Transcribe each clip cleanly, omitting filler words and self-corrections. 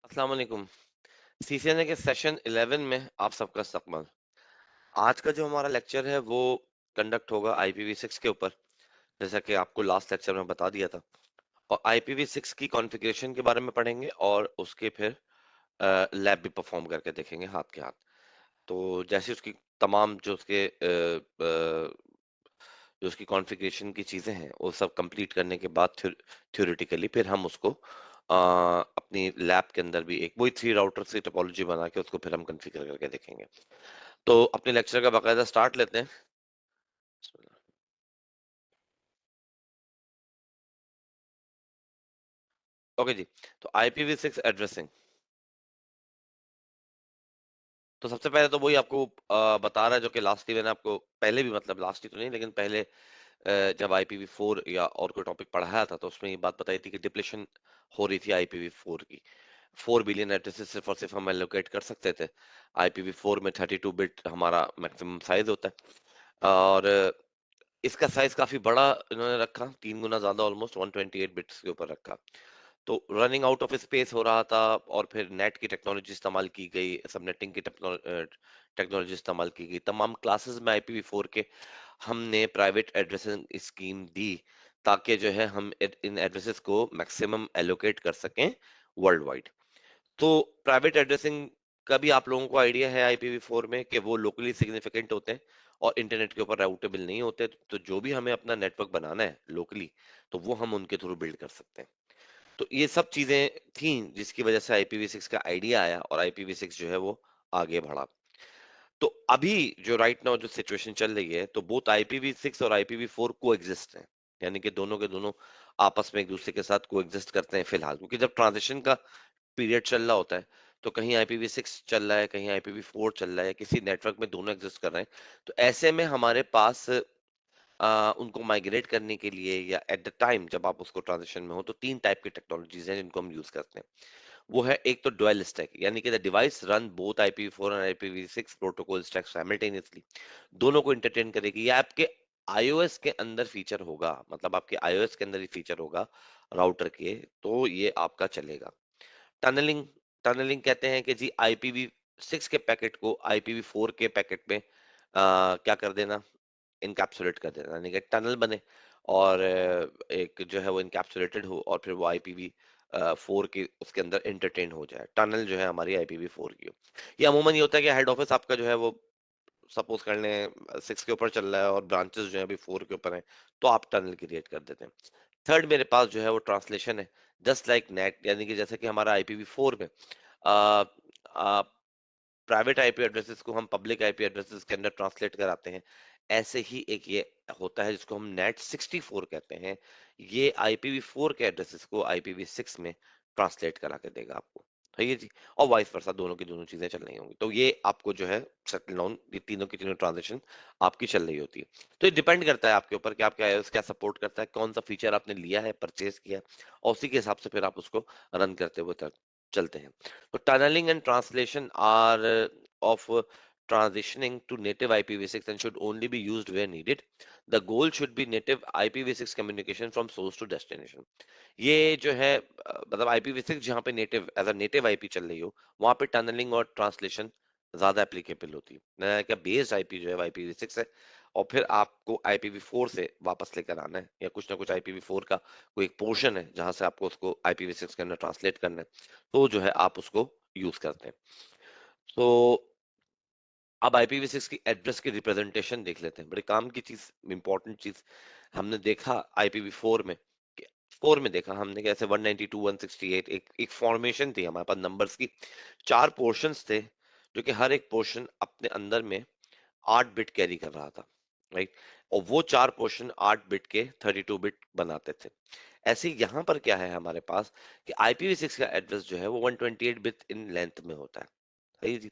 अस्सलाम वालेकुम। सीसीएनए के सेशन 11 में आप सबका इस्तकबाल। आज का जो हमारा लेक्चर है वो कंडक्ट होगा IPv6 के ऊपर, जैसा कि आपको लास्ट लेक्चर में बता दिया था। और IPv6 की कॉन्फ़िगरेशन के बारे में पढ़ेंगे और उसके फिर लैब भी परफॉर्म करके देखेंगे हाथ के हाथ। तो जैसे उसकी तमाम जो उसकी कॉन्फ़िगरेशन की चीज़ें हैं वो सब कंप्लीट करने के बाद थ्योरेटिकली फिर हम उसको अपनी लैब के अंदर भी एक वही 3 राउटर से टोपोलॉजी बना के उसको फिर हम कॉन्फ़िगर करके देखेंगे। तो अपने लेक्चर का बाकायदा स्टार्ट लेते हैं। ओके जी। तो IPv6 एड्रेसिंग। तो सबसे पहले तो वही आपको बता रहा है जो कि लास्ट ही मैंने आपको पहले भी, मतलब लास्ट ही तो नहीं लेकिन पहले जब IPv4 या और कोई टॉपिक पढ़ाया था तो उसमें ये बात बताई थी कि डिप्लेशन हो रही थी IPv4 की। 4 बिलियन एड्रेसेस सिर्फ और सिर्फ हम एलोकेट कर सकते थे। IPv4 में 32 बिट हमारा मैक्सिमम साइज होता है और इसका साइज काफी बड़ा इन्होंने रखा, 3 गुना ज्यादा, ऑलमोस्ट 128 बिट्स के ऊपर रखा। तो रनिंग आउट ऑफ स्पेस हो रहा था और फिर नेट की टेक्नोलॉजी इस्तेमाल की गई, सबनेटिंग की टेक्नोलॉजी इस्तेमाल की गई। तमाम क्लासेस में IPv4 के हमने प्राइवेट एड्रेसिंग स्कीम दी ताकि जो है हम इन एड्रेसेस को मैक्सिमम एलोकेट कर सकें वर्ल्ड वाइड। तो प्राइवेट एड्रेसिंग का भी आप लोगों को आइडिया है IPv4 में कि वो लोकली सिग्निफिकेंट होते हैं और इंटरनेट के ऊपर राउटेबल नहीं होते। तो जो भी हमें अपना नेटवर्क बनाना है लोकली, तो वो हम उनके थ्रू बिल्ड कर सकते हैं। तो ये सब चीजें थी जिसकी वजह से IPv6 का आइडिया आया और IPv6 जो है वो आगे बढ़ा। तो अभी जो राइट नाउ जो सिचुएशन चल रही है, तो बोथ IPv6 और IPv4 को एग्जिस्ट हैं, यानी कि दोनों के दोनों आपस में एक दूसरे के साथ को एग्जिस्ट करते हैं फिलहाल, क्योंकि जब ट्रांजिशन का पीरियड चल रहा होता है तो कहीं IPv6 चल रहा है, कहीं IPv4 चल रहा है, किसी नेटवर्क में दोनों एग्जिस्ट कर रहे हैं। तो ऐसे में हमारे पास उनको माइग्रेट करने के लिए या एट द टाइम जब आप उसको ट्रांजिशन में हो, तो तीन टाइप की टेक्नोलॉजीज हैं जिनको हम यूज करते हैं। वो है एक तो डुअल स्टैक, यानी कि the device run both IPv4 और IPv6 प्रोटोकॉल स्टैक साइमल्टेनियसली। दोनों को एंटरटेन करेगी। ये आपके iOS के अंदर फीचर होगा, मतलब आपके iOS के अंदर ही फीचर होगा राउटर के, तो ये आपका चलेगा। टनलिंग, टनलिंग कहते हैं कि जी IPv6 के पैकेट को IPv4 के पैकेट में क्या कर देना, इनकैप्सुलेट कर देना, यानी कि टनल बने और एक जो है वो इनकैप्सुलेटेड हो और फिर वो IPv4 के उसके अंदर एंटरटेन हो जाए। टनल जो है हमारी IPv4 की हो। ये अमूमन ये होता है कि हेड ऑफिस आपका जो है वो सपोज कर लें 6 के ऊपर चल रहा है और ब्रांचेस जो है अभी 4 के ऊपर हैं, तो आप टनल क्रिएट कर देते हैं। थर्ड मेरे पास जो है वो ट्रांसलेशन है, जस्ट लाइक नेट, यानी कि जैसे कि हमारा IPv4 में प्राइवेट आईपी एड्रेसेस को हम पब्लिक आईपी एड्रेसेस के अंदर ट्रांसलेट कराते हैं, ऐसे ही एक ये होता है जिसको हम नेट 64 कहते हैं। ये IPv4 के एड्रेसेस को IPv6 में ट्रांसलेट करा के देगा आपको। है ये जी। और वाइस वर्सा, दोनों की दोनों चीजें चल रही होंगी, तो ये आपको जो है सेटल डाउन, ये तीनों की तीनों ट्रांजेक्शन आपकी चल रही होती है। तो ये डिपेंड करता है आपके ऊपर कि आपका iOS क्या सपोर्ट करता है, कौन सा फीचर आपने लिया है, परचेज किया है, और उसी के हिसाब से फिर आप उसको रन करते हुए चलते हैं। So tunneling and translation are of transitioning to native IPv6 and should only be used where needed. The goal should be native IPv6 communication from source to destination. ये जो है मतलब IPv6 जहाँ पे native as a native IP चल रही हो, वहाँ पे टनलिंग और ट्रांसलेशन ज्यादा एप्लीकेबल होती है। क्या बेस्ड आईपी जो है IPv6 है और फिर आपको IPv4 से वापस लेकर आना है, या कुछ ना कुछ IPv4 का कोई एक पोर्शन है जहां से आपको उसको IPv6 के अंदर ट्रांसलेट करना है, तो जो है आप उसको यूज करते हैं। तो अब IPv6 की एड्रेस की रिप्रेजेंटेशन देख लेते हैं, बड़े काम की चीज, इंपॉर्टेंट चीज। हमने देखा IPv4 में, 4 में देखा हमने कि ऐसे 192 168 एक फॉर्मेशन थी हमारे पास नंबर्स की, चार पोर्शंस थे जो कि हर एक पोर्शन अपने अंदर में 8 बिट कैरी कर रहा था, राइट। और वो चार पोर्शन 8 बिट के 32 बिट बनाते थे। ऐसे ही यहाँ पर क्या है हमारे पास कि IPv6 का एड्रेस जो है वो 128 बिट इन लेंथ में होता है। सही जी।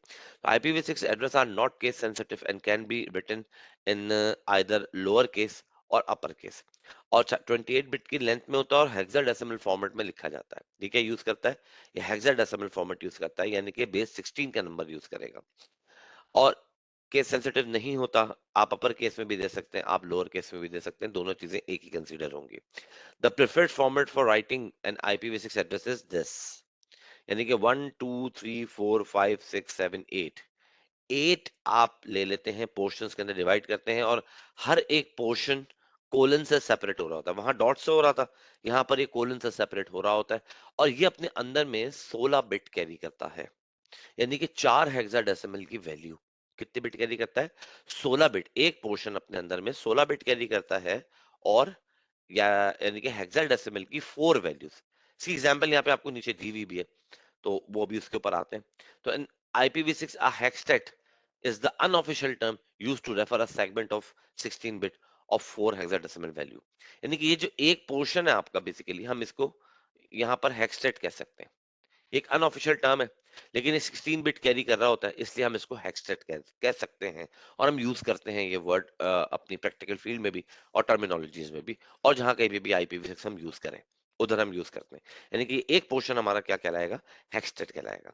IPv6 address are not case sensitive and can be written in either lower case और अपर केस, और 28 बिट की लेंथ में होता है और हेक्साडेसिमल फॉर्मेट में लिखा जाता है। ठीक है, यूज करता है ये हेक्साडेसिमल फॉर्मेट यूज करता है, यानी कि बेस 16 का नंबर यूज करेगा। और केस सेंसिटिव नहीं होता, आप अपर केस में भी दे सकते हैं, आप लोअर केस में भी दे सकते हैं, दोनों चीजें एक ही कंसीडर होंगी। The preferred format for writing an IPv6 address is this. यानी कि 1 2 3 4 5 6 7 8 8 आप ले लेते हैं, पोर्शंस के अंदर डिवाइड करते हैं, और हर एक पोर्शन कोलन से सेपरेट हो रहा होता है। वहां डॉट से हो रहा था, यहाँ पर ये कोलन से सेपरेट हो रहा होता है, और ये अपने अंदर में 16 बिट कैरी करता है। यानी कि 4 हेक्साडेसिमल की वैल्यू कितने बिट कैरी करता है? 16 बिट। एक पोर्शन अपने अंदर में 16 बिट कैरी करता है, और या यानी कि हेक्साडेसिमल की 4 वैल्यूज। सी एग्जांपल यहाँ पे आपको नीचे दी हुई भी है, तो वो भी उसके ऊपर आते हैं। तो इन IPv6 a hextet is the unofficial term used to refer a segment of 16 bit of 4 hexadecimal value। यानी कि ये जो एक पोर्शन है आपका, बेसिकली हम इसको यहाँ पर हेक्सटेट कह सकते हैं। एक अनऑफिशियल टर्म है, लेकिन ये 16 बिट कैरी कर रहा होता है, इसलिए हम इसको हेक्सटेट कह सकते हैं, और हम यूज करते हैं ये वर्ड अपनी प्रैक्टिकल फील्ड में भी और टर्मिनोलॉजीज में भी, और जहां कहीं पे भी IPv6 हम यूज करें उधर हम यूज करते हैं। यानी कि एक पोर्शन हमारा क्या कहलाएगा? हेक्सटेट कहलाएगा।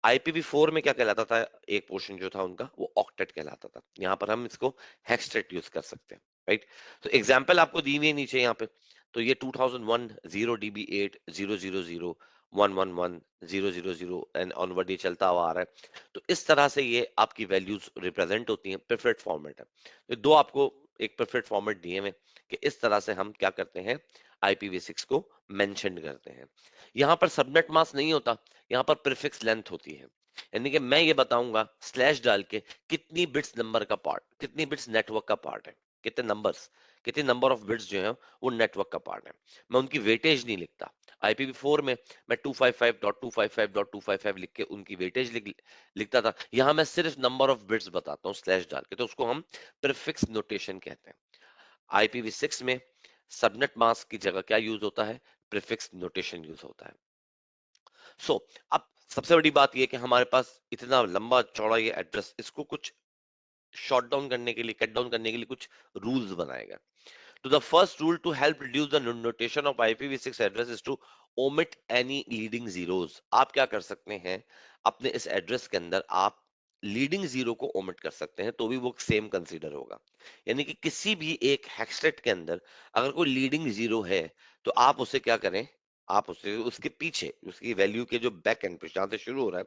IPv4 में क्या कहलाता था? एक पोर्शन जो था उनका, वो ऑक्टेट कहलाता था। यहाँ पर हम इसको हेक्सटेट यूज कर सकते हैं, राइट? तो एग्जाम्पल आपको दी हुई है नीचे यहाँ पे। तो ये 2001 0DB8 000 111 000 एंड ऑनवर्ड ये चलता हुआ आ रहा है। तो इस तरह से ये आपकी वैल्यूज रिप्रेजेंट होती हैं। प्रेफर्ड फॉर्मेट है। तो दो आपको एक प्रेफर्ड फॉर्मेट दिए हुए कि इस तरह से हम क्या करते हैं, IPv6 को मेंशन करते हैं। यहाँ पर सबनेट मास्क नहीं होता, यहाँ पर प्रीफिक्स लेंथ होती है। यानी कि मैं ये बताऊंगा स्लैश डाल के कितनी बिट्स नंबर का पार्ट, कितनी बिट्स नेटवर्क का पार्ट है, कितने नंबर्स, कितने नंबर ऑफ बिट्स जो है वो नेटवर्क का पार्ट है। मैं उनकी वेटेज नहीं लिखता। IPv4 में मैं 255.255.255 लिख के उनकी वेटेज लिखता था। यहाँ मैं सिर्फ नंबर ऑफ बिट्स बताता हूँ स्लैश डाल के, तो उसको हम प्रीफिक्स नोटेशन कहते हैं। IPv6 में सबनेट मास्क की जगह क्या यूज होता है? प्रीफिक्स नोटेशन यूज होता है। अब सबसे बड़ी बात यह कि हमारे पास इतना लंबा चौड़ा ये एड्रेस, इसको कुछ शॉर्ट डाउन करने के लिए, कट डाउन करने के लिए कुछ रूल्स बनाएगा। तो the first rule to help reduce the notation of IPv6 address is to omit any leading zeros। आप क्या कर सकते हैं, अपने इस एड्रेस के अंदर आप लीडिंग जीरो को ओमिट कर सकते हैं, तो भी वो सेम कंसीडर होगा। यानी कि किसी भी एक हेक्सटेट के अंदर अगर कोई लीडिंग जीरो है, तो आप उसे क्या करें, आप उसे उसके पीछे उसकी वैल्यू के जो बैक एंड पे जहां से शुरू हो रहा है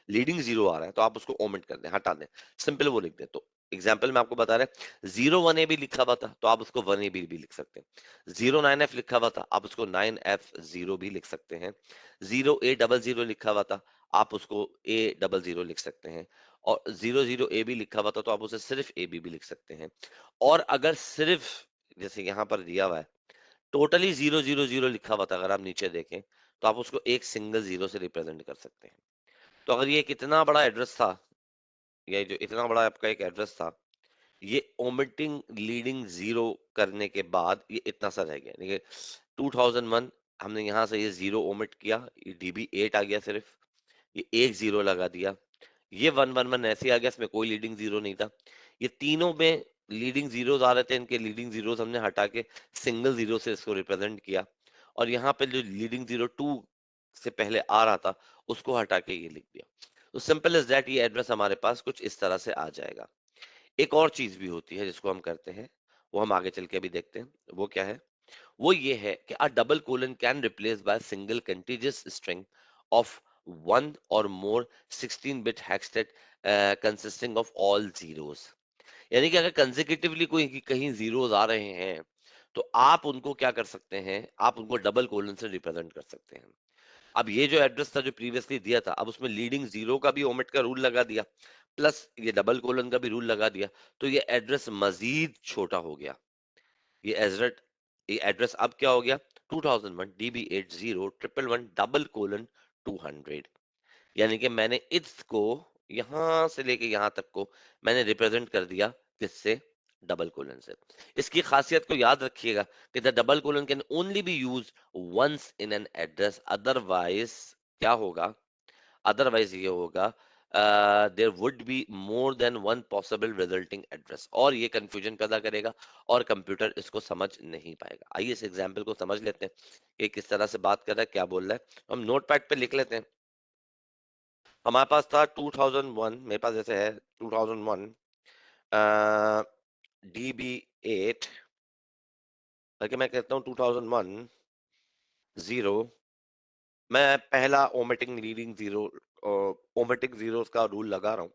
लीडिंग जीरो आ रहा है, तो आप उसको ओमिट कर दें, हटा दें। सिंपल वो लिख दें। तो एग्जाम्पल में आपको बता रहे हैं, 01A भी लिखा हुआ था तो आप उसको 1AB भी लिख सकते हैं। 09F लिखा हुआ था, आप उसको 9F0 भी लिख सकते हैं। 0A00 लिखा हुआ था, आप उसको A00 लिख सकते हैं। और 00AB लिखा हुआ था, तो आप उसे सिर्फ AB भी लिख सकते हैं। और अगर सिर्फ, जैसे यहाँ पर दिया हुआ है, टोटली 000 लिखा हुआ था, अगर आप नीचे देखें, तो आप उसको एक सिंगल जीरो से रिप्रेजेंट कर सकते हैं। तो अगर ये कितना बड़ा एड्रेस था, ये जो इतना बड़ा आपका एक एड्रेस था, ये ओमिटिंग लीडिंग जीरो करने के बाद ये इतना सा रह गया। देखिए 2001 हमने यहाँ से ये जीरो ओमिट किया, ये DB8 आ गया, सिर्फ ये एक जीरो लगा दिया। ये 111 ऐसे आ गया, इसमें कोई लीडिंग जीरो नहीं था। ये तीनों में लीडिंग जीरोस आ रहे थे, इनके लीडिंग जीरोस हमने हटा के सिंगल जीरो से इसको रिप्रेजेंट किया। और यहाँ पे जो लीडिंग जीरो 2 से पहले आ रहा था, उसको हटा के ये लिख दिया। तो सिंपल इज दैट, ये एड्रेस हमारे पास कुछ इस तरह से आ जाएगा। एक और चीज भी होती है जिसको हम करते हैं, वो हम आगे चल के भी देखते हैं। वो क्या है? वो ये है कि a double colon can replace by a single contiguous string of one or more 16-bit hextet consisting of all zeros। यानी कि अगर कंसेक्यूटिवली कोई कहीं जीरोस आ रहे हैं, तो आप उनको क्या कर सकते हैं, आप उनको डबल कोलन से रिप्रेजेंट कर सकते हैं। अब ये जो एड्रेस था जो प्रीवियसली दिया था, अब उसमें लीडिंग जीरो का भी ओमिट का रूल लगा दिया, प्लस ये डबल कोलन का भी रूल लगा दिया, तो ये एड्रेस मजीद छोटा हो गया। ये एजरेट ये एड्रेस अब क्या हो गया? 2001 DB80 111 200। यानी कि मैंने इसको यहां से लेके यहां तक को मैंने रिप्रेजेंट कर दिया, किससे? डबल कोलन से। इसकी खासियत को याद रखिएगा कि the double colon can only be use once in an address, otherwise क्या होगा? अदरवाइज ये होगा, there would be more than one possible resulting address, और ये कंफ्यूजन पैदा करेगा और कंप्यूटर इसको समझ नहीं पाएगा। आइए इस एग्जांपल को समझ लेते हैं कि किस तरह से बात कर रहा है, क्या बोल रहा है। हम नोटपैड पे लिख लेते हैं। हमारे पास था 2001, मेरे पास जैसे है 2001 DB8, बल्कि मैं कहता हूँ 2001 0 मैं पहला omitting leading zero, omitting zeros का रूल लगा रहा हूँ।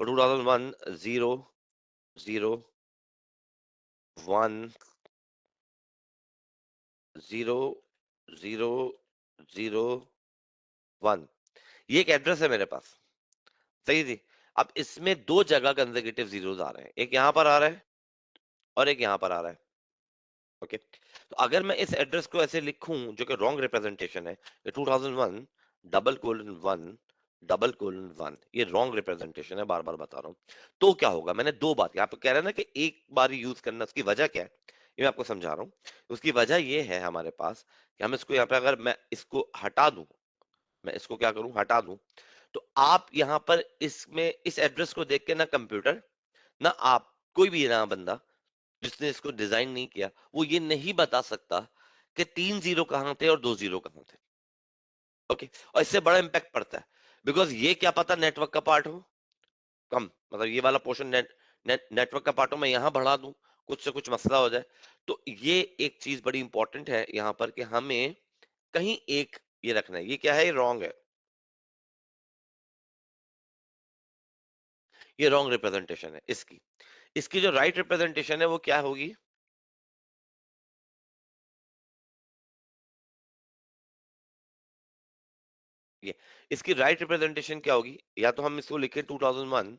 2001 0 0 1 0 0 0 1, ये एक एड्रेस है मेरे पास, सही थी। अब इसमें दो जगह कंसेक्यूटिव जीरोस आ रहे हैं, एक यहाँ पर आ रहा है और एक यहाँ पर आ रहा है। ओके, तो अगर मैं इस एड्रेस को ऐसे लिखूं जो कि रॉन्ग रिप्रेजेंटेशन है, 2001 डबल कोलन 1 डबल कोलन 1, ये रॉन्ग रिप्रेजेंटेशन है, बार बार बता रहा हूं। तो क्या होगा, मैंने दो बात यहाँ पे कह रहा है ना कि एक बार यूज करना, उसकी वजह क्या है ये मैं आपको समझा रहा हूँ। उसकी वजह ये है हमारे पास कि हम इसको यहाँ पे, अगर मैं इसको हटा दूं, मैं इसको क्या करूं, हटा दूं, तो आप यहाँ पर इसमें इस एड्रेस को देख के ना कंप्यूटर, ना आप, कोई भी ना बंदा जिसने इसको डिजाइन नहीं किया, वो ये नहीं बता सकता कि 3 जीरो कहां थे और 2 जीरो कहां थे। ओके, और इससे बड़ा इंपैक्ट पड़ता है, बिकॉज ये क्या पता नेटवर्क का पार्ट हो, कम मतलब ये वाला पोर्शन नेटवर्क का पार्ट हो, मैं यहां बढ़ा दूं, कुछ से कुछ मसला हो जाए। तो ये एक चीज बड़ी इंपॉर्टेंट है यहाँ पर कि हमें कहीं एक ये रखना है, ये क्या है, ये रॉन्ग है, ये रॉन्ग रिप्रेजेंटेशन है इसकी। इसकी जो राइट रिप्रेजेंटेशन है वो क्या होगी, ये इसकी राइट रिप्रेजेंटेशन क्या होगी, या तो हम इसको लिखें 2001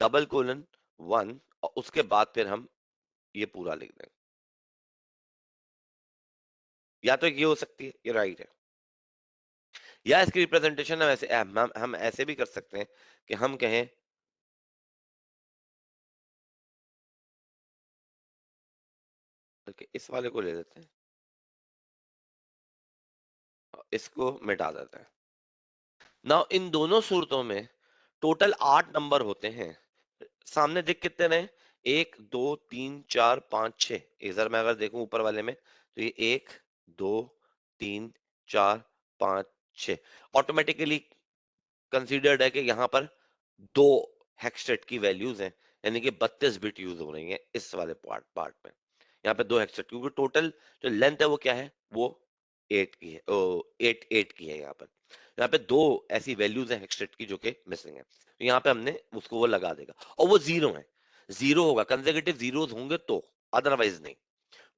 डबल कोलन 1 और उसके बाद फिर हम ये पूरा लिख दें, या तो ये हो सकती है, ये राइट है, या इसकी रिप्रेजेंटेशन हम ऐसे, हम ऐसे भी कर सकते हैं कि हम कहें, कि इस वाले को ले लेते हैं और इसको मिटा देते हैं। नाउ इन दोनों सूरतों में टोटल 8 नंबर होते हैं, सामने दिख कितने रहे, 1 2 3 4 5 6, इधर मैं अगर देखूं ऊपर वाले में तो ये 1 2 3 4 5 6 ऑटोमेटिकली कंसीडर्ड है कि यहाँ पर दो हेक्सटेट की वैल्यूज हैं, यानी कि 32 बिट यूज हो रही है इस वाले पार्ट पार्ट में। यहाँ पे दो हेक्सटेट, क्योंकि टोटल जो लेंथ है वो क्या है, वो 8 की है, ओ 8 की है। यहाँ पे दो ऐसी वैल्यूज हैं हेक्सटेट की जो कि मिसिंग है, तो यहाँ पे हमने उसको वो लगा देगा, और वो जीरो है, जीरो होगा, कंसेक्यूटिव जीरोस होंगे तो, अदरवाइज नहीं।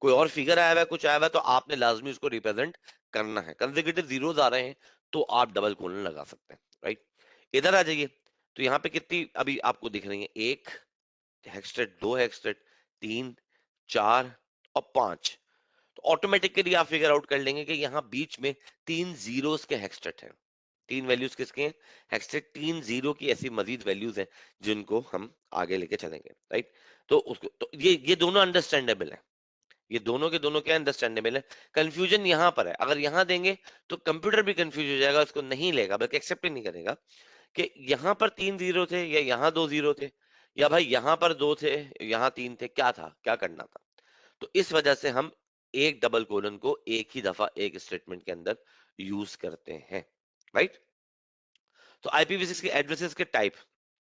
कोई और फिगर आया हुआ है, कुछ आया हुआ है, तो आपने लाजमी उसको रिप्रेजेंट करना है। कंसेक्यूटिव जीरोस आ रहे हैं तो आप डबल कोलन लगा सकते हैं, राइट। इधर आ जाइए, तो यहाँ पे कितनी अभी आपको दिख रही है, एक हेक्सटेट, दो हेक्सटेट, तीन, चार और पांच। तो ऑटोमेटिकली आप फिगर आउट कर लेंगे कि यहाँ बीच में 3 जीरोस के हेक्सटेट हैं। तीन वैल्यूज किसके हैं, हेक्सटेट 3 जीरो की ऐसी मजीद वैल्यूज हैं जिनको हम आगे लेके चलेंगे, राइट। तो उसको, तो ये दोनों अंडरस्टैंडेबल है, ये दोनों के दोनों क्या अंडरस्टैंडेबल है। कंफ्यूजन यहाँ पर है, अगर यहाँ देंगे तो कंप्यूटर भी कंफ्यूज हो जाएगा, उसको नहीं लेगा, बल्कि एक्सेप्ट ही नहीं करेगा कि यहाँ पर 3 जीरो थे या यहाँ 2 जीरो थे, या भाई यहाँ पर दो थे, यहाँ तीन थे, क्या था, क्या करना था। तो इस वजह से हम एक डबल कोलन को एक ही दफा एक स्टेटमेंट के अंदर यूज करते हैं, राइट। तो IPv6 के एड्रेसेस के टाइप,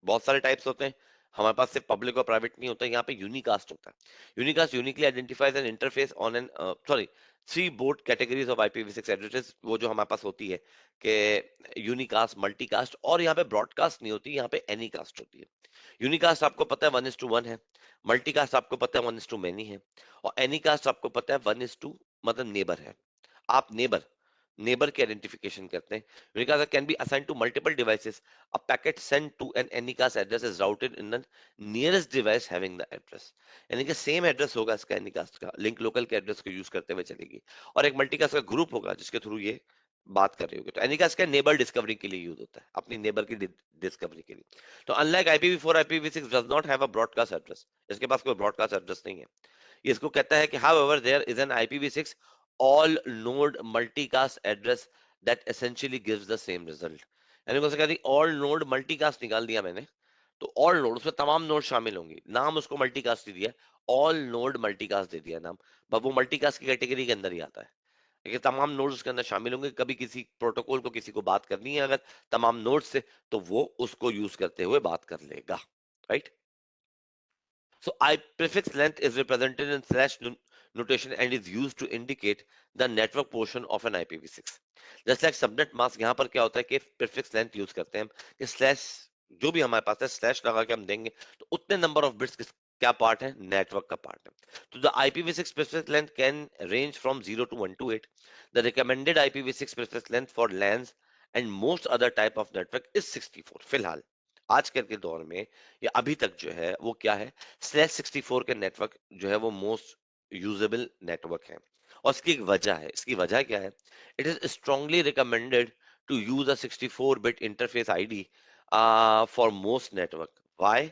बहुत सारे टाइप्स होते हैं हमारे पास, सिर्फ पब्लिक और प्राइवेट नहीं होता, यहाँ पे यूनिकास्ट होता है। Unicast uniquely identifies N interface on an, sorry, three board categories of IPv6 addresses, वो जो हमारे पास होती है कि यूनिकास्ट, मल्टीकास्ट, और यहाँ पे ब्रॉडकास्ट नहीं होती, यहाँ पे एनीकास्ट होती है। यूनिकास्ट आपको पता है 1:1 है, मल्टीकास्ट आपको पता है 1:मेनी है, और एनीकास्ट आपको पता है 1:, मतलब नेबर है। आप नेबर, नेबर की आइडेंटिफिकेशन करते हैं। unicast can be assign to multiple devices, a packet send to an anycast address is routed in the nearest device having the address, यानी कि सेम एड्रेस होगा इसका एनीकास्ट का, लिंक लोकल के address को यूज करते हुए चलेगी, और एक मल्टीकास्ट का ग्रुप होगा जिसके थ्रू ये बात कर रही होगी। तो एनीकास्ट का नेबर डिस्कवरी के लिए यूज होता है, अपनी नेबर की डिस्कवरी के लिए। तो unlike IPv4, IPv6 does not have a broadcast address, इसके पास कोई ब्रॉडकास्ट एड्रेस नहीं है। ये इसको कहता है कि however there is an IPv6 all node multicast address that essentially gives the same result, यानी कौन सा कहती, ऑल नोड मल्टीकास्ट निकाल दिया मैंने, तो ऑल नोड, उसमें तमाम नोड शामिल होंगी, नाम उसको मल्टीकास्ट ही दिया, ऑल नोड मल्टीकास्ट दे दिया नाम, पर वो मल्टीकास्ट की कैटेगरी के अंदर ही आता है, क्योंकि तमाम नोड्स उसके अंदर शामिल होंगे। कभी किसी प्रोटोकॉल को किसी को बात करनी है अगर तमाम नोड से, तो वो उसको यूज करते हुए बात कर लेगा, right. So I prefix length is represented in slash notation and is used to indicate the network portion of an IPv6. जैसे like सबनेट मास्क, यहाँ पर क्या होता है कि प्रीफिक्स लेंथ यूज करते हैं हम, कि स्लैश जो भी हमारे पास है स्लैश लगा के हम देंगे तो उतने नंबर ऑफ बिट्स क्या पार्ट है, नेटवर्क का पार्ट है। तो the IPv6 prefix length can range from 0 to 128. The recommended IPv6 prefix length for LANs and most other type of network is 64 फिलहाल आजकल के दौर में, या अभी तक जो है वो क्या है, स्लैश 64 के नेटवर्क जो है वो मोस्ट यूजेबल नेटवर्क है। और इसकी एक वजह है, इसकी वजह क्या है, it is strongly recommended to use a 64 bit interface ID for most network. Why?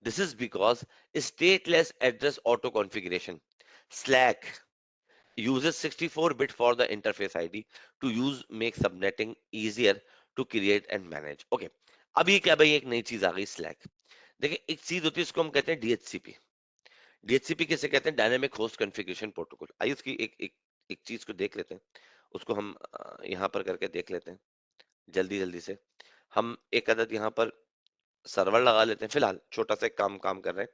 This is because stateless address auto configuration slack uses 64-bit for the interface ID to use make subnetting easier to create and manage. Okay, अब ये क्या भाई, एक नई चीज आ गई slack. देखिए एक चीज होती है इसको हम कहते हैं डीएचसीपी। डीएचसीपी किसे कहते हैं, डायनेमिक होस्ट कॉन्फ़िगरेशन प्रोटोकॉल। आइए उसकी एक एक एक चीज को देख लेते हैं, उसको हम यहाँ पर करके देख लेते हैं जल्दी जल्दी से। हम एक अदद यहाँ पर सर्वर लगा लेते हैं, फिलहाल छोटा सा एक काम काम कर रहे हैं,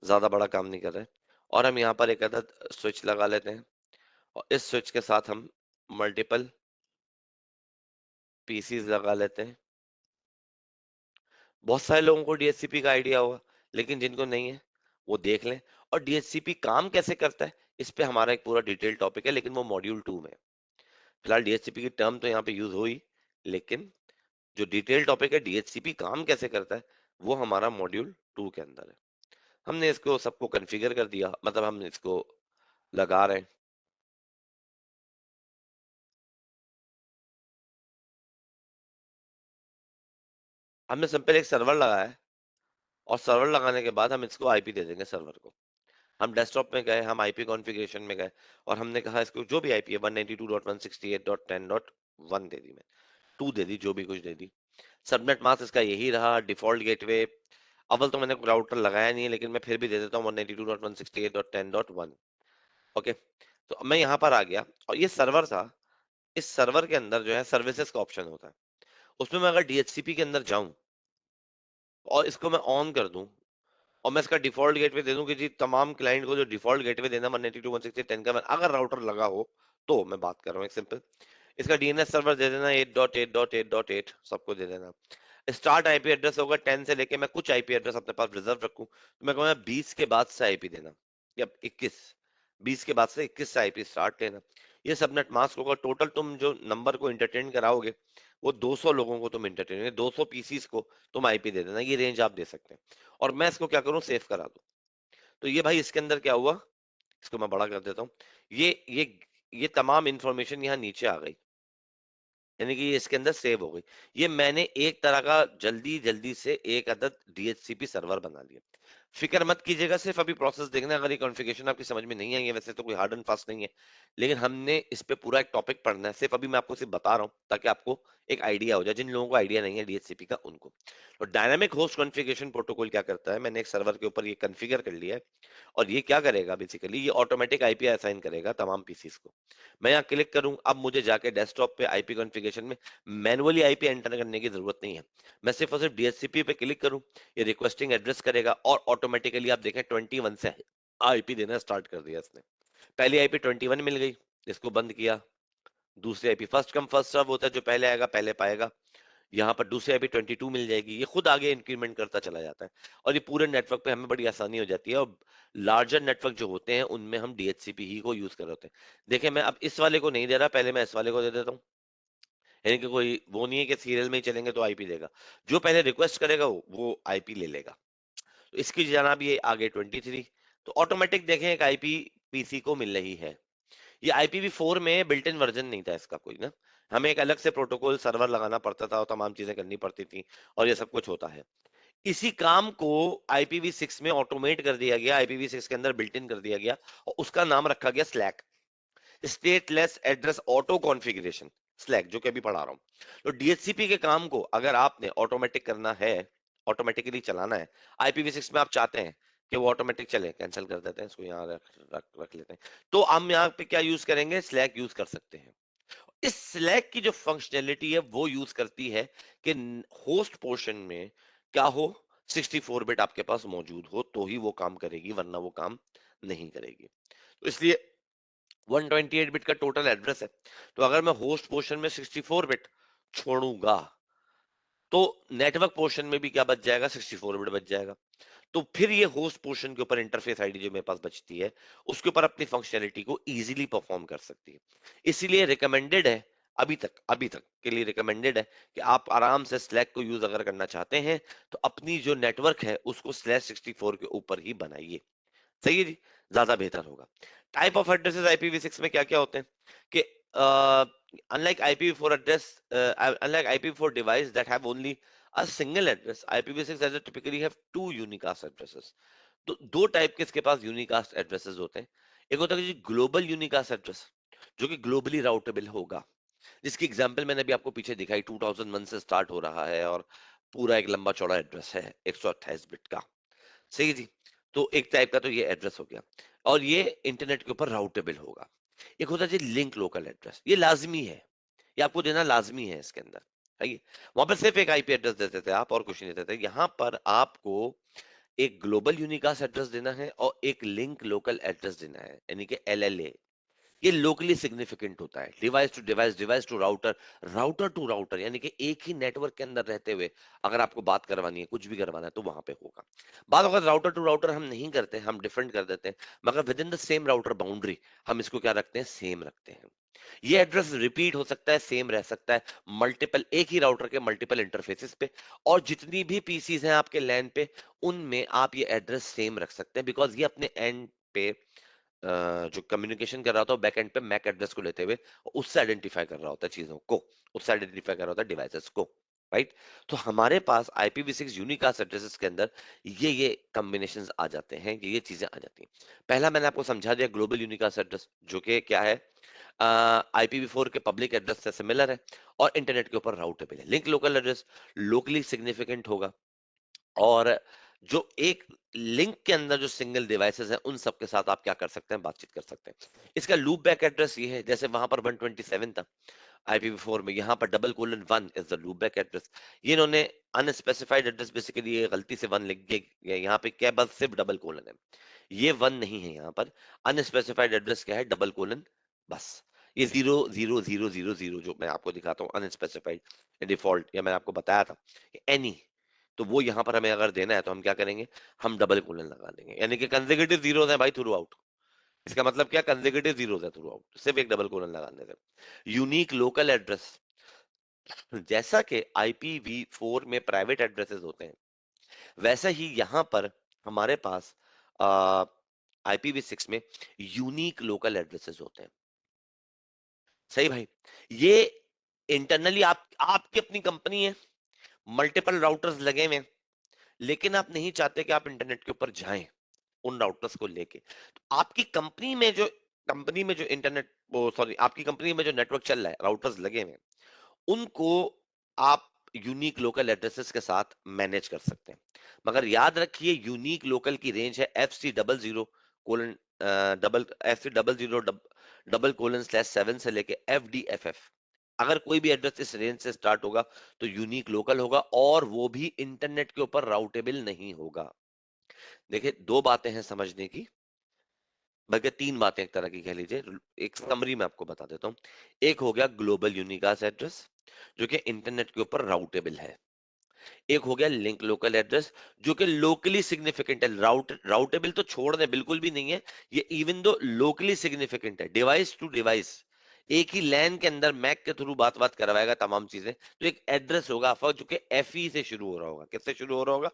ज्यादा बड़ा काम नहीं कर रहे हैं। और हम यहाँ पर एक अदद स्विच लगा लेते हैं, और इस स्विच के साथ हम मल्टीपल पीसीज लगा लेते हैं। बहुत सारे लोगों को डीएचसीपी का आइडिया होगा, लेकिन जिनको नहीं है वो देख लें। और डीएचसीपी काम कैसे करता है इस पे हमारा एक पूरा डिटेल टॉपिक है, लेकिन वो मॉड्यूल 2 में। फिलहाल डीएचसीपी की टर्म तो यहाँ पे यूज हुई, लेकिन जो डिटेल टॉपिक है डीएचसीपी काम कैसे करता है वो हमारा मॉड्यूल 2 के अंदर है। हमने इसको सबको कॉन्फ़िगर कर दिया, मतलब हम इसको लगा रहे हैं। हमने सिंपल एक सर्वर लगाया है, और सर्वर लगाने के बाद हम इसको आईपी दे देंगे सर्वर को। हम डेस्कटॉप में गए, हम आईपी कॉन्फ़िगरेशन में गए, और हमने कहा इसको जो भी आईपी है 192.168.10.1 दे दी, मैं 2 दे दी, जो भी कुछ दे दी। सबनेट मास्क इसका यही रहा, डिफॉल्ट गेटवे। अव्वल तो मैंने राउटर लगाया नहीं है, लेकिन मैं फिर भी दे देता हूँ 192.168.10.1। ओके, तो मैं यहाँ पर आ गया, और ये सर्वर था। इस सर्वर के अंदर जो है सर्विसेज का ऑप्शन होता है, उसमें मैं अगर डीएचसीपी के अंदर जाऊं और इसको मैं ऑन कर दूं, और मैं इसका डिफॉल्ट गेटवे दे दूं कि जी तमाम क्लाइंट को जो डिफॉल्ट गेटवे देना 192.168.10 का, अगर राउटर लगा हो, तो मैं बात कर रहा हूँ एक सिंपल, इसका डीएनएस सर्वर दे देना 8.8.8.8 सबको दे देना। स्टार्ट आईपी एड्रेस होगा 10 से लेके, मैं कुछ आईपी एड्रेस अपने पास रिजर्व रखूं तो मैं कहूँगा 20 के बाद से आईपी देना, या 21, 20 के बाद से 21 से आईपी स्टार्ट लेना। ये सबनेट मास्क होगा। टोटल तुम जो नंबर को इंटरटेन कराओगे वो 200 लोगों को तुम इंटरटेन, 200 पीसीस को तुम आईपी दे देना, ये रेंज आप दे सकते हैं। और मैं इसको क्या करूं, सेव करा दूं। तो ये भाई इसके अंदर क्या हुआ, इसको मैं बड़ा कर देता हूँ। ये तमाम इंफॉर्मेशन यहाँ नीचे आ गई, यानी कि ये इसके अंदर सेव हो गई। ये मैंने एक तरह का जल्दी जल्दी से एक अदद डीएचसीपी सर्वर बना लिया। फिक्र मत कीजिएगा, सिर्फ अभी प्रोसेस देखना। अगर ये कॉन्फ़िगरेशन आपकी समझ में नहीं आई है, वैसे तो कोई हार्ड एंड फास्ट नहीं है, लेकिन हमने इस पे पूरा एक टॉपिक पढ़ना है। सिर्फ अभी मैं आपको सिर्फ बता रहा हूँ ताकि आपको एक आइडिया हो जाए, जिन लोगों को आइडिया नहीं है डीएचसीपी का उनको। तो डायनामिक होस्ट कॉन्फ़िगरेशन प्रोटोकॉल क्या करता है, मैंने एक सर्वर के ऊपर ये कॉन्फ़िगर कर लिया है, और ये क्या करेगा बेसिकली, ये ऑटोमेटिक आईपी असाइन करेगा तमाम पीसीस को। मैं यहाँ क्लिक करूँ, अब मुझे जाके डेस्कटॉप पे आईपी कॉन्फ़िगरेशन में मैनुअली आईपी एंटर करने की जरूरत नहीं है। मैं सिर्फ और सिर्फ डीएचसीपी पे क्लिक करूँ, ये रिक्वेस्टिंग एड्रेस करेगा, और ऑटोमेटिकली आप देखें 21 से आईपी देना स्टार्ट कर दिया इसने। पहली आईपी 21 मिल गई, इसको बंद किया। दूसरी IP first come first serve होता है, जो पहले आएगा पहले पाएगा। यहाँ पर दूसरी आईपी 22 मिल जाएगी, ये खुद आगे इंक्रीमेंट करता चला जाता है, और ये पूरे नेटवर्क पे हमें बड़ी आसानी हो जाती है। और लार्जर नेटवर्क जो होते हैं उनमें हम डीएचसीपी ही को यूज कर रहे होते हैं। देखिए मैं अब इस वाले को नहीं दे रहा, पहले मैं इस वाले को दे देता हूँ। यानी कि कोई वो नहीं है कि सीरियल में ही चलेंगे तो आईपी देगा, जो पहले रिक्वेस्ट करेगा वो आईपी ले लेगा। तो इसकी जनाब ये आगे 23, तो ऑटोमेटिक देखें एक आईपी पीसी को मिल रही है। ये IPv4 में बिल्ट इन वर्जन नहीं था इसका कोई ना, हमें एक अलग से प्रोटोकॉल सर्वर लगाना पड़ता था और तमाम चीजें करनी पड़ती थी, और ये सब कुछ होता है। इसी काम को IPv6 में ऑटोमेट कर दिया गया, IPv6 के अंदर बिल्ट इन कर दिया गया, और उसका नाम रखा गया slack, stateless address auto configuration, slack, जो कि अभी पढ़ा रहा हूं। तो डीएचसीपी के काम को अगर आपने ऑटोमेटिक करना है, ऑटोमेटिकली चलाना है, IPv6 में आप चाहते हैं कि वो ऑटोमेटिक चले, कैंसिल कर देते हैं इसको, यहाँ रख लेते हैं। तो हम यहाँ पे क्या यूज करेंगे, स्लैक यूज कर सकते हैं। इस स्लैक की जो फंक्शनैलिटी है वो यूज करती है कि होस्ट पोर्शन में क्या हो, 64 बिट आपके पास मौजूद हो तो ही वो काम करेगी, वरना वो काम नहीं करेगी। तो इसलिए 128 बिट का टोटल एड्रेस है, तो अगर मैं होस्ट पोर्शन में 64 बिट छोड़ूंगा तो नेटवर्क पोर्शन में भी क्या बच जाएगा, 64 बिट बच जाएगा। तो फिर ये होस्ट पोर्शन के ऊपर इंटरफेस आईडी जो मेरे पास बचती है, उसके ऊपर अपनी फंक्शनैलिटी को इजीली परफॉर्म कर सकती है। इसीलिए रिकमेंडेड है, अभी तक के लिए रिकमेंडेड है कि आप आराम से स्लैक को यूज अगर करना चाहते हैं तो अपनी जो नेटवर्क है उसको /64 के ऊपर ही बनाइए। सही है जी, ज्यादा बेहतर होगा। टाइप ऑफ एड्रेसेस IPv6 में क्या क्या होते हैं कि unlike IPv4 address, unlike IPv4 device that have only a single address, IPv6 as typically have two unicast addresses। तो दो टाइप के इसके पास यूनिकास्ट एड्रेसेस होते हैं। एक होता है जी ग्लोबल यूनिकास्ट एड्रेस, जो कि ग्लोबली राउटेबल होगा, जिसकी एग्जांपल मैंने अभी आपको पीछे दिखाई, 2001 से स्टार्ट हो रहा है और पूरा एक लंबा चौड़ा एड्रेस है 128 बिट का। सही है जी। तो एक टाइप का तो ये एड्रेस हो गया, और ये इंटरनेट के ऊपर राउटेबल होगा। एक होता है जी लिंक लोकल एड्रेस, ये लाजमी है, ये आपको देना लाजमी है इसके अंदर। है ये, वहां पर सिर्फ एक आईपी एड्रेस देते थे आप और कुछ नहीं देते थे। यहाँ पर आपको एक ग्लोबल यूनिकास्ट एड्रेस देना है और एक लिंक लोकल एड्रेस देना है, यानी कि LLA। ये लोकली सिग्निफिकेंट होता है, device to device, device to router, router to router, यानी कि एक ही नेटवर्क के अंदर रहते हुए अगर आपको बात करवानी है, कुछ भी करवाना है तो वहां पे होगा। बात अगर राउटर टू राउटर हम नहीं करते, हम डिफरेंट कर देते हैं, मगर with in the same router boundary हम इसको क्या रखते हैं, सेम रखते हैं। ये एड्रेस रिपीट हो सकता है, सेम रह सकता है, मल्टीपल, एक ही राउटर के मल्टीपल इंटरफेसेस पे, और जितनी भी पीसीज हैं आपके लैन पे उनमें आप ये एड्रेस सेम रख सकते हैं, बिकॉज ये अपने एंड पे जो कम्युनिकेशन कर रहा होता है बैक एंड पे मैक एड्रेस को लेते हुए उससे आइडेंटिफाई कर रहा होता है चीजों को, उससे आइडेंटिफाई कर रहा होता है डिवाइसेस को। राइट, तो हमारे पास IPv6 यूनिकास्ट एड्रेसेस के अंदर ये कॉम्बिनेशन आ जाते हैं, ये चीजें आ जाती हैं। पहला मैंने आपको समझा दिया ग्लोबल यूनिकास्ट एड्रेस, जो कि क्या है, IPv4 के पब्लिक एड्रेस से सिमिलर है और इंटरनेट के ऊपर राउटेबल है। Link local address locally significant होगा, और जो एक लिंक के अंदर जो सिंगल डिवाइसेस हैं उन सब के साथ आप क्या कर सकते हैं, बातचीत कर सकते हैं। इसका लूप बैक एड्रेस ये है, जैसे वहां पर 127 था IPv4 में, यहाँ पर :1 is the loop back address. ये इन्होंने अनस्पेसिफाइड एड्रेस, बेसिकली ये गलती से 1 लिख गए यहाँ पे, क्या बस सिर्फ :: है, ये 1 नहीं है यहाँ पर। अनस्पेसिफाइड एड्रेस क्या है, :: बस। ये 0 0 0 0 0 जो मैं आपको दिखाता हूँ अनस्पेसिफाइड डिफॉल्ट, या मैंने आपको बताया था एनी, तो वो यहाँ पर हमें अगर देना है तो हम क्या करेंगे, हम :: लगा देंगे, यानी कि कंसेक्यूटिव जीरोस है भाई थ्रू आउट। इसका मतलब क्या, कंसेक्यूटिव जीरोस है थ्रू आउट, सिर्फ एक :: लगाने से। यूनिक लोकल एड्रेस, जैसा कि IPv4 में प्राइवेट एड्रेसेस होते हैं, वैसा ही यहाँ पर हमारे पास IPv6 में यूनिक लोकल एड्रेसेस होते हैं। सही भाई, ये इंटरनली आपकी अपनी कंपनी है, मल्टीपल राउटर्स लगे हुए हैं, लेकिन आप नहीं चाहते कि आप इंटरनेट के ऊपर जाएं उन राउटर्स को लेके, तो आपकी कंपनी में जो इंटरनेट, वो सॉरी, आपकी कंपनी में जो नेटवर्क चल रहा है, राउटर्स लगे हुए हैं, उनको आप यूनिक लोकल एड्रेसेस के साथ मैनेज कर सकते हैं। मगर याद रखिए यूनिक लोकल की रेंज है FC00 double FC00 double colon /7 से लेके FDFF। अगर कोई भी एड्रेस इस रेंज से स्टार्ट होगा तो यूनिक लोकल होगा, और वो भी इंटरनेट के ऊपर राउटेबल नहीं होगा। देखिए, दो बातें हैं समझने की, बल्कि तीन बातें एक तरह की कह लीजिए, एक समरी में आपको बता देता हूँ। एक हो गया ग्लोबल यूनिकास्ट एड्रेस, जो कि इंटरनेट के ऊपर राउटेबल है। एक हो गया लिंक लोकल एड्रेस, जो कि लोकली सिग्निफिकेंट है। राउटेबल तो छोड़ दें, बिल्कुल भी नहीं है, ये इवन दो लोकली सिग्निफिकेंट है, डिवाइस टू डिवाइस, एक ही लैन के अंदर मैक के थ्रू बात बात करवाएगा तमाम चीजें। तो एक एड्रेस होगा आपका जो कि FE से शुरू हो रहा होगा। किससे शुरू हो रहा होगा,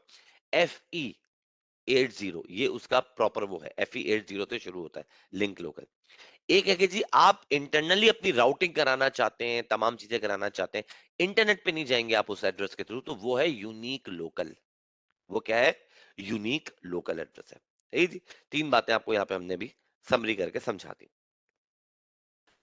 FE80, ये उसका प्रॉपर वो है, FE80 से शुरू होता है लिंक लोकल। एक है कि जी आप इंटरनली अपनी राउटिंग कराना चाहते हैं, तमाम चीजें कराना चाहते हैं, इंटरनेट पे नहीं जाएंगे आप उस एड्रेस के थ्रू, तो वो है यूनिक लोकल। वो क्या है, यूनिक लोकल एड्रेस है। ठीक जी, तीन बातें आपको यहाँ पे हमने भी समरी करके समझा दी।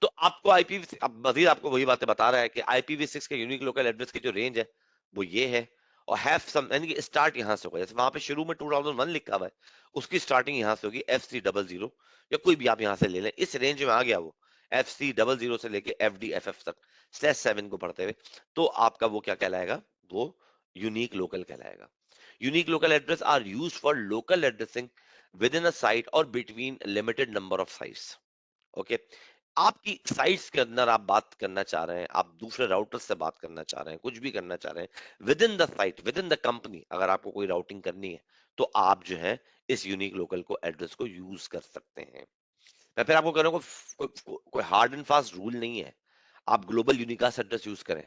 तो आपको IPv6, अब मजीद आपको वही बातें बता रहा है कि IPv6 के यूनिक लोकल एड्रेस की जो रेंज है वो ये है, और हैव सम, यानी कि स्टार्ट यहाँ से होगा, जैसे वहां पे शुरू में 2001 लिखा हुआ है, उसकी स्टार्टिंग यहाँ से होगी FC00, या कोई भी आप यहाँ से ले लें, इस रेंज में आ गया वो FC00 से लेके FDFF तक /7 को पढ़ते हुए, तो आपका वो क्या कहलाएगा, वो यूनिक लोकल कहलाएगा। Unique local address are used for local addressing within a site और between limited number of sites. Okay, आपकी साइट्स के अंदर आप बात करना चाह रहे हैं, आप दूसरे राउटर से बात करना चाह रहे हैं, कुछ भी करना चाह रहे हैं with in the site, with in the company, अगर आपको कोई राउटिंग करनी है तो आप जो है इस यूनिक लोकल को एड्रेस को यूज कर सकते हैं। मैं फिर आपको कह रहा हूँ कोई हार्ड एंड फास्ट रूल नहीं है, आप ग्लोबल यूनिकास्ट एड्रेस यूज करें,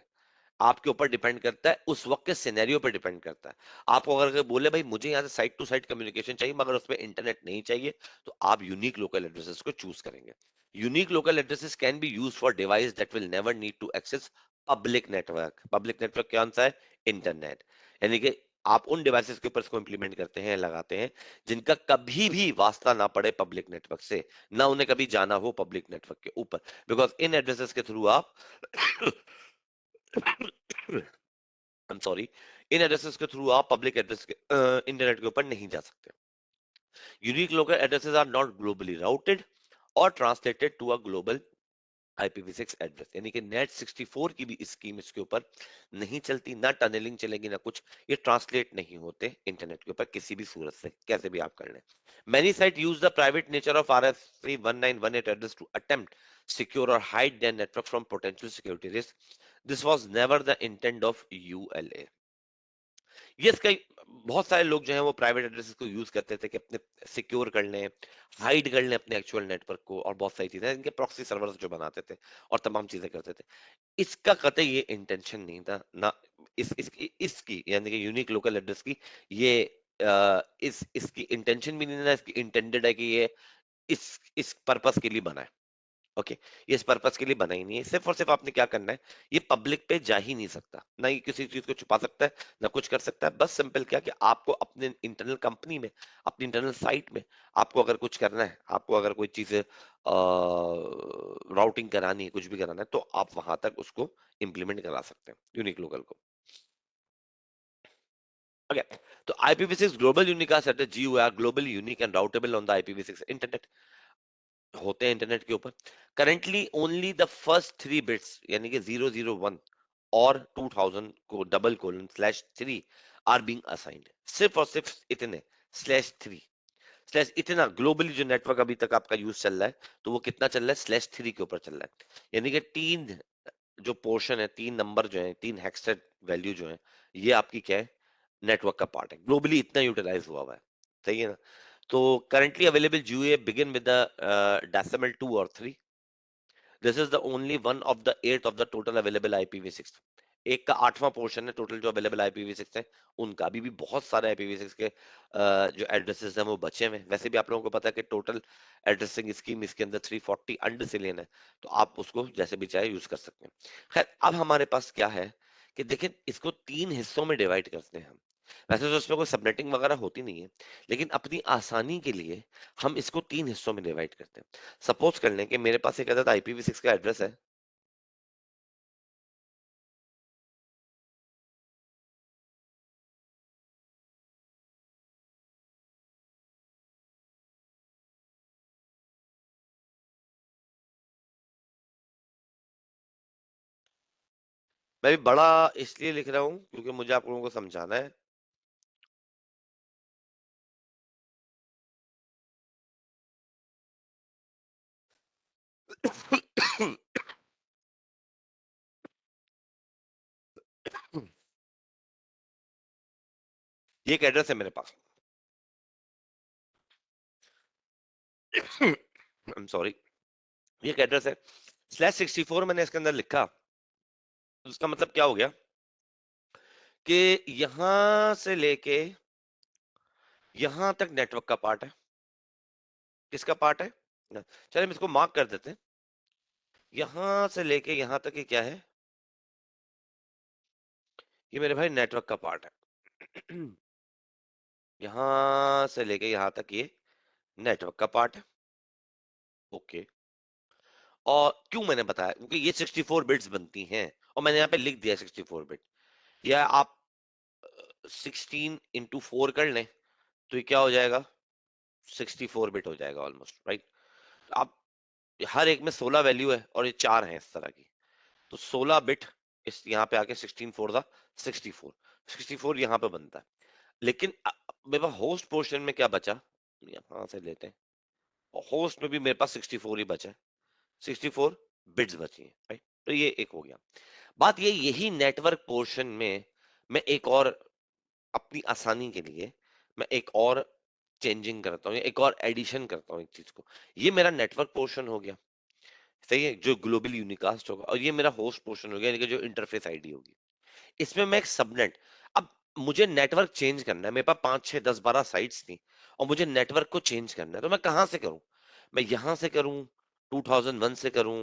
आपके ऊपर डिपेंड करता है, उस वक्त के सिनेरियो पे डिपेंड करता है। आपको अगर कोई बोले भाई मुझे यहाँ से साइट टू साइट कम्युनिकेशन चाहिए मगर उसमें इंटरनेट नहीं चाहिए, तो आप यूनिक लोकल एड्रेसेस को चूज करेंगे। Unique local addresses can be used for device that will never need to access public network. Public network कौन सा है? इंटरनेट। यानी कि आप उन डिवाइसेस के ऊपर इसको इंप्लीमेंट करते हैं, लगाते हैं, जिनका कभी भी वास्ता ना पड़े पब्लिक नेटवर्क से, ना उन्हें कभी जाना हो पब्लिक नेटवर्क के ऊपर, बिकॉज इन एड्रेसेस के थ्रू आप आई एम सॉरी, इन एड्रेसेस के थ्रू आप पब्लिक एड्रेस के इंटरनेट के ऊपर नहीं जा सकते। Unique local addresses are not globally routed और translated to a global IPv6 address. यानी कि नेट 64 की भी स्कीम इसके ऊपर नहीं चलती, ना टनलिंग चलेगी ना कुछ, ये ट्रांसलेट नहीं होते इंटरनेट के ऊपर किसी भी सूरत से, कैसे भी आप कर लें। Many sites use the private nature of RFC 1918 address to attempt secure or hide their network from potential security risks. This was never the intent of ULA. Yes, कई बहुत सारे लोग जो हैं वो प्राइवेट एड्रेसेस को यूज करते थे कि अपने सिक्योर कर लें, हाइड कर लें अपने एक्चुअल नेटवर्क को, और बहुत सारी चीजें इनके प्रॉक्सी सर्वर्स जो बनाते थे और तमाम चीजें करते थे। इसका कतई ये इंटेंशन नहीं था ना, इसकी यानी कि यूनिक लोकल एड्रेस की, ये इसकी इंटेंशन भी नहीं था, इसकी इंटेंडेड है कि ये इस पर्पस के लिए बना है। ओके, ये इस पर्पस के लिए बना ही नहीं है, सिर्फ और सिर्फ आपने क्या करना है, ये पब्लिक पे जा ही नहीं सकता, ना ये किसी चीज को छुपा सकता है, ना कुछ कर सकता है। बस सिंपल क्या कि आपको अपने इंटरनल कंपनी में, अपनी इंटरनल साइट में, आपको अगर कुछ करना है, आपको अगर कोई चीज राउटिंग करानी है, कुछ भी कराना है, तो आप वहां तक उसको इंप्लीमेंट करा सकते हैं यूनिक लोकल को। ओके, तो IPv6 global unicast address, GUI globally unique and routable on the IPv6 internet, होते हैं इंटरनेट के ऊपर। Currently only the first three bits यानी कि 001 और 2000 को double colon /3 are being assigned, सिर्फ और सिर्फ इतने /3 इतना ग्लोबली जो नेटवर्क अभी तक आपका यूज चल रहा है, तो वो कितना चल रहा है? /3 के ऊपर चल रहा है। यानी कि तीन जो पोर्शन है, तीन नंबर जो है, तीन हेक्सेट वैल्यू जो है, ये आपकी क्या है? नेटवर्क का पार्ट है, ग्लोबली इतना यूटिलाइज हुआ हुआ है। सही है ना? तो currently available GUA begin with the decimal 2 or 3. This is the only one of the eighth of the total available IPv6. एक का आठवां पोर्शन है टोटल जो अवेलेबल IPv6 है उनका। अभी भी बहुत सारे IPv6 के जो एड्रेसेस हैं वो बचे हुए हैं। वैसे भी आप लोगों को पता है कि टोटल एड्रेसिंग स्कीम इसके अंदर 340 अंडर से लेना है, तो आप उसको जैसे भी चाहे यूज कर सकते हैं। खैर, अब हमारे पास क्या है कि देखिए, इसको तीन हिस्सों में डिवाइड करते हैं हम। वैसे तो इसमें कोई सबनेटिंग वगैरह होती नहीं है, लेकिन अपनी आसानी के लिए हम इसको तीन हिस्सों में डिवाइड करते हैं। सपोज कर लें कि मेरे पास एक अदद IPv6 का एड्रेस है। मैं भी बड़ा इसलिए लिख रहा हूँ क्योंकि मुझे आप लोगों को समझाना है। ये एक एड्रेस है मेरे पास। आई एम सॉरी, ये एक एड्रेस है /64 मैंने इसके अंदर लिखा, तो उसका मतलब क्या हो गया कि यहां से लेके यहां तक नेटवर्क का पार्ट है। किसका पार्ट है? चलिए हम इसको मार्क कर देते हैं। यहां से लेके यहां तक ये क्या है? ये मेरे भाई नेटवर्क का पार्ट है। यहां से लेके यहां तक ये नेटवर्क का पार्ट है। ओके, और क्यों मैंने बताया? क्योंकि ये 64 बिट्स बनती हैं, और मैंने यहाँ पे लिख दिया 64 बिट। या आप 16 × 4 कर लें, तो ये क्या हो जाएगा? 64 बिट हो जाएगा ऑलमोस्ट, राइट? आप हर एक में 16 वैल्यू है और ये चार हैं इस तरह की, तो 16 बिट इस यहाँ पे आके 16 × 4 = 64। 64 यहाँ पे बनता है। लेकिन मेरे पास होस्ट पोर्शन में क्या बचा, यहाँ से लेते हैं, और होस्ट में भी मेरे पास 64 ही बचा है। 64 बिट्स बची हैं, राइट? तो ये एक हो गया। बात ये, यही नेटवर्क पोर्शन में मैं एक और अपनी आसानी के लिए मैं एक और चेंजिंग करता हूँ, एक और एडिशन करता हूँ एक चीज को। ये मेरा नेटवर्क पोर्शन हो गया, सही है, जो ग्लोबल यूनिकास्ट होगा, और ये मेरा होस्ट पोर्शन हो गया, यानी कि जो इंटरफेस आईडी होगी। इसमें मैं एक सबनेट, अब मुझे नेटवर्क चेंज करना है, मेरे पास 5 6 10 12 साइट्स थी और मुझे नेटवर्क को चेंज करना है, तो मैं कहां से करूं? मैं यहां से करूं, 2001 से करूं,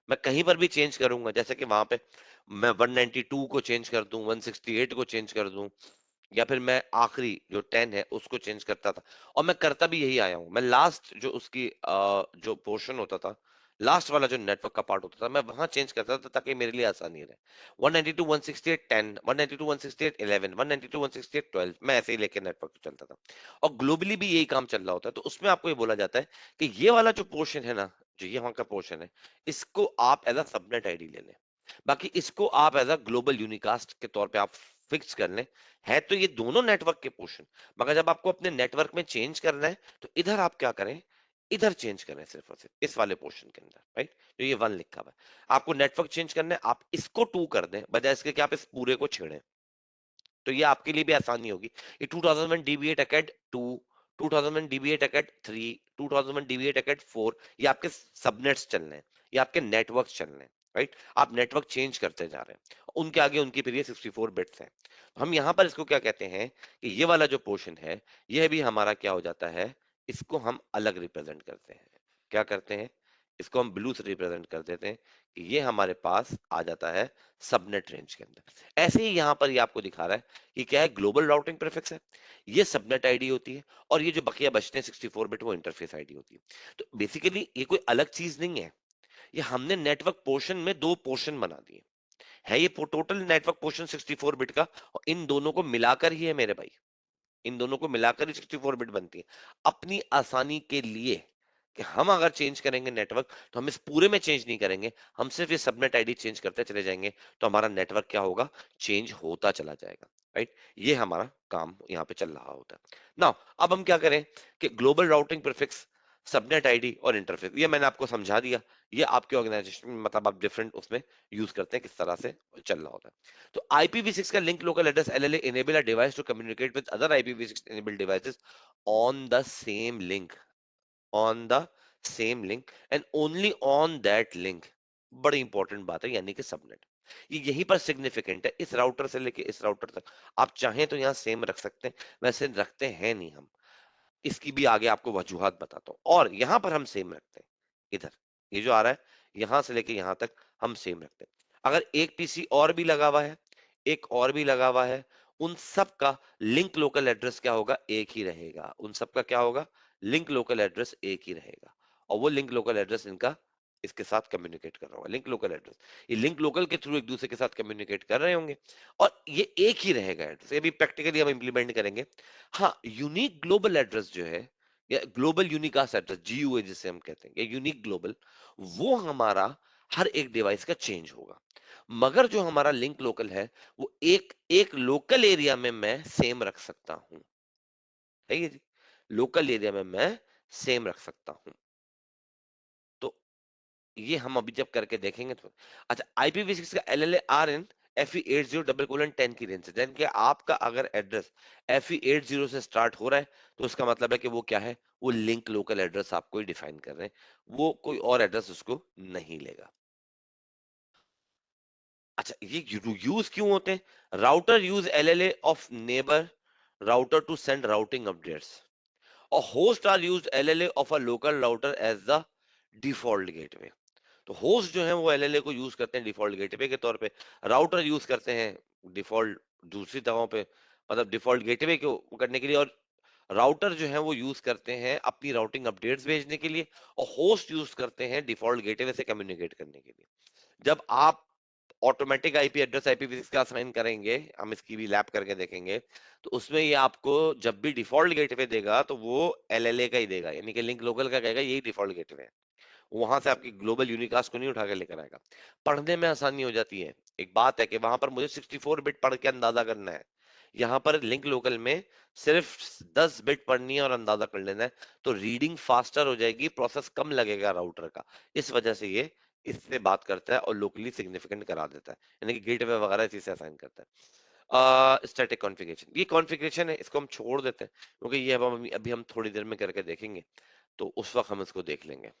मैं कहीं पर भी चेंज करूंगा, जैसे कि वहां पे मैं 192 को चेंज कर दूं, 168 को चेंज कर दूं, या फिर मैं आखिरी जो 10 है उसको चेंज करता था। और मैं करता भी यही आया हूँ, मैं लास्ट जो उसकी जो पोर्शन होता था, लास्ट वाला जो नेटवर्क का पार्ट होता था, मैं वहां चेंज करता था ताकि मेरे लिए आसानी रहे। 192 168 10, 192 168 11, 192 168 12, मैं ऐसे ही लेके नेटवर्क चलता था। और ग्लोबली भी यही काम चल रहा होता है, तो उसमें आपको ये बोला जाता है कि ये वाला जो पोर्शन है ना, जो ये वहां का पोर्शन है, इसको आप एज अ सबनेट आईडी ले लें। बाकी इसको आप एज अ ग्लोबल यूनिकास्ट के तौर पे आप फिक्स कर लें। है तो ये दोनों नेटवर्क के पोर्शन, मगर जब आपको अपने नेटवर्क में चेंज करना है, तो इधर आप क्या करें, इधर चेंज करें, सिर्फ और सिर्फ इस वाले पोर्शन के अंदर, राइट? जो ये 1 लिखा हुआ है, आपको नेटवर्क चेंज करना है, आप इसको 2 कर दें बजाय इसके कि आप इस पूरे को छेड़ें। तो ये आपके लिए भी आसानी होगी। ये 2001 dBA ticket 2, 2001 dBA ticket 3, 2001 dBA ticket 4, ये आपके सबनेट्स चल रहे हैं, ये आपके नेटवर्क चल रहे हैं, राइट? आप नेटवर्क चेंज करते जा रहे हैं, उनके आगे उनकी फिर ये 64 बिट्स हैं। हम यहाँ पर इसको क्या कहते हैं कि ये वाला जो पोर्शन है, यह भी हमारा क्या हो जाता है, इसको हम अलग रिप्रेजेंट करते हैं। क्या करते हैं? इसको हम ब्लू से रिप्रेजेंट कर देते हैं कि ये हमारे पास आ जाता है सबनेट रेंज के अंदर। ऐसे ही यहाँ पर ये आपको दिखा रहा है कि क्या है, ग्लोबल राउटिंग प्रीफिक्स है, ये सबनेट आईडी होती है, और ये जो बकिया बचते हैं 64 बिट, वो इंटरफेस आईडी होती है। तो बेसिकली ये कोई अलग चीज नहीं है, ये हमने नेटवर्क पोर्शन में दो पोर्शन बना दिए है, ये टोटल नेटवर्क पोर्शन 64 बिट का, और इन दोनों को मिलाकर ही है मेरे भाई, इन दोनों को मिलाकर ही 64 बिट बनती है। अपनी आसानी के लिए कि हम अगर चेंज करेंगे नेटवर्क, तो हम इस पूरे में चेंज नहीं करेंगे, हम सिर्फ ये सबनेट आईडी चेंज करते चले जाएंगे, तो हमारा नेटवर्क क्या होगा, चेंज होता चला जाएगा, राइट? ये हमारा काम यहाँ पे चल रहा होता है। नाउ अब हम क्या करें कि global routing prefix, subnet ID और इंटरफेस, ये मैंने आपको समझा दिया। ये आपके ऑर्गेनाइजेशन में मतलब आप डिफरेंट उसमें यूज करते हैं, किस तरह से चल रहा होता है। तो IPv6 का link local address LLA enable a device to communicate with other IPv6 enabled devices on the same link, on the same link and only on that link। बड़ी इंपॉर्टेंट बात है, यानी कि सबनेट, ये यहीं पर सिग्निफिकेंट है, इस राउटर से लेके इस राउटर तक आप चाहें तो यहाँ सेम रख सकते हैं, वैसे रखते हैं नहीं हम, इसकी भी आगे आपको वजूहात बताता हूँ। और यहाँ पर हम सेम रखते हैं, इधर ये जो आ रहा है, यहाँ से लेके यहाँ तक हम सेम रखते हैं। अगर एक पीसी और भी लगा हुआ है, एक और भी लगा हुआ है, उन सब का लिंक लोकल एड्रेस क्या होगा, एक ही रहेगा। उन सब का क्या होगा, लिंक लोकल एड्रेस एक ही रहेगा, और वो लिंक लोकल एड्रेस इनका इसके साथ कम्युनिकेट कर रहा होगा, लिंक लोकल एड्रेस, ये लिंक लोकल के थ्रू एक दूसरे के साथ कम्युनिकेट कर रहे होंगे, और ये एक ही रहेगा एड्रेस। ये भी प्रैक्टिकली हम इंप्लीमेंट करेंगे। हाँ, यूनिक ग्लोबल एड्रेस जो है, या ग्लोबल यूनिकास्ट एड्रेस, GUA जिसे हम कहते हैं, या यूनिक ग्लोबल, वो हमारा हर एक डिवाइस का चेंज होगा। मगर जो हमारा लिंक लोकल है, वो एक एक लोकल एरिया में मैं सेम रख सकता हूं, है ये जी, लोकल एरिया में मैं सेम रख सकता हूं। तो ये हम अभी जब करके देखेंगे तो, अच्छा, IPv6 का LLA-RN FE80:10 की रेंज से, यानी कि आपका अगर एड्रेस FE80 से स्टार्ट हो रहा है, तो उसका मतलब है कि वो क्या है, वो लिंक लोकल एड्रेस आपको ही डिफाइन कर रहे हैं, वो कोई और एड्रेस उसको नहीं लेगा। अच्छा, ये यूज क्यों होते हैं? Router use LLA of neighbour router to send routing updates, और host are use LLA of a local router as the default gateway. तो होस्ट जो है वो LLA को यूज करते हैं डिफॉल्ट गेटवे के तौर पे, राउटर यूज करते हैं डिफॉल्ट दूसरी जगहों पे, मतलब डिफॉल्ट गेटवे को करने के लिए, और राउटर जो है वो यूज करते हैं अपनी राउटिंग अपडेट्स भेजने के लिए, और होस्ट यूज करते हैं डिफॉल्ट गेटवे से कम्युनिकेट करने के लिए। जब आप ऑटोमेटिक आईपी एड्रेस IPv6 का असाइन करेंगे, हम इसकी भी लैप करके देखेंगे, तो उसमें ये आपको जब भी डिफॉल्ट गेटवे देगा, तो वो LLA का ही देगा, यानी कि लिंक लोकल का कहेगा यही डिफॉल्ट गेटवे है, वहां से आपकी ग्लोबल यूनिकास्ट को नहीं उठा के लेकर आएगा। पढ़ने में आसानी हो जाती है। एक बात है कि वहां पर मुझे 64 बिट पढ़ के अंदाजा करना है, यहाँ पर लिंक लोकल में सिर्फ 10 बिट पढ़नी है और अंदाजा कर लेना है, तो रीडिंग फास्टर हो जाएगी, प्रोसेस कम लगेगा राउटर का। इस वजह से ये इससे बात करता है और लोकली सिग्निफिकेंट करा देता है, यानी कि गेटवे वगैरह इसी से असाइन करता है। स्टैटिक कॉन्फ़िगरेशन, ये कॉन्फ़िगरेशन है, इसको हम छोड़ देते हैं क्योंकि ये अब हम अभी हम थोड़ी देर में करके देखेंगे, तो उस वक्त हम इसको देख लेंगे।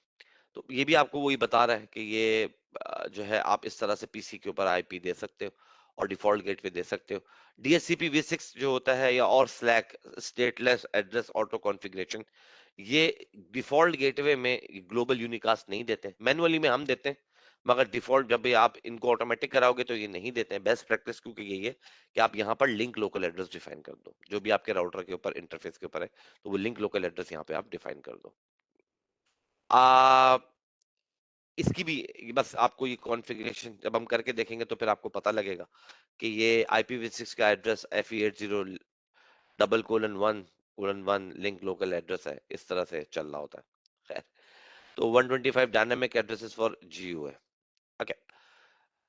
तो ये भी आपको वही बता रहा है कि ये जो है आप इस तरह से पीसी के ऊपर आईपी दे सकते हो और डिफॉल्ट गेटवे दे सकते हो। डीएचसीपी V6 जो होता है, या और slack stateless address auto configuration, ये डिफॉल्ट गेटवे में ग्लोबल यूनिकास्ट नहीं देते, मैनुअली में हम देते हैं, मगर डिफॉल्ट जब भी आप इनको ऑटोमेटिक कराओगे तो ये नहीं देते हैं। बेस्ट प्रैक्टिस क्योंकि यही है कि आप यहाँ पर लिंक लोकल एड्रेस डिफाइन कर दो, जो भी आपके राउटर के ऊपर इंटरफेस के ऊपर है, तो वो लिंक लोकल एड्रेस यहाँ पे आप डिफाइन कर दो। आ, इसकी भी बस आपको ये कॉन्फ़िगरेशन जब हम करके देखेंगे तो फिर आपको पता लगेगा कि ये IPv6 का address FE80 $1:1 link local address है, इस तरह से चल रहा होता है। खैर, तो 125 डायनामिक एड्रेसेस फॉर GU है। ओके,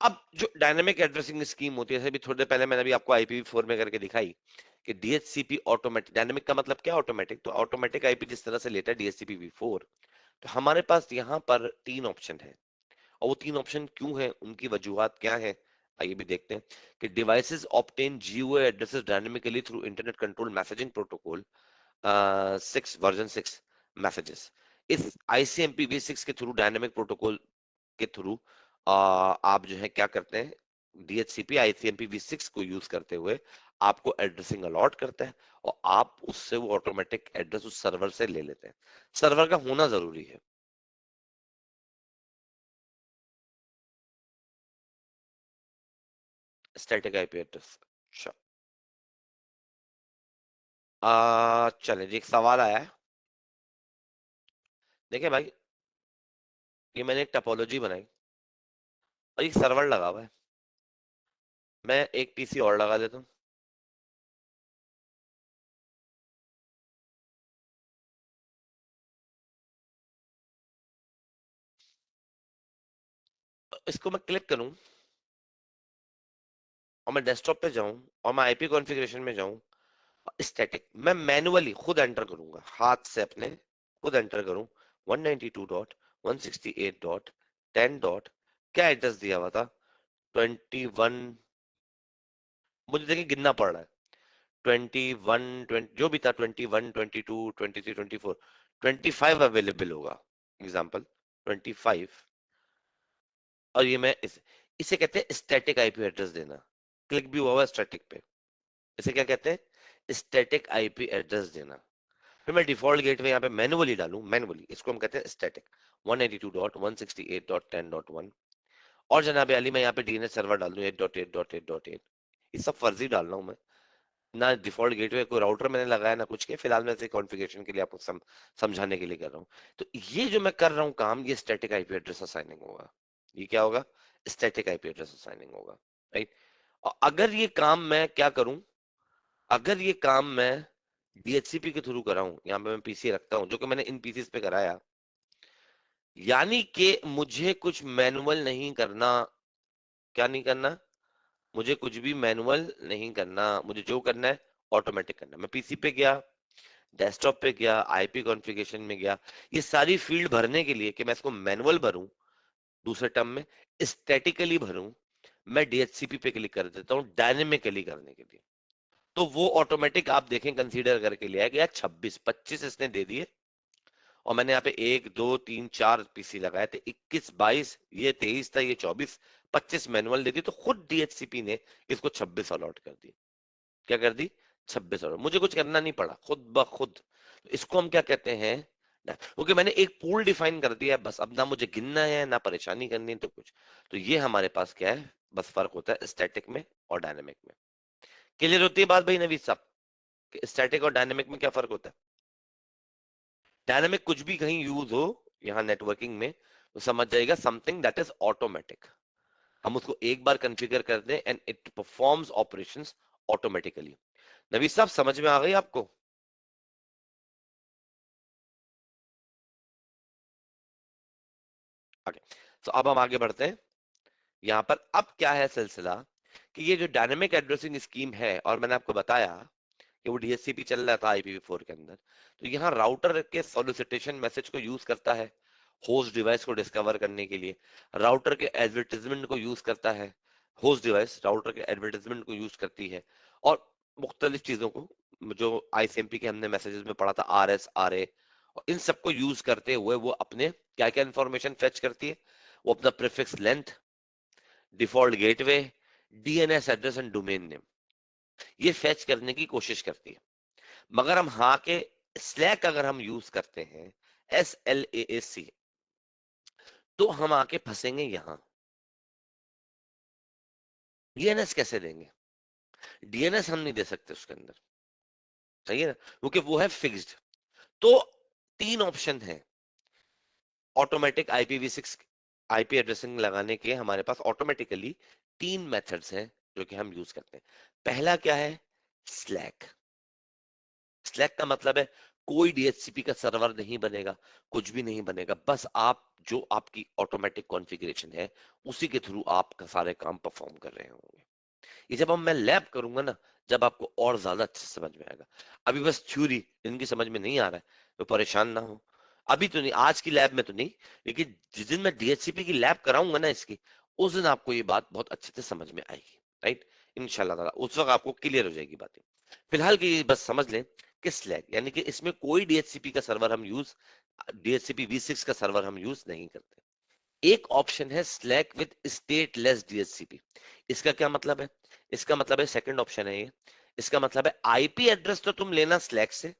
अब जो डायनामिक एड्रेसिंग स्कीम होती है, जैसे भी थोड़ी देर पहले मैंने भी आपको IPv4 में करके दिखाई कि DHCP ऑटोमेटिक, डायनामिक का मतलब क्या ऑटोमेटिक, तो ऑटोमेटिक आईपी जिस तरह से लेता है DHCP v4, तो हमारे पास यहाँ पर 3 ऑप्शन है। और वो 3 ऑप्शन क्यों है, उनकी वजूहात क्या है, आइए भी देखते हैं। कि devices obtain GUI addresses dynamically through internet control messaging protocol 6 version 6 messages. इस ICMP v6 के थ्रू, डायनामिक प्रोटोकॉल के थ्रू आप जो है क्या करते हैं, DHCP ICMP v6 को यूज करते हुए आपको एड्रेसिंग अलॉट करता है, और आप उससे वो ऑटोमेटिक एड्रेस उस सर्वर से ले लेते हैं। सर्वर का होना जरूरी है। स्टैटिक आईपी एड्रेस, अच्छा। चले जी, एक सवाल आया है। देखिए भाई, ये मैंने एक टपोलॉजी बनाई और एक सर्वर लगा हुआ है, मैं एक पीसी और लगा देता हूँ। इसको मैं क्लिक करूँ और मैं डेस्कटॉप पे जाऊं और मैं आईपी कॉन्फ़िगरेशन में जाऊं, स्टैटिक मैं मैनुअली खुद एंटर करूंगा, हाथ से अपने खुद एंटर करूं, 192.168.10 डॉट, क्या एड्रेस दिया हुआ था, 21, मुझे देखिए गिनना पड़ रहा है, 21 20 जो भी था, 21 22 23 24, 25 अवेलेबल होगा, एग्जाम्पल 25। और ये मैं इसे कहते हैं स्टैटिक आईपी एड्रेस देना। क्लिक भी हुआ हुआ स्टैटिक पे, इसे क्या कहते हैं, स्टैटिक आईपी एड्रेस देना। फिर मैं डिफॉल्ट गेटवे यहाँ पे मैनुअली डालूं, मैनुअली इसको हम कहते हैं स्टैटिक 192.168.10.1। और जनाब अली मैं यहाँ पे डीएनएस सर्वर डाल दूं 8.8.8.8। ये सब फर्जी डाल रहा हूँ मैं, ना डिफॉल्ट गेटवे कोई राउटर मैंने लगाया ना कुछ के, फिलहाल मैं इसे कॉन्फ़िगरेशन के लिए आपको समझाने के लिए कर रहा हूँ। तो ये जो मैं कर रहा हूँ काम, ये स्टैटिक आईपी एड्रेस असाइनिंग होगा। ये क्या होगा, स्टैटिक आईपी एड्रेस असाइनिंग होगा, राइट। और अगर ये काम मैं क्या करूं, अगर ये काम मैं DHCP के थ्रू कराऊं, यहाँ पे मैं पीसी रखता हूं जो कि मैंने इन पीसीस पे कराया, यानी कि मुझे कुछ मैनुअल नहीं करना। क्या नहीं करना, मुझे कुछ भी मैनुअल नहीं करना, मुझे जो करना है ऑटोमेटिक करना। मैं पीसी पे गया, डेस्कटॉप पे गया, आईपी कॉन्फ़िगरेशन में गया, ये सारी फील्ड भरने के लिए कि मैं इसको मैनुअल भरूं, दूसरे टर्म में स्टैटिकली भरूं, मैं DHCP पे क्लिक कर देता हूं डायनेमिकली करने के लिए। तो वो ऑटोमेटिक आप देखें कंसीडर करके लिया है कि यार 26 25 इसने दे दिए, और मैंने यहाँ पे 1 2 3 4 पीसी लगाए थे, 21 22, ये 23 था, ये 24 25 मैनुअल दे दी, तो खुद DHCP ने इसको 26 अलॉट कर दी। क्या कर दी, 26 अलॉट, मुझे कुछ करना नहीं पड़ा, खुद ब खुद। तो इसको हम क्या कहते हैं, क्योंकि मैंने एक पूल डिफाइन कर दिया है, बस अब ना मुझे गिनना है ना परेशानी करनी है तो कुछ। तो ये हमारे पास क्या है, बस फर्क होता है स्टैटिक में और डायनेमिक में। क्लियर होती है बात भाई नवीद साहब, स्टैटिक और डायनेमिक में क्या फर्क होता है। डायनेमिक कुछ भी कहीं यूज हो यहाँ नेटवर्किंग में, तो समझ जाएगा समथिंग दैट इज ऑटोमेटिक, हम उसको एक बार कॉन्फ़िगर कर दें and it performs operations automatically. Naveed साहब समझ में आ गई आपको। ओके, तो अब हम आगे बढ़ते हैं। यहाँ पर अब क्या है सिलसिला, कि ये जो डायनेमिक एड्रेसिंग स्कीम है, और मैंने आपको बताया कि वो डीएचसीपी चल रहा था IPv4 के अंदर, तो यहाँ राउटर के सॉलिसिटेशन मैसेज को यूज करता है होस्ट डिवाइस को डिस्कवर करने के लिए, राउटर के एडवर्टीजमेंट को यूज करता है, होस्ट डिवाइस राउटर के एडवर्टीजमेंट को यूज करती है, और मुख्तलिफ चीजों को जो ICMP के हमने मैसेजेस में पढ़ा था, RS RA, और इन सबको यूज करते हुए वो अपने क्या क्या इंफॉर्मेशन फेच करती है, वो अपना prefix length, default gateway, DNS address and domain name, ये फेच करने की कोशिश करती है। मगर हम हाँ के स्लैक अगर हम यूज करते हैं, SLAAC, तो हम आके फंसेंगे यहां। DNS कैसे देंगे? DNS हम नहीं दे सकते उसके अंदर, सही है ना, क्योंकि वो है फिक्स्ड। तो तीन ऑप्शन है ऑटोमेटिक IPv6 IP एड्रेसिंग लगाने के, हमारे पास ऑटोमेटिकली तीन मेथड्स हैं जो कि हम यूज करते हैं। पहला क्या है? स्लैक। स्लैक का मतलब है कोई DHCP का सर्वर नहीं बनेगा, कुछ भी नहीं बनेगा, बस आप जो आपकी ऑटोमेटिक कॉन्फ़िगरेशन है उसी के थ्रू आपका सारे काम परफॉर्म कर रहे होंगे। ये जब हम मैं लैब करूंगा ना, जब आपको और ज्यादा अच्छे से समझ में आएगा। अभी बस थ्योरी इनकी समझ में नहीं आ रहा है तो परेशान ना हो, अभी तो नहीं, आज की लैब में तो नहीं, लेकिन जिस दिन मैं DHCP की लैब कराऊंगा ना इसकी, उस दिन आपको ये बात बहुत अच्छे से समझ में आएगी, राइट, इंशाल्लाह ताला उस वक्त आपको क्लियर हो जाएगी बातें। फिलहाल की बस समझ लें कि स्लैक यानी कि इसमें कोई DHCP का सर्वर हम यूज, DHCP V6 का सर्वर हम यूज नहीं करते। एक ऑप्शन है स्लैक विद स्टेटलेस DHCP। इसका क्या मतलब है? इसका मतलब है, सेकंड ऑप्शन है ये, इसका मतलब है IP एड्रेस तो तुम लेना स्लैक से,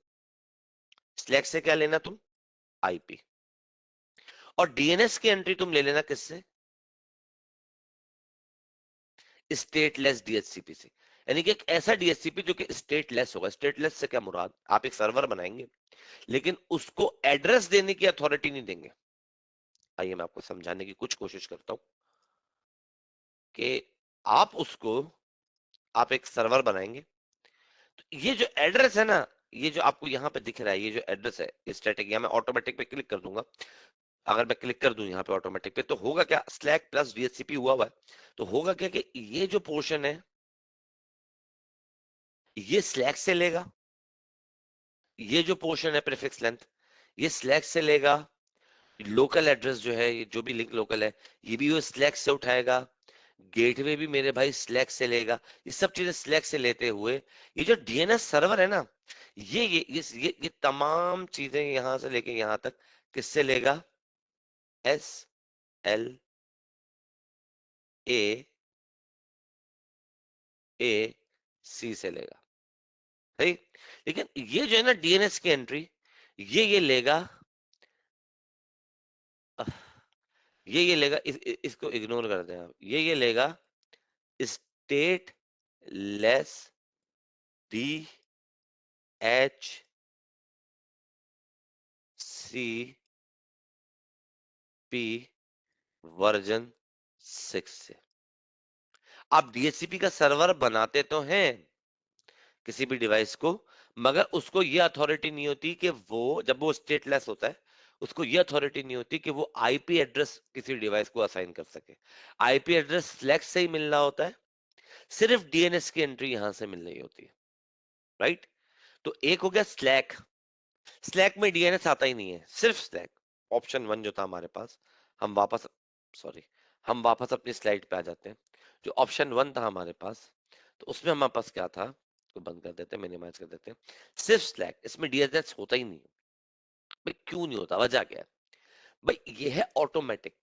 स्लैक से क्या लेना तुम? IP, और DNS की एंट्री तुम ले लेना किससे? स्टेटलेस DHCP से। यानी कि एक ऐसा DHCP जो कि स्टेटलेस होगा। स्टेटलेस से क्या मुराद? आप एक सर्वर बनाएंगे लेकिन उसको एड्रेस देने की अथॉरिटी नहीं देंगे। आइए मैं आपको समझाने की कुछ कोशिश करता हूं कि आप उसको, आप एक सर्वर बनाएंगे, तो ये जो एड्रेस है ना, ये जो आपको यहाँ पे दिख रहा है, ये जो एड्रेस है स्टैटिक, या मैं ऑटोमेटिक पे क्लिक कर दूंगा, अगर मैं क्लिक कर दूं यहाँ पे ऑटोमेटिक पे, तो होगा क्या? स्लैक प्लस DHCP हुआ हुआ है, तो होगा क्या कि ये जो पोर्शन है ये स्लैक से लेगा, ये जो पोर्शन है प्रीफिक्स लेंथ ये स्लैक से लेगा, लोकल एड्रेस जो है, ये जो भी लिंक लोकल है ये भी वो स्लैक से उठाएगा, गेटवे भी मेरे भाई स्लैक से लेगा, ये सब चीजें स्लैक से लेते हुए ये जो DNS सर्वर है ना, ये तमाम चीजें यहां से लेके यहां तक किससे लेगा? SLAAC से लेगा, सही। लेकिन ये जो है ना DNS की एंट्री, ये लेगा, अह, ये लेगा, इसको इग्नोर कर दें आप, ये लेगा स्टेट लेस DHCP वर्जन 6 से। आप DHCP का सर्वर बनाते तो हैं किसी भी डिवाइस को, मगर उसको ये अथॉरिटी नहीं होती कि वो, जब वो स्टेटलेस होता है, उसको ये अथॉरिटी नहीं होती कि वो IP एड्रेस किसी डिवाइस को असाइन कर सके। IP एड्रेस स्लैक से ही मिल रहा होता है, सिर्फ DNS की एंट्री यहां से मिल रही होती है, राइट। तो एक हो गया स्लैक, स्लैक में DNS आता ही नहीं है, सिर्फ स्लैक। ऑप्शन वन जो था हमारे पास, हम वापस, सॉरी, हम वापस अपनी स्लाइड पे आ जाते हैं। जो ऑप्शन वन था हमारे पास, तो उसमें हमारे पास क्या था, तो बंद कर देते हैं, मिनिमाइज कर देते हैं, सिर्फ स्लैक, इसमें DNS होता ही नहीं। भाई क्यों नहीं होता, वजह क्या है? भाई ये है ऑटोमेटिक,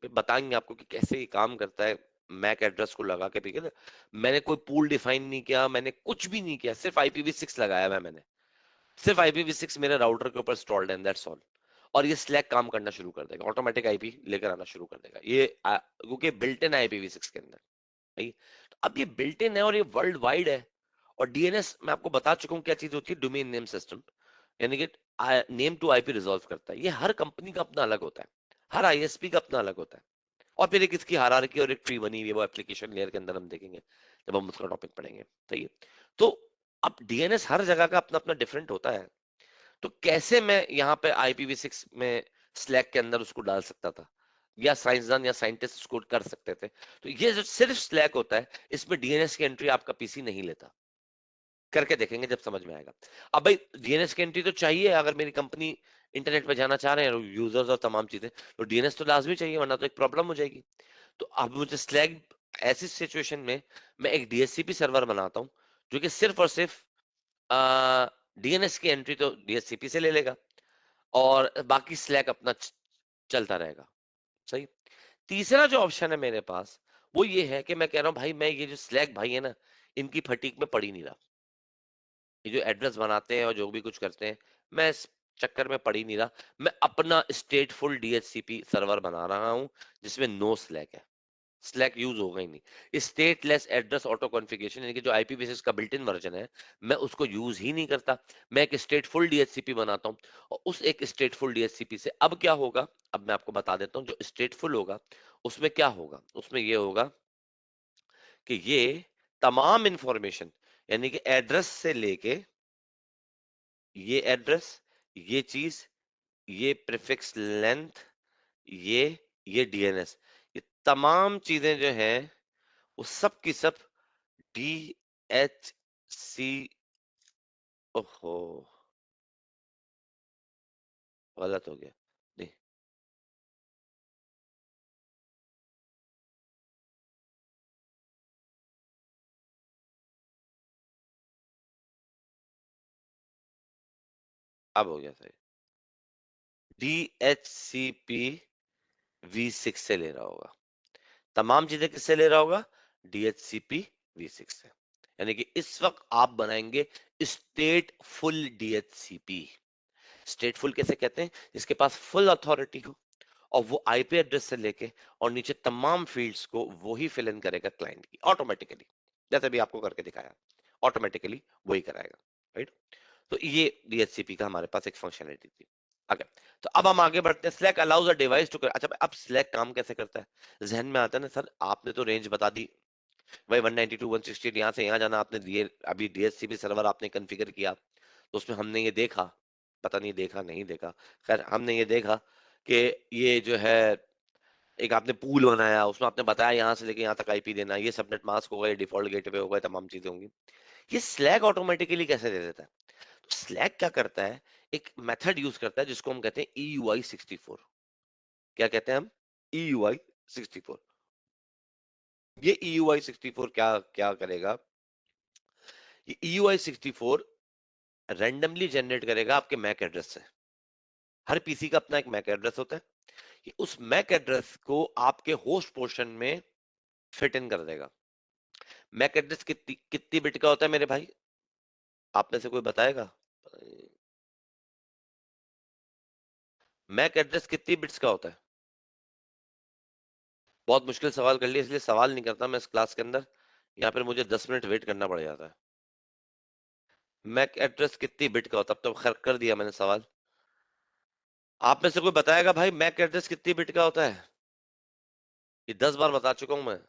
बताएंगे आपको कि कैसे ये काम करता है। मैक एड्रेस को लगा के, ठीक है ना, मैंने कोई पूल डिफाइन नहीं किया, मैंने कुछ भी नहीं किया, सिर्फ IPv6 लगाया हुआ है मैंने, सिर्फ IPv6 मेरे राउटर के ऊपर इंस्टॉल्ड है, दैट्स ऑल। और ये स्लैक काम करना शुरू कर देगा, ऑटोमेटिक IP लेकर आना शुरू कर देगा ये, क्योंकि बिल्ट इन IPv6 के अंदर, नहीं। तो अब ये बिल्ट इन है और ये वर्ल्ड वाइड है। और DNS मैं आपको बता चुका हूँ क्या चीज होती है, डोमेन नेम सिस्टम, यानी कि नेम टू IP रिजॉल्व करता है। ये हर कंपनी का अपना अलग होता है, हर ISP का अपना अलग होता है। और फिर एक इसकी हायरार्की और एक ट्री बनी हुई है, वो एप्लीकेशन लेयर के अंदर हम देखेंगे जब हम उसका टॉपिक पढ़ेंगे, सही है। तो अब DNS हर जगह का अपना अपना डिफरेंट होता है। तो कैसे मैं यहाँ पे IPv6 में स्लैक के अंदर उसको डाल सकता था? या साइंसदान या साइंटिस्ट कोड कर सकते थे। तो ये जो सिर्फ स्लैक होता है, इसमें डीएनएस की एंट्री आपका पीसी नहीं लेता। करके देखेंगे जब समझ में आएगा। अब भाई डीएनएस की एंट्री तो चाहिए, अगर मेरी कंपनी इंटरनेट पे जाना चाह रहे हैं यूजर्स और तमाम चीजें, तो डीएनएस तो लाजमी चाहिए, वरना तो एक प्रॉब्लम हो जाएगी। तो अब मुझे स्लैग ऐसी सिचुएशन में मैं एक डीएचसीपी सर्वर बनाता हूँ, जो कि सिर्फ और सिर्फ डीएनएस की एंट्री तो डीएचसीपी से ले लेगा, और बाकी स्लैग अपना चलता रहेगा। सही। तीसरा जो ऑप्शन है मेरे पास, वो ये है कि मैं कह रहा हूँ भाई, मैं ये जो स्लैग भाई है ना, इनकी फटीक में पड़ ही नहीं रहा। ये जो एड्रेस बनाते हैं और जो भी कुछ करते हैं, मैं इस चक्कर में पड़ ही नहीं रहा। मैं अपना स्टेटफुल डीएचसीपी सर्वर बना रहा हूँ, जिसमें नो स्लैग है। स्लैक यूज होगा ही नहीं। स्टेटलेस एड्रेस ऑटो कॉन्फ़िगरेशन, यानी कि जो IPv6 का बिल्ट इन वर्जन है, मैं उसको यूज ही नहीं करता। मैं एक स्टेटफुल डीएचसीपी बनाता हूँ, और उस एक स्टेटफुल डीएचसीपी से अब क्या होगा, अब मैं आपको बता देता हूँ। जो स्टेटफुल होगा उसमें क्या होगा, उसमें ये होगा कि ये तमाम इंफॉर्मेशन, यानी कि एड्रेस से लेके ये एड्रेस, ये चीज, ये प्रीफिक्स लेंथ, ये ये डीएनएस, ये तमाम चीजें जो हैं, वो सब की सब DHC, ओहो गलत हो गया। नहीं, अब हो गया सही। DHCP V6 से ले रहा होगा, तमाम चीजें किससे ले रहा होगा, DHCP V6 से। यानी कि इस वक्त आप बनाएंगे state full DHCP। State full कैसे कहते हैं, जिसके पास फुल अथॉरिटी हो, और वो आईपी एड्रेस से लेके और नीचे तमाम फील्ड्स को वो ही फिल इन करेगा क्लाइंट की ऑटोमेटिकली, जैसे भी आपको करके दिखाया, ऑटोमेटिकली वही कराएगा। राइट। तो ये डीएचसीपी का हमारे पास एक फंक्शनलिटी थी। ओके। तो अब हम आगे बढ़ते हैं। SLAAC allows a device to, अच्छा अब स्लैक काम कैसे करता है, जहन में आता है ना सर, आपने तो रेंज बता दी भाई, 192 168 यहाँ से यहाँ जाना आपने दिए। अभी डीएचसीपी सर्वर आपने कॉन्फ़िगर किया, तो उसमें हमने ये देखा, पता नहीं देखा नहीं देखा, खैर हमने ये देखा कि ये जो है, एक आपने पूल बनाया, उसमें आपने बताया यहाँ से लेके यहाँ तक आईपी देना, ये सबनेट मास्क होगा, ये डिफॉल्ट गेटवे होगा, तमाम चीजें होंगी। ये स्लैग ऑटोमेटिकली कैसे दे देता है, तो स्लैग क्या करता है, एक मेथड यूज करता है जिसको हम कहते हैं EUI64। क्या कहते हैं हम, EUI64। ये EUI64 क्या क्या करेगा, ये EUI64 रैंडमली जनरेट करेगा आपके मैक एड्रेस से। हर पीसी का अपना एक मैक एड्रेस होता है, ये उस मैक एड्रेस को आपके होस्ट पोर्शन में फिट इन कर देगा। मैक एड्रेस कितनी कितनी बिट का होता है मेरे भाई, आप में से कोई बताएगा, मैक एड्रेस कितनी बिट्स का होता है। बहुत मुश्किल सवाल कर लिया, इसलिए सवाल नहीं करता मैं इस क्लास के अंदर, या फिर मुझे 10 मिनट वेट करना पड़ जाता है। मैक एड्रेस कितनी बिट का होता है, अब तो खैर कर दिया मैंने सवाल। आप में से कोई बताएगा भाई, मैक एड्रेस कितनी बिट का होता है, ये 10 बार बता चुका हूं मैं।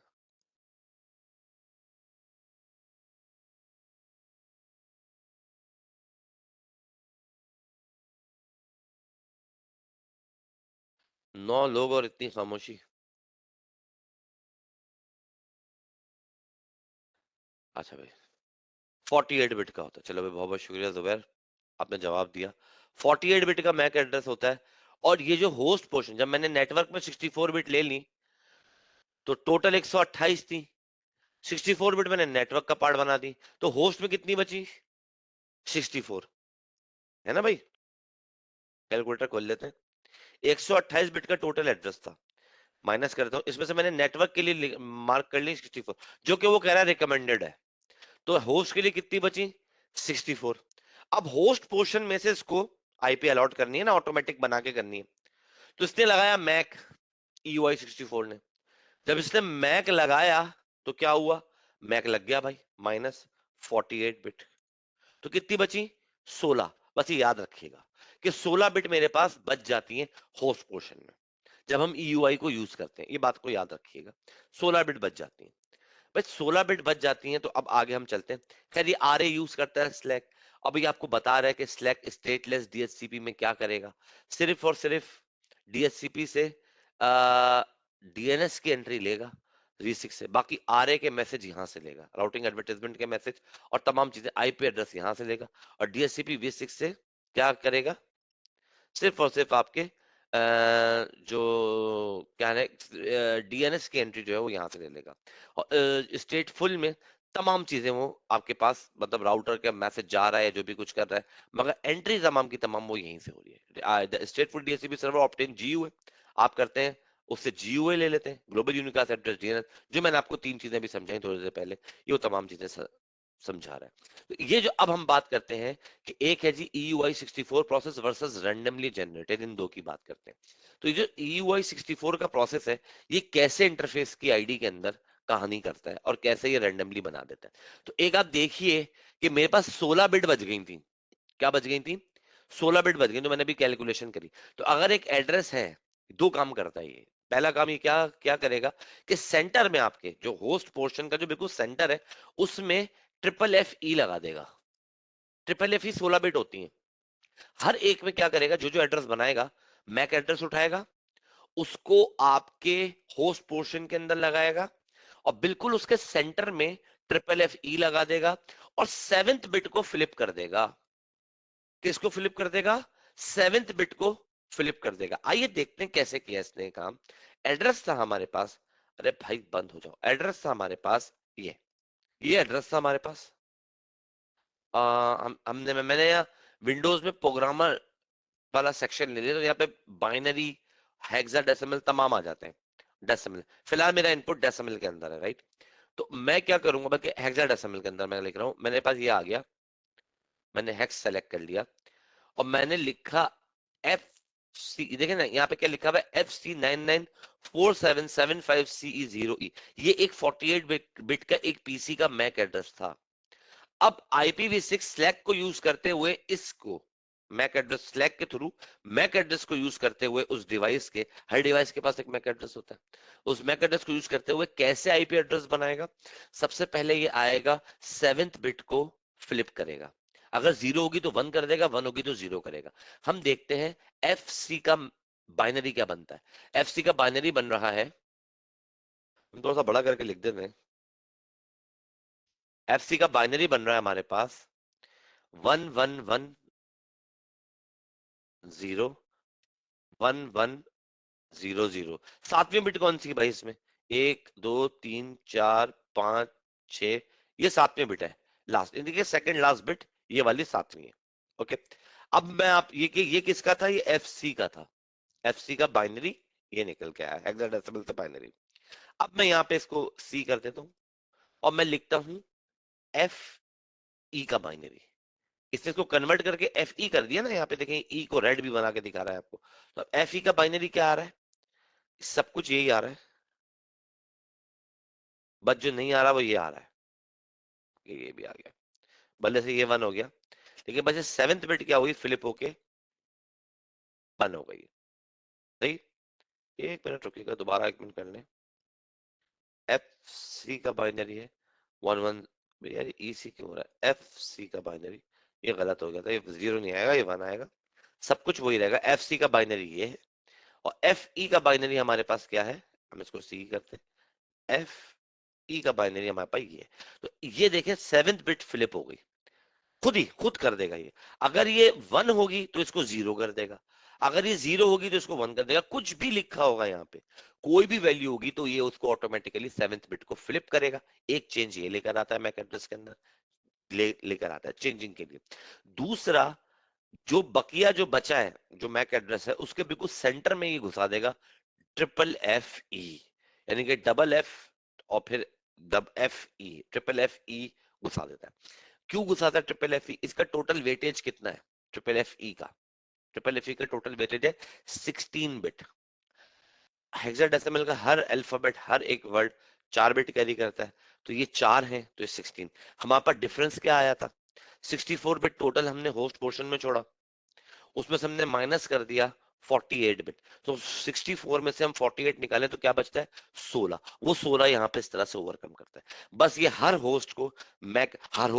9 लोग और इतनी खामोशी। अच्छा भाई, 48 बिट का होता है। चलो भाई, बहुत बहुत शुक्रिया जुबैर, आपने जवाब दिया। 48 बिट का मैक एड्रेस होता है। और ये जो होस्ट पोर्शन, जब मैंने नेटवर्क में 64 बिट ले ली, तो टोटल 128 थी। 64 बिट मैंने नेटवर्क का पार्ट बना दी, तो होस्ट में कितनी बची, 64। है ना भाई, कैलकुलेटर खोल लेते हैं। 128 बिट का टोटल एड्रेस था, माइनस करता हूँ, इसमें से मैंने नेटवर्क के लिए मार्क कर ली 64, जो कि वो कह रहा है रिकमेंडेड है। तो होस्ट के लिए कितनी बची, 64। अब होस्ट पोर्शन में से इसको आईपी अलॉट करनी है ना, ऑटोमेटिक बना के करनी है। तो इसने लगाया मैक, EUI64 ने। जब इसने मैक लगाया, तो क्या हुआ, मैक लग गया भाई, -48 बिट। तो कितनी बची, 16। बस ये याद रखिएगा कि 16 बिट मेरे पास बच जाती है होस्ट पोर्शन में, जब हम EUI को यूज करते हैं, ये बात को याद रखिएगा। 16 बिट बच जाती है भाई, 16 बिट बच जाती हैं। तो अब आगे हम चलते हैं। खैर ये आरए यूज करता है स्लैक। अभी आपको बता रहा है कि स्लैक स्टेटलेस डीएचसीपी में क्या करेगा, सिर्फ और सिर्फ डीएचसीपी से डीएनएस की एंट्री लेगा V6 से, बाकी आरए के मैसेज यहां से लेगा, राउटिंग एडवर्टाइजमेंट के मैसेज और तमाम चीजें, आईपी एड्रेस यहां से लेगा, और डीएचसीपी V6 से क्या करेगा, सिर्फ और सिर्फ आपके जो क्या है डीएनएस की एंट्री जो है वो यहाँ से ले लेगा, और स्टेटफुल में तमाम चीजें वो आपके पास, मतलब राउटर का मैसेज जा रहा है, जो भी कुछ कर रहा है, मगर एंट्री तमाम की तमाम वो यहीं से हो रही है। स्टेटफुल डीएचसीपी सर्वर ऑब्टेन जीयूए आप करते हैं, उससे जीयूए ले लेते हैं, ग्लोबल यूनिकास्ट एड्रेस डीएनएस, जो मैंने आपको तीन चीजें भी समझाई थोड़ी देर पहले, ये वो तमाम चीजें समझा रहा है। तो ये जो अब हम बात करते हैं कि एक है जी EUI64 process versus randomly generated, इन दो की बात करते हैं। तो ये जो EUI64 का प्रोसेस है, ये कैसे इंटरफेस की आईडी के अंदर कहानी करता है और कैसे ये रैंडमली बना देता है। तो एक आप देखिए कि मेरे पास 16 बिट बच गई थी, क्या बच गई थी, 16 बिट बच गई, तो मैंने भी कैलकुलेशन करी। तो अगर एक एड्रेस है, दो काम करता है ये। पहला काम ये क्या क्या करेगा कि सेंटर में आपके जो होस्ट पोर्शन का जो बिल्कुल सेंटर है, उसमें FFFE लगा देगा। FFFE 16 बिट होती है, हर एक में क्या करेगा, जो जो एड्रेस बनाएगा, मैक एड्रेस उठाएगा, उसको आपके होस्ट पोर्शन के अंदर लगाएगा, और बिल्कुल उसके सेंटर में FFFE लगा देगा, और 7th बिट को फ्लिप कर देगा। किसको फ्लिप कर देगा, 7th बिट को फ्लिप कर देगा। आइए देखते हैं कैसे किया इसने काम। एड्रेस था हमारे पास, अरे भाई बंद हो जाओ, एड्रेस था हमारे पास ये एड्रेस था हमारे पास। मैंने यहाँ विंडोज में प्रोग्रामर वाला सेक्शन ले लिया, तो यहाँ पे बाइनरी, हेक्साडेसिमल तमाम आ जाते हैं। डेसिमल, फिलहाल मेरा इनपुट डेसिमल के अंदर है, राइट। तो मैं क्या करूंगा, बल्कि हेक्साडेसिमल के अंदर मैं लिख रहा हूँ, मेरे पास ये आ गया, मैंने हेक्स सेलेक्ट कर लिया, और मैंने लिखा FC, देखें ना यहाँ पे क्या लिखा हुआ है, FC994775CE0E, ये एक 48 बिट का एक पीसी का मैक एड्रेस था। अब IPv6 स्लैक को यूज करते हुए इसको, मैक एड्रेस स्लैक के थ्रू मैक एड्रेस को यूज करते हुए, उस डिवाइस के, हर डिवाइस के पास एक मैक एड्रेस होता है, उस मैक एड्रेस को यूज करते हुए कैसे आईपी एड्रेस बनाएगा। सबसे पहले ये आएगा, 7th बिट को फ्लिप करेगा, अगर जीरो होगी तो वन कर देगा, वन होगी तो जीरो करेगा। हम देखते हैं FC का बाइनरी क्या बनता है। FC का बाइनरी बन रहा है, हम थोड़ा सा बड़ा करके लिख देते हैं, FC का बाइनरी बन रहा है हमारे पास 1110 1100। 7वीं बिट कौन सी है भाई इसमें, 1 2 3 4 5 6, ये 7वीं बिट है, लास्ट, देखिए सेकंड लास्ट बिट, ये वाली 7वीं है। ओके, अब मैं आप ये किसका था, ये FC का था, FC का बाइनरी ये निकल के आया हेक्साडेसिमल से बाइनरी। अब मैं यहाँ पे इसको C कर देता हूँ, और मैं लिखता हूँ FE का बाइनरी। इसने इसको कन्वर्ट करके FE कर दिया ना, यहाँ पे देखें E को रेड भी बना के दिखा रहा है आपको। तो अब FE का बाइनरी क्या आ रहा है, सब कुछ यही आ रहा है, बस जो नहीं आ रहा वो ये आ रहा है, ये भी आ गया, भले से ये वन हो गया, लेकिन बस 7th बिट क्या हुई, फ्लिप होके वन हो गई। सही, एक मिनट रुकिएगा, दोबारा एक मिनट कर लें। FC का बाइनरी है 11, यार EC क्यों हो रहा है, FC का बाइनरी, ये गलत हो गया था, ये जीरो नहीं आएगा, ये वन आएगा, सब कुछ वही रहेगा। FC का बाइनरी ये है, और FE का बाइनरी हमारे पास क्या है, हम इसको C करते हैं, FE का बाइनरी हमारे पास ये है। तो ये देखें 7th बिट फ्लिप हो गई, खुद ही खुद कर देगा ये। अगर ये वन होगी तो इसको जीरो कर देगा, अगर ये जीरो होगी तो इसको वन कर देगा, कुछ भी लिखा होगा यहाँ पे, कोई भी वैल्यू होगी तो ये उसको ऑटोमेटिकली 7th बिट को फ्लिप करेगा। एक चेंज ये लेकर आता है मैक एड्रेस के अंदर, लेकर आता है चेंजिंग के लिए। दूसरा, जो बकिया जो बचा है, जो मैक एड्रेस है, उसके बिल्कुल सेंटर में ये घुसा देगा FFFE, यानी कि डबल एफ और फिर FE, FFFE घुसा देता है। क्यों घुसाता है FFFE, इसका टोटल वेटेज कितना है FFFE का, FFFE का टोटल वेटेज है 16 बिट। हेक्साडेसिमल का हर अल्फाबेट, हर एक वर्ड 4 बिट कैरी करता है, तो ये 4 है तो ये 16। हमारे पास डिफरेंस क्या आया था, 64 बिट टोटल हमने होस्ट पोर्शन में छोड़ा, उसमें से हमने माइनस कर दिया 48 बिट, तो 64 में से हम 48 निकालें तो क्या बचता है 16, वो 16 यहाँ पे इस तरह से ओवरकम करता है। बस ये हर होस्ट को मैक, हर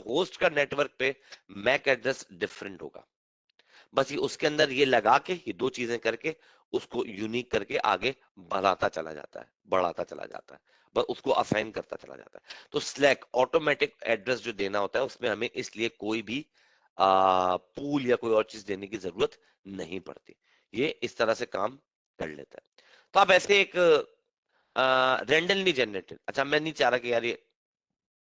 होस्ट का नेटवर्क पे मैक एड्रेस डिफरेंट होगा, बस ये उसके अंदर ये लगा के, ये दो चीजें करके उसको यूनिक करके आगे बढ़ाता चला जाता है, बढ़ाता चला जाता है, बस उसको असाइन करता चला जाता है। तो स्लैक ऑटोमेटिक एड्रेस जो देना होता है उसमें हमें इसलिए कोई भी पूल या कोई और चीज देने की जरूरत नहीं पड़ती, ये इस तरह से काम कर लेता है। तो आप ऐसे एक रैंडमली जनरेटेड, अच्छा मैं नहीं चाह रहा कि यार ये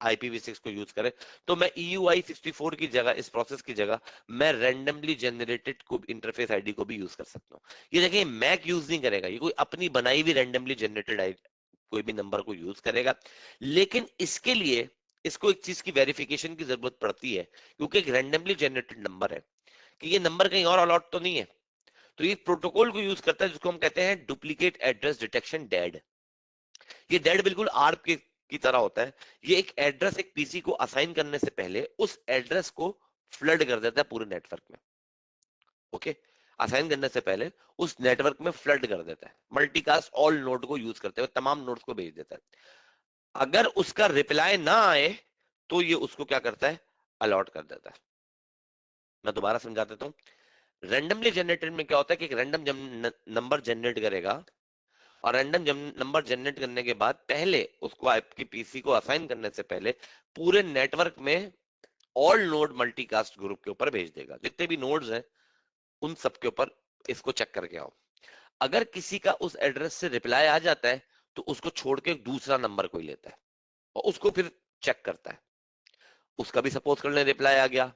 IPv6 को यूज करें, तो मैं EUI64 की जगह, इस प्रोसेस की जगह मैं रैंडमली जनरेटेड को इंटरफेस आईडी को भी यूज कर सकता हूँ। ये देखिए मैक यूज नहीं करेगा, ये कोई अपनी बनाई हुई रैंडमली जनरेटेड कोई भी नंबर को यूज करेगा, लेकिन इसके लिए इसको एक चीज की वेरिफिकेशन की जरूरत पड़ती है, क्योंकि एक रैंडमली जनरेटेड नंबर है कि ये नंबर कहीं और अलॉट तो नहीं है। तो ये प्रोटोकॉल को यूज करता है जिसको हम कहते हैं डुप्लीकेट एड्रेस डिटेक्शन, डेड। ये डेड बिल्कुल आर्प की तरह होता है। ये एक एड्रेस एक पीसी को असाइन करने से पहले उस एड्रेस को फ्लड कर देता है पूरे नेटवर्क में। ओके, असाइन करने से पहले उस नेटवर्क में फ्लड कर देता है, मल्टीकास्ट ऑल नोड को यूज करते हुए तमाम नोड्स को भेज देता है। अगर उसका रिप्लाई ना आए तो ये उसको क्या करता है, अलॉट कर देता है। मैं दोबारा समझा देता हूँ। रैंडमली जनरेटेड में क्या होता है कि एक रैंडम नंबर जनरेट करेगा, और रैंडम नंबर जनरेट करने के बाद पहले उसको आपकी पीसी को असाइन करने से पहले पूरे नेटवर्क में ऑल नोड मल्टीकास्ट ग्रुप के ऊपर भेज देगा, जितने भी नोड्स हैं उन सब के ऊपर इसको चेक करके आओ। अगर किसी का उस एड्रेस से रिप्लाई आ जाता है तो उसको छोड़ के दूसरा नंबर कोई लेता है और उसको फिर चेक करता है। उसका भी सपोज कर ले रिप्लाई आ गया,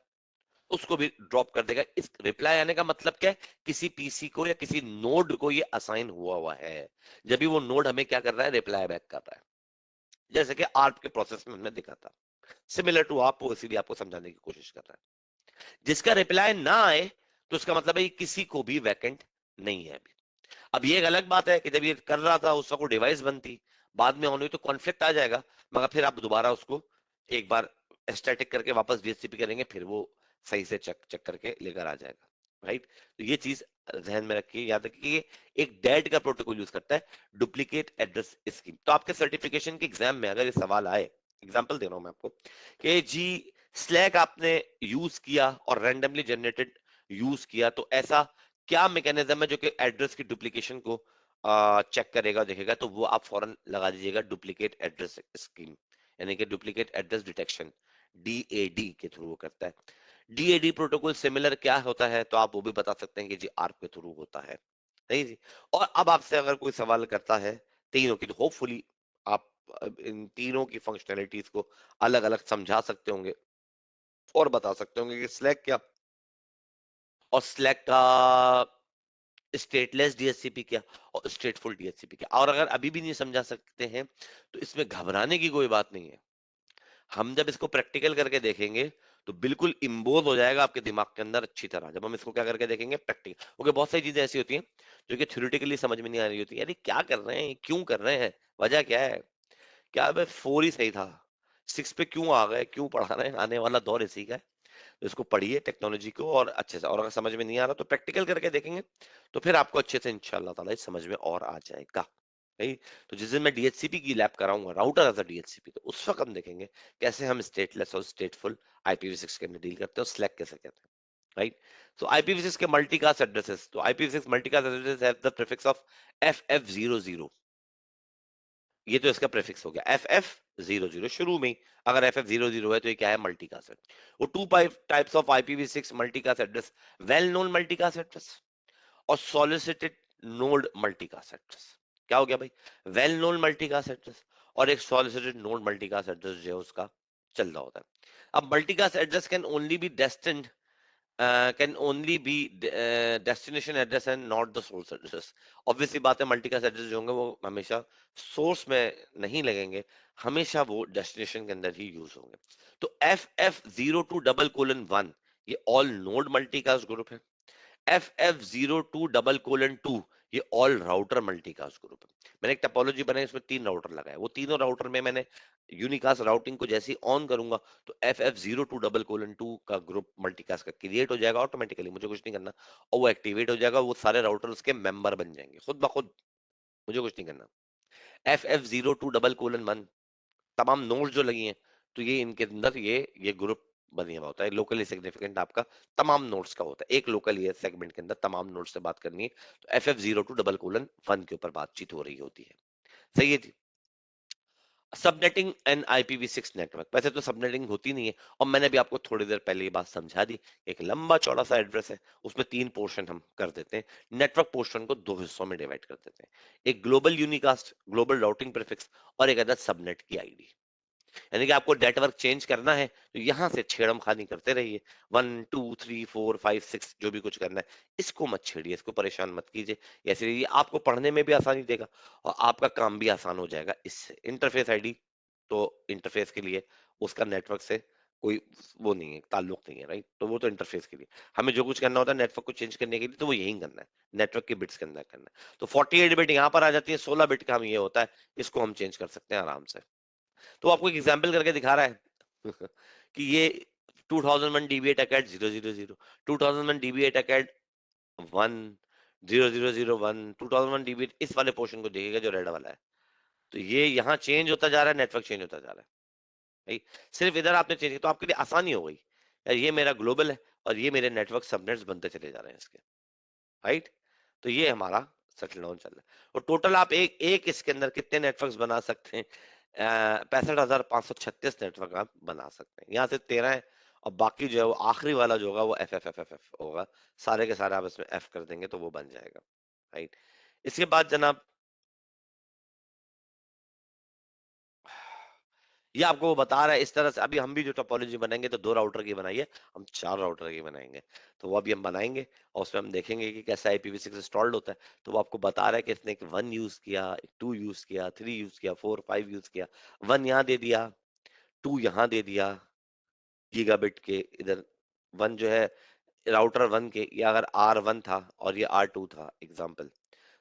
उसको भी ड्रॉप कर देगा। इस रिप्लाई आने का मतलब क्या है, किसी पीसी को या किसी नोड को ये असाइन हुआ हुआ है, जब भी वो नोड हमें क्या कर रहा है, रिप्लाई बैक कर रहा है। जैसे कि आर्प के प्रोसेस में हमने देखा था, सिमिलर टू आप, वो इसीलिए आपको समझाने की कोशिश कर रहा है। जिसका रिप्लाई ना आए तो उसका मतलब है ये किसी को भी वैकेंट नहीं है अभी। अब ये एक अलग बात है कि जब ये कर रहा था उस वक्त डिवाइस बंद थी, बाद में होने तो कॉन्फ्लिक्ट आ जाएगा, मगर फिर आप दोबारा उसको एक बार स्टैटिक करके वापस DHCP करेंगे, फिर वो सही से चेक चेक करके लेकर आ जाएगा। राइट, तो ये चीज ध्यान में रखिए, याद रखिए एक डेड का प्रोटोकॉल यूज करता है, डुप्लीकेट एड्रेस स्कीम। तो आपके सर्टिफिकेशन के एग्जाम में अगर ये सवाल आए, एग्जांपल दे रहा हूं मैं आपको कि जी स्लैक आपने यूज किया और रैंडमली जनरेटेड यूज किया, तो ऐसा क्या मैकेनिज्म है जो कि एड्रेस की डुप्लीकेशन को चेक करेगा, देखेगा, तो वो आप फौरन लगा दीजिएगा डुप्लीकेट एड्रेस स्कीम, यानी कि डुप्लीकेट एड्रेस डिटेक्शन, DAD के थ्रू वो करता है। DAD प्रोटोकॉल सिमिलर क्या होता है, तो आप वो भी बता सकते हैं कि जी आर्प के थ्रू होता है। नहीं जी। और अब आपसे अगर कोई सवाल करता है तीनों की, तो होपफुली आप इन तीनों की फंक्शनैलिटीज को अलग अलग समझा सकते होंगे और बता सकते होंगे कि स्लैक क्या और स्लैक का स्टेटलेस DHCP क्या और स्टेटफुल DHCP क्या। और अगर अभी भी नहीं समझा सकते हैं तो इसमें घबराने की कोई बात नहीं है। हम जब इसको प्रैक्टिकल करके देखेंगे तो बिल्कुल इम्बोध हो जाएगा आपके दिमाग के अंदर अच्छी तरह, जब हम इसको क्या करके देखेंगे, प्रैक्टिकल। ओके, बहुत सारी चीजें ऐसी होती हैं जो कि थ्योरेटिकली समझ में नहीं आ रही होती, अरे क्या कर रहे हैं, क्यों कर रहे हैं, वजह क्या है, क्या भाई 4 ही सही था, 6 पे क्यों आ गए, क्यों पढ़ा रहे हैं, आने वाला दौर इसी का है। तो इसको पढ़िए टेक्नोलॉजी को और अच्छे से, और अगर समझ में नहीं आ रहा तो प्रैक्टिकल करके देखेंगे, तो फिर आपको अच्छे से इंशाल्लाह ताला ये समझ में और आ जाएगा। नहीं, तो जिस दिन मैं DHCP की लैब कराऊंगा, राउटर एज अ DHCP, तो उस वक्त हम देखेंगे कैसे हम स्टेटलेस और स्टेटफुल IPv6 के अंदर डील करते हैं और स्लैक कैसे कहते हैं। राइट, सो IPv6 के मल्टीकास्ट एड्रेसेस, तो IPv6 multicast addresses have the prefix of FF00। ये तो इसका प्रीफिक्स हो गया FF00 शुरू में ही। अगर FF00 है तो ये क्या है, मल्टीकास्ट है। वो two types of IPv6 multicast address, well known multicast address और सॉलिसिटेड नोड मल्टीकास्ट एड्रेस। क्या हो गया भाई, वेल नोन मल्टीकास्ट एड्रेस और एक सॉलिसिटेड नोड मल्टीकास्ट एड्रेस जो है उसका चल रहा होता है। अब multicast address can only be destined can only be destination address and not the source address। Obviously बात है, मल्टीकास्ट एड्रेस जो होंगे वो हमेशा सोर्स में नहीं लगेंगे, हमेशा वो डेस्टिनेशन के अंदर ही यूज होंगे। तो FF02:1 ये ऑल नोड मल्टीकास्ट ग्रुप है। FF02:2 ये ऑल राउटर मल्टीकास्ट ग्रुप है। मैंने एक टोपोलॉजी बनाई, उसमें 3 राउटर लगाए, वो तीनों राउटर में मैंने यूनिकास्ट राउटिंग को जैसे ही ऑन करूंगा तो FF02:2 का ग्रुप मल्टीकास्ट का क्रिएट हो जाएगा ऑटोमेटिकली, मुझे कुछ नहीं करना, और वो एक्टिवेट हो जाएगा, वो सारे राउटर उसके मेंबर बन जाएंगे खुद ब खुद, मुझे कुछ नहीं करना। FF02:1 तमाम नोड्स जो लगी हैं, तो ये इनके अंदर ये ग्रुप बनी हुआ होता है। लोकली सिग्निफिकेंट आपका तमाम नोड्स का होता है, एक लोकल ये सेगमेंट के अंदर तमाम नोड्स से बात करनी है, तो FF02:1 के ऊपर बातचीत हो रही होती है। सही है जी। सबनेटिंग एंड IPv6 नेटवर्क, वैसे तो सबनेटिंग होती नहीं है, और मैंने भी आपको थोड़ी देर पहले ये बात समझा दी। एक लंबा चौड़ा सा एड्रेस है, उसमें 3 पोर्शन हम कर देते हैं। नेटवर्क पोर्शन को 2 हिस्सों में डिवाइड कर देते हैं, एक global unicast global routing prefix, और एक अदर सबनेट की आईडी। यानी कि आपको नेटवर्क चेंज करना है तो यहाँ से छेड़म खानी करते रहिए, 1 2 3 4 5 6 जो भी कुछ करना है, इसको मत छेड़िए, इसको परेशान मत कीजिए। ऐसे ये आपको पढ़ने में भी आसानी देगा और आपका काम भी आसान हो जाएगा इससे। इंटरफेस आईडी तो इंटरफेस के लिए, उसका नेटवर्क से कोई वो नहीं है, ताल्लुक नहीं है, राइट। तो वो तो इंटरफेस के लिए, हमें जो कुछ करना होता है नेटवर्क को चेंज करने के लिए, तो वो यही करना है, नेटवर्क के बिट्स के अंदर करना है। तो 48 बिट यहाँ पर आ जाती है, 16 बिट का हम ये होता है, इसको हम चेंज कर सकते हैं आराम से। तो आपको एक एग्जाम्पल करके दिखा रहा है कि ये 2001 dBA ticket 000, 2001 dBA ticket 1 0001, 2001 dBA, इस वाले पोर्शन को देखिएगा जो रेड वाला है। तो ये यहाँ चेंज होता जा रहा है, नेटवर्क चेंज होता जा रहा है भाई। सिर्फ इधर आपने चेंज किया तो आपके लिए आसानी हो गई यार, ये मेरा ग्लोबल है और ये मेरे नेटवर्क सबनेट्स बनते चले जा रहे हैं इसके, राइट। तो ये हमारा सेटल डाउन चल रहा है। और टोटल आप एक एक इसके अंदर कितने नेटवर्क्स बना सकते हैं? 65,536 नेटवर्क आप बना सकते हैं, यहाँ से 13 है, और बाकी जो है वो आखिरी वाला जो होगा वो FFFFF होगा। सारे के सारे आप इसमें F कर देंगे तो वो बन जाएगा, राइट। इसके बाद जनाब, ये आपको वो बता रहा है इस तरह से। अभी हम भी जो टोपोलॉजी बनाएंगे तो 2 राउटर की बनाइए, हम 4 राउटर की बनाएंगे। तो वो अभी हम बनाएंगे और उसमें हम देखेंगे कि कैसा IPv6 इंस्टॉल्ड होता है। तो वो आपको बता रहा है कि इसने एक 1 यूज किया, एक 2 यूज किया, 3 यूज किया, 4 5 यूज किया। 1 यहाँ दे दिया, 2 यहाँ दे दिया गीगाबिट के इधर। 1 जो है राउटर 1 के, ये अगर R1 था और ये R2 था एग्जाम्पल,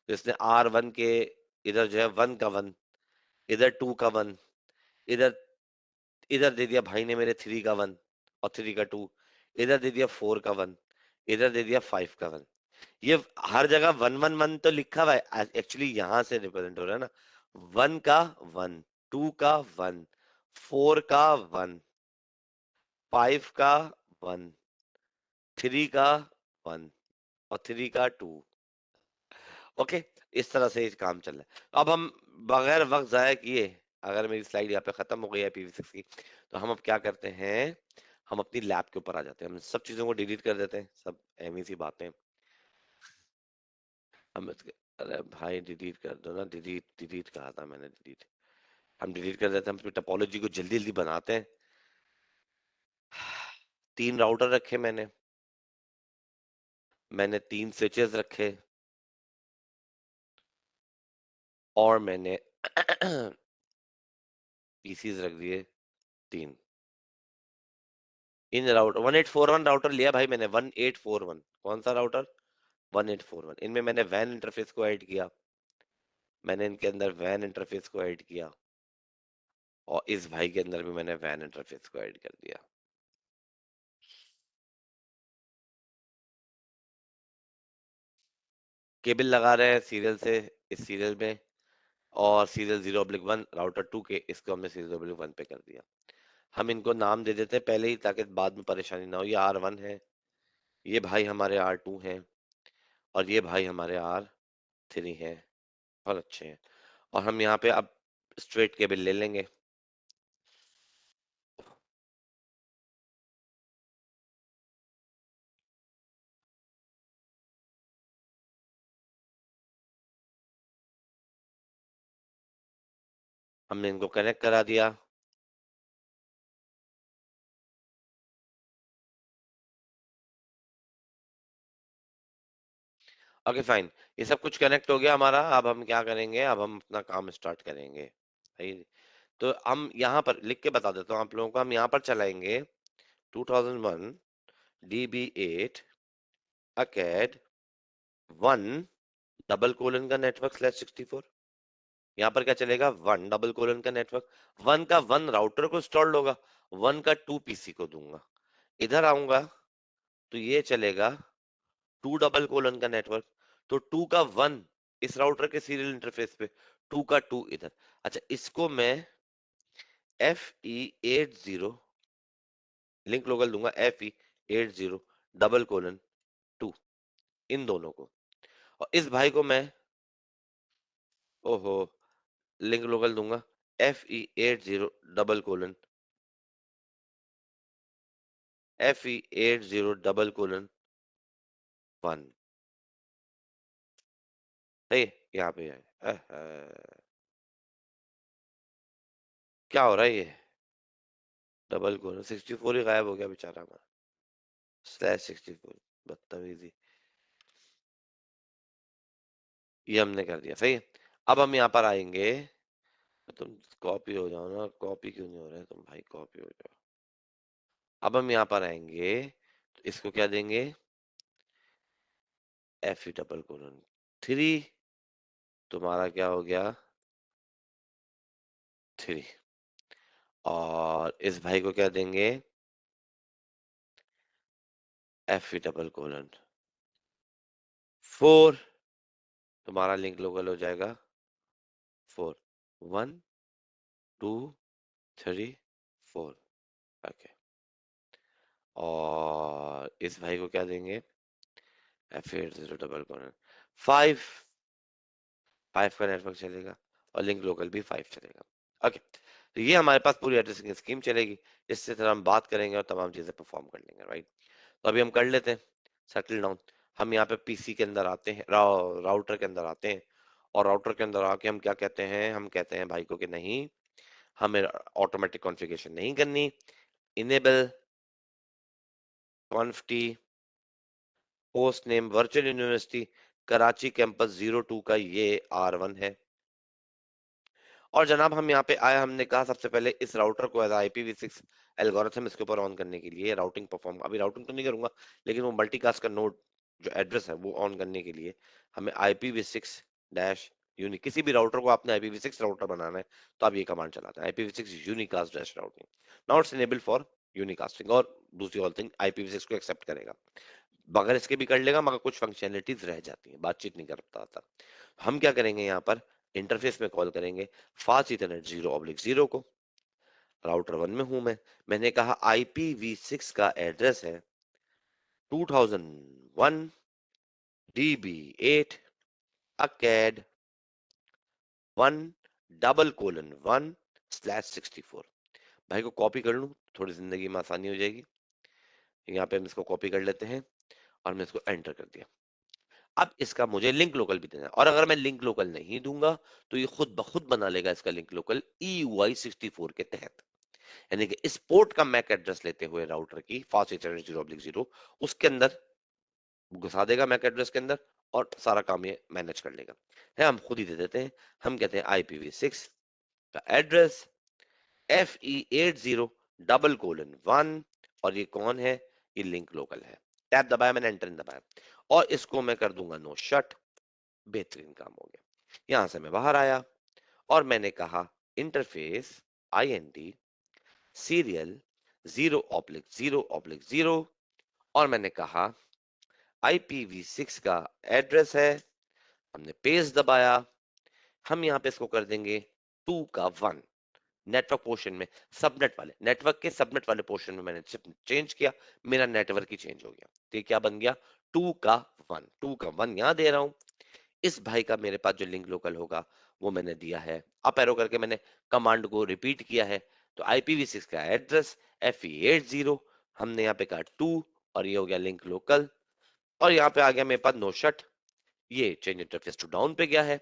तो इसने R1 के इधर जो है 1 का 1, इधर 2 का 1, इधर इधर दे दिया भाई ने मेरे 3 का 1 और 3 का 2, इधर दे दिया 4 का 1, इधर दे दिया 5 का 1। ये हर जगह 1 1 1 तो लिखा हुआ है, एक्चुअली यहाँ से रिप्रेजेंट हो रहा है ना। 1 का 1, 2 का 1, 4 का 1, 5 का 1, 3 का 1 और 3 का 2। ओके, इस तरह से काम चल रहा है। अब हम बगैर वक्त जाया किए, अगर मेरी स्लाइड यहाँ पे खत्म हो गई है IPv6 की, तो हम अब क्या करते हैं, हम अपनी लैब के ऊपर आ जाते हैं। हम सब चीजों को डिलीट कर देते हैं, सब अहमी सी बातें हम अरे भाई डिलीट कर दो ना, डिलीट डिलीट कहा था मैंने, डिलीट। हम डिलीट कर देते हैं, हम टोपोलॉजी को जल्दी जल्दी बनाते हैं। 3 राउटर रखे मैंने, 3 स्विचेस रखे, और मैंने पीसीज रख दिए 3। इन राउटर 1841 राउटर लिया भाई मैंने, 1841। कौन सा राउटर? 1841। इनमें मैंने वैन इंटरफेस को ऐड किया, मैंने इनके अंदर वैन इंटरफेस को ऐड किया, और इस भाई के अंदर भी मैंने वैन इंटरफेस को ऐड कर दिया। केबल लगा रहे हैं सीरियल से, इस सीरियल में, और सीरियल 0/1 राउटर 2 के, इसको हमने सीरियल 0/1 पे कर दिया। हम इनको नाम दे देते हैं पहले ही, ताकि बाद में परेशानी ना हो। ये R1 है, ये भाई हमारे R2 हैं, और ये भाई हमारे R3 हैं। बहुत अच्छे हैं। और हम यहाँ पे अब स्ट्रेट केबल ले लेंगे। हमने इनको कनेक्ट करा दिया। ओके फाइन, ये सब कुछ कनेक्ट हो गया हमारा। अब हम क्या करेंगे, अब हम अपना काम स्टार्ट करेंगे भाई। तो हम यहाँ पर लिख के बता देता हूँ आप लोगों को, हम यहाँ पर चलाएंगे 2001 DB8 अकेड 1 डबल कोलन का नेटवर्क स्लैश 64। यहाँ पर क्या चलेगा, 1 डबल कोलन का नेटवर्क, 1 का 1 राउटर को इंस्टॉल्ड होगा, 1 का 2 पीसी को दूंगा। इधर आऊंगा तो ये चलेगा 2 डबल कोलन का नेटवर्क, तो 2 का 1 इस राउटर के सीरियल इंटरफेस पे, 2 का 2 इधर। अच्छा, इसको मैं FE80 लिंक लोकल दूंगा FE80:2, इन दोनों को। और इस भाई को मैं, ओहो, लिंक लोकल दूंगा FE80:1, सही है? यहाँ पे है। क्या हो रहा है ये? डबल कोलन 64 ही गायब हो गया बेचारा हमारा। /64, बदतमीजी। ये हमने कर दिया, सही है। अब हम यहाँ पर आएंगे, तुम कॉपी हो जाओ ना, कॉपी क्यों नहीं हो रहे तुम भाई, कॉपी हो जाओ। अब हम यहाँ पर आएंगे, तो इसको क्या देंगे, FE:3, तुम्हारा क्या हो गया, 3। और इस भाई को क्या देंगे, FE:4, तुम्हारा लिंक लोकल हो जाएगा 4, 1, 2, 3, 4। ओके। और इस भाई को क्या देंगे, FE:0:5, 5 का नेटवर्क चलेगा, और लिंक लोकल भी 5 चलेगा। ओके, तो ये हमारे पास पूरी एड्रेसिंग स्कीम चलेगी। इससे तरह हम बात करेंगे और तमाम चीजें परफॉर्म कर लेंगे, राइट। तो अभी हम कर लेते हैं सेटल डाउन। हम यहाँ पे पीसी के अंदर आते हैं, राउटर के अंदर आते हैं, और राउटर के अंदर आके हम क्या कहते हैं, हम कहते हैं भाई को कि नहीं, हमें ऑटोमेटिक कॉन्फ़िगरेशन नहीं करनी, enable conf t host name virtual university Karachi campus 02 का ये R1 है। और जनाब हम यहाँ पे आए, हमने कहा सबसे पहले इस राउटर को एज IPv6 एल्गोरिथम इसके ऊपर ऑन करने के लिए राउटिंग परफॉर्म, अभी राउटिंग तो नहीं करूंगा, लेकिन वो मल्टीकास्ट का नोड जो एड्रेस है वो ऑन करने के लिए हमें IPv6 डैश यूनिक, किसी भी राउटर को आपने IPv6 राउटर बनाना है तो आप ये कमांड चलाते हैं, IPv6 unicast dash routing. Now it's enable for यूनिकास्टिंग, और दूसरी ऑल थिंग IPv6 को एक्सेप्ट करेगा, बगैर इसके भी कर लेगा, मगर कुछ फंक्शनलिटीज रह जाती हैं, बातचीत नहीं कर पाता। हम क्या करेंगे यहाँ पर, इंटरफेस में कॉल करेंगे फास्ट इथरनेट 0/0 को। राउटर 1 में हूं मैं, मैंने कहा IPv6 का एड्रेस है 2001 DB8 ACAD 1:1/64। भाई को कॉपी कर लूं, थोड़ी जिंदगी में आसानी हो जाएगी। यहाँ पे हम इसको कॉपी कर लेते हैं, और मैं इसको एंटर कर दिया। अब इसका मुझे लिंक लोकल भी देना है, और अगर मैं लिंक लोकल नहीं दूंगा तो ये खुद ब खुद बना लेगा इसका लिंक लोकल EUI64 के तहत। यानी कि इस पोर्ट का मैक एड्रेस लेते हुए राउटर की फास्ट इथरनेट 0/0 उसके अंदर घुसा देगा, मैक एड्रेस के अंदर, और सारा काम ये मैनेज कर लेगा। है, हम खुद ही दे देते हैं, हम कहते हैं IPv6 का एड्रेस FE80:1, और ये कौन है, ये लिंक लोकल है। टैब दबाया मैंने, एंटर दबाया, और इसको मैं कर दूंगा नो शट। बेहतरीन काम हो गया। यहां से मैं बाहर आया, और मैंने कहा इंटरफेस INT सीरियल 0/0/0, और मैंने कहा IPv6 का एड्रेस है, हमने पेज दबाया। हम यहाँ पे इसको कर देंगे 2 का 1, नेटवर्क पोर्शन में, सबनेट वाले, नेटवर्क के सबनेट वाले पोर्शन में मैंने चेंज किया, मेरा नेटवर्क ही चेंज हो गया। तो ये क्या बन गया, 2 का 1, 2 का 1 यहाँ दे रहा हूं। इस भाई का मेरे पास जो लिंक लोकल होगा वो मैंने दिया है, अप एरो करके मैंने कमांड को रिपीट किया है। तो IPv6 का एड्रेस FE80, हमने यहाँ पे कहा 2, और ये हो गया लिंक लोकल, और यहाँ पे आ गया मेरे पास नो शट, ये चेंज इंटरफेस टू डाउन पे गया है।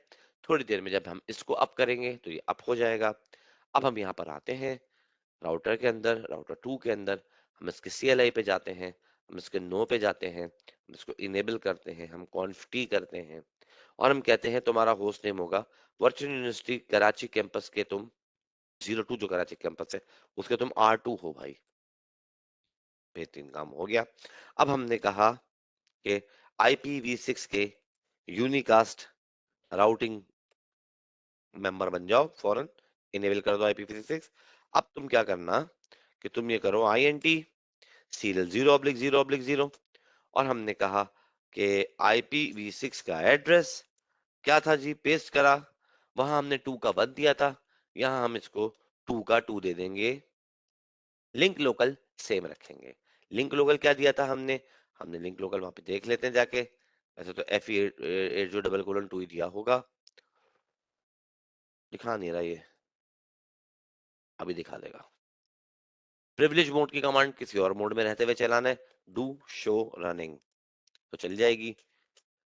थोड़ी देर में जब हम इसको अप करेंगे तो ये अप हो जाएगा। अब हम यहाँ पर आते हैं राउटर के अंदर, राउटर 2 के अंदर, हम इसके CLI पे जाते हैं, हम इसके नो पे जाते हैं, हम इसको इनेबल करते हैं, हम कॉन्फ़िग करते हैं, और हम कहते हैं तुम्हारा होस्ट नेम होगा वर्चुअल यूनिवर्सिटी कराची कैंपस के तुम 02 जो कराची कैंपस है उसके तुम R2 हो भाई। बेहतरीन काम हो गया। अब हमने कहा कि IPv6 के यूनिकास्ट राउटिंग मेंबर बन जाओ फौरन, इनेबल कर दो IPv6। अब तुम क्या करना कि तुम ये करो INT सीरियल 0/0/0, और हमने कहा कि IPv6 का एड्रेस क्या था जी, पेस्ट करा, वहां हमने 2 का 1 दिया था, यहाँ हम इसको 2 का 2 दे देंगे, लिंक लोकल सेम रखेंगे। लिंक लोकल क्या दिया था हमने? हमने लिंक लोकल वहां पे देख लेते हैं जाके। वैसे तो एफ ई एट जो डबल कोलन टू ही दिया होगा, दिखा नहीं रहा ये, अभी दिखा देगा। प्रिविलेज मोड की कमांड किसी और मोड में रहते हुए चलाना है, डू शो रनिंग, तो चल जाएगी।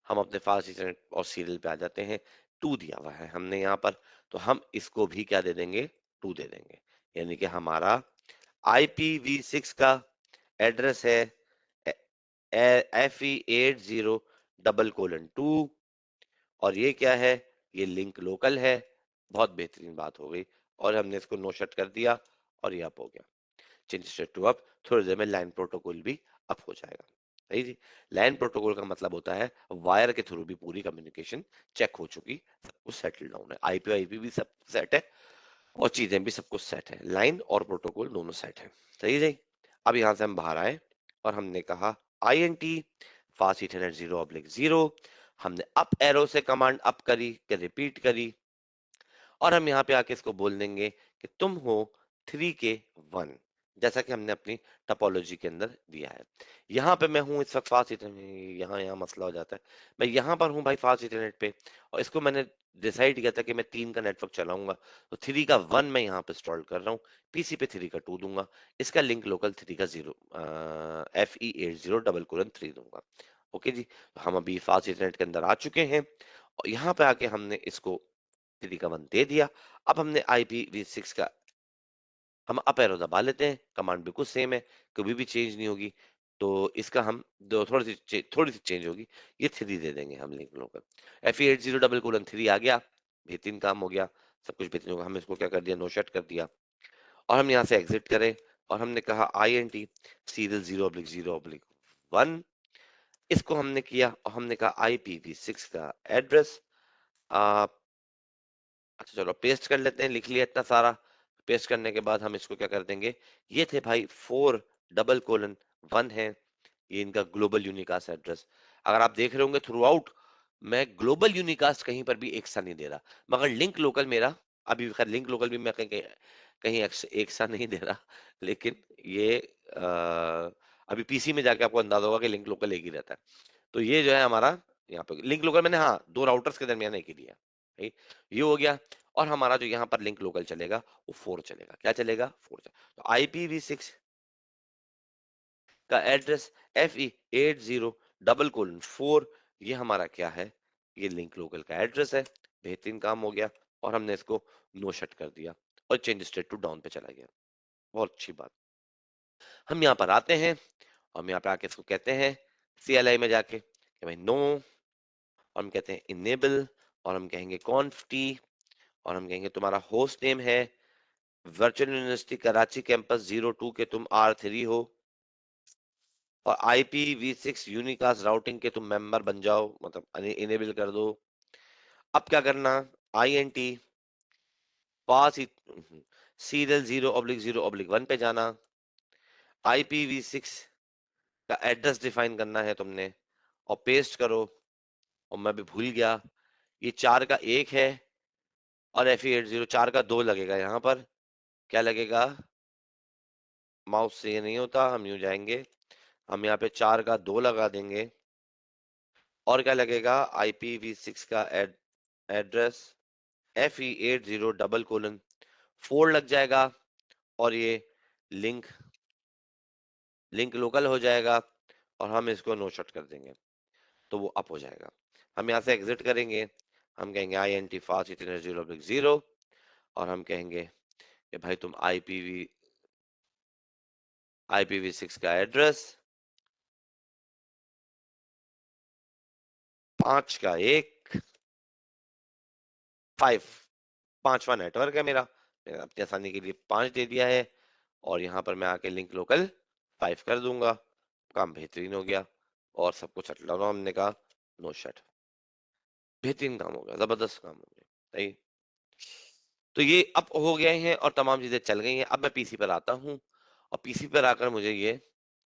हम अपने फास्ट इंटरनेट और सीरियल पे आ जाते हैं। टू दिया हुआ है हमने यहाँ पर, तो हम इसको भी क्या दे देंगे? टू दे देंगे। यानी कि हमारा IPv6 का एड्रेस है FE80 डबल कोलन 2। और ये क्या है? ये लिंक लोकल है। बहुत बेहतरीन बात हो गई। और हमने इसको नो शट कर दिया, और ये अप हो गया। Change state to up. थोड़ी देर में लाइन प्रोटोकॉल भी अप हो जाएगा। सही जी। लाइन प्रोटोकॉल का मतलब होता है वायर के थ्रू भी पूरी कम्युनिकेशन चेक हो चुकी, सब कुछ सेटल डाउन है, आईपी भी सब सेट है, और चीजें भी सब कुछ सेट है, लाइन और प्रोटोकॉल दोनों सेट है। सही जी। अब यहाँ से हम बाहर आए और हमने कहा INT फास्ट इथरनेट 0/0। हमने अप एरो से कमांड अप करी, रिपीट करी, और हम यहाँ पे आके इसको बोल देंगे कि तुम हो 3K1, जैसा कि हमने अपनी टपोलॉजी के अंदर दिया है। यहाँ पे मैं हूँ इस वक्त फास्ट इंटरनेट, यहाँ यहाँ मसला हो जाता है। मैं यहाँ पर हूँ भाई फास्ट इंटरनेट पे, और इसको मैंने डिसाइड किया था कि मैं 3 का नेटवर्क चलाऊंगा, तो 3 का 1 मैं यहाँ पे इंस्टॉल कर रहा हूँ, पीसी पे 3 का 2 दूंगा, इसका लिंक लोकल 3 का 0 FE80 डबल कोलन 3 दूंगा। ओके जी। तो हम अभी फास्ट इंटरनेट के अंदर आ चुके हैं, और यहाँ पे आके हमने इसको 3 का 1 दे दिया। अब हमने IPv6 का, हम अप एरो दबा लेते हैं, कमांड बिल्कुल सेम है, कभी भी चेंज नहीं होगी। तो इसका हम दो थोड़ी सी चेंज होगी, ये 3 दे देंगे हम link local. FE80 double colon 3 आ गया, बेहतरीन काम हो गया, सब कुछ बेहतरीन होगा। हम इसको क्या कर दिया? नो शट कर दिया, और हम यहाँ से एग्जिट करें, और हमने कहा INT सीरियल 0/0/1। इसको हमने किया, और हमने कहा IPv6 का एड्रेस, अच्छा चलो पेस्ट कर लेते हैं, लिख लिया इतना सारा। पेस्ट करने के बाद हम इसको क्या कर देंगे? ये थे भाई 4/1 है, ये इनका ग्लोबल यूनिकास्ट एड्रेस। अगर आप देख रहे होंगे थ्रू आउट, मैं ग्लोबल यूनिकास्ट कहीं पर भी एक सा नहीं दे रहा, मगर लिंक लोकल मेरा, अभी खैर लिंक लोकल भी मैं कहीं कहीं कहीं एक सा नहीं दे रहा, लेकिन ये अभी पीसी में जाके आपको अंदाजा होगा कि लिंक लोकल एक ही रहता है। तो ये जो है हमारा, यहाँ पे लिंक लोकल मैंने, हाँ, दो राउटर्स के दरमियान एक ही दिया, भाई ये हो गया। और हमारा जो यहाँ पर लिंक लोकल चलेगा वो 4 चलेगा। क्या चलेगा? 4 चलेगा। तो IPv6 का एड्रेस FE80 डबल कोलन 4, ये हमारा क्या है? ये लिंक लोकल का एड्रेस है। बेहतरीन काम हो गया, और हमने इसको नो शट कर दिया, और चेंज स्टेट टू डाउन पे चला गया। बहुत अच्छी बात। हम यहाँ पर आते हैं, हम यहाँ पे आके इसको कहते हैं CLI में जाके कि भाई नो, और हम कहते हैं इनेबल, और हम कहेंगे कॉन्फ और हम कहेंगे तुम्हारा होस्ट नेम है वर्चुअल यूनिवर्सिटी कराची कैंपस 02 के तुम R3 हो, और IPv6 यूनिकास्ट राउटिंग के तुम मेंबर बन जाओ, मतलब इनेबल कर दो। अब क्या करना? INT पास सीरियल 0/0/1 पे जाना, IPv6 का एड्रेस डिफाइन करना है तुमने, और पेस्ट करो। और मैं भी भूल गया, ये 4 का 1 है, और FE80 4 का 2 लगेगा यहाँ पर। क्या लगेगा? माउस से ये नहीं होता, हम यूं जाएंगे, हम यहाँ पे 4 का 2 लगा देंगे, और क्या लगेगा? IPv6 का एड्रेस FE80 डबल कोलन 4 लग जाएगा, और ये लिंक लिंक लोकल हो जाएगा, और हम इसको नो शट कर देंगे, तो वो अप हो जाएगा। हम यहाँ से एग्जिट करेंगे, हम कहेंगे INT फास्ट इथरनेट 0/0, और हम कहेंगे कि भाई तुम IPv6 का एड्रेस 5 का 1 5, पांचवा नेटवर्क है मेरा, मैंने अपनी आसानी के लिए 5 दे दिया है, और यहाँ पर मैं आके लिंक लोकल 5 कर दूंगा। काम बेहतरीन हो गया, और सब कुछ सेटल डाउन हमने कहा नो शट। बेहतरीन काम हो गया, जबरदस्त काम हो गया। सही। तो ये अब हो गए हैं, और तमाम चीजें चल गई हैं। अब मैं पीसी पर आता हूँ, और पीसी पर आकर मुझे ये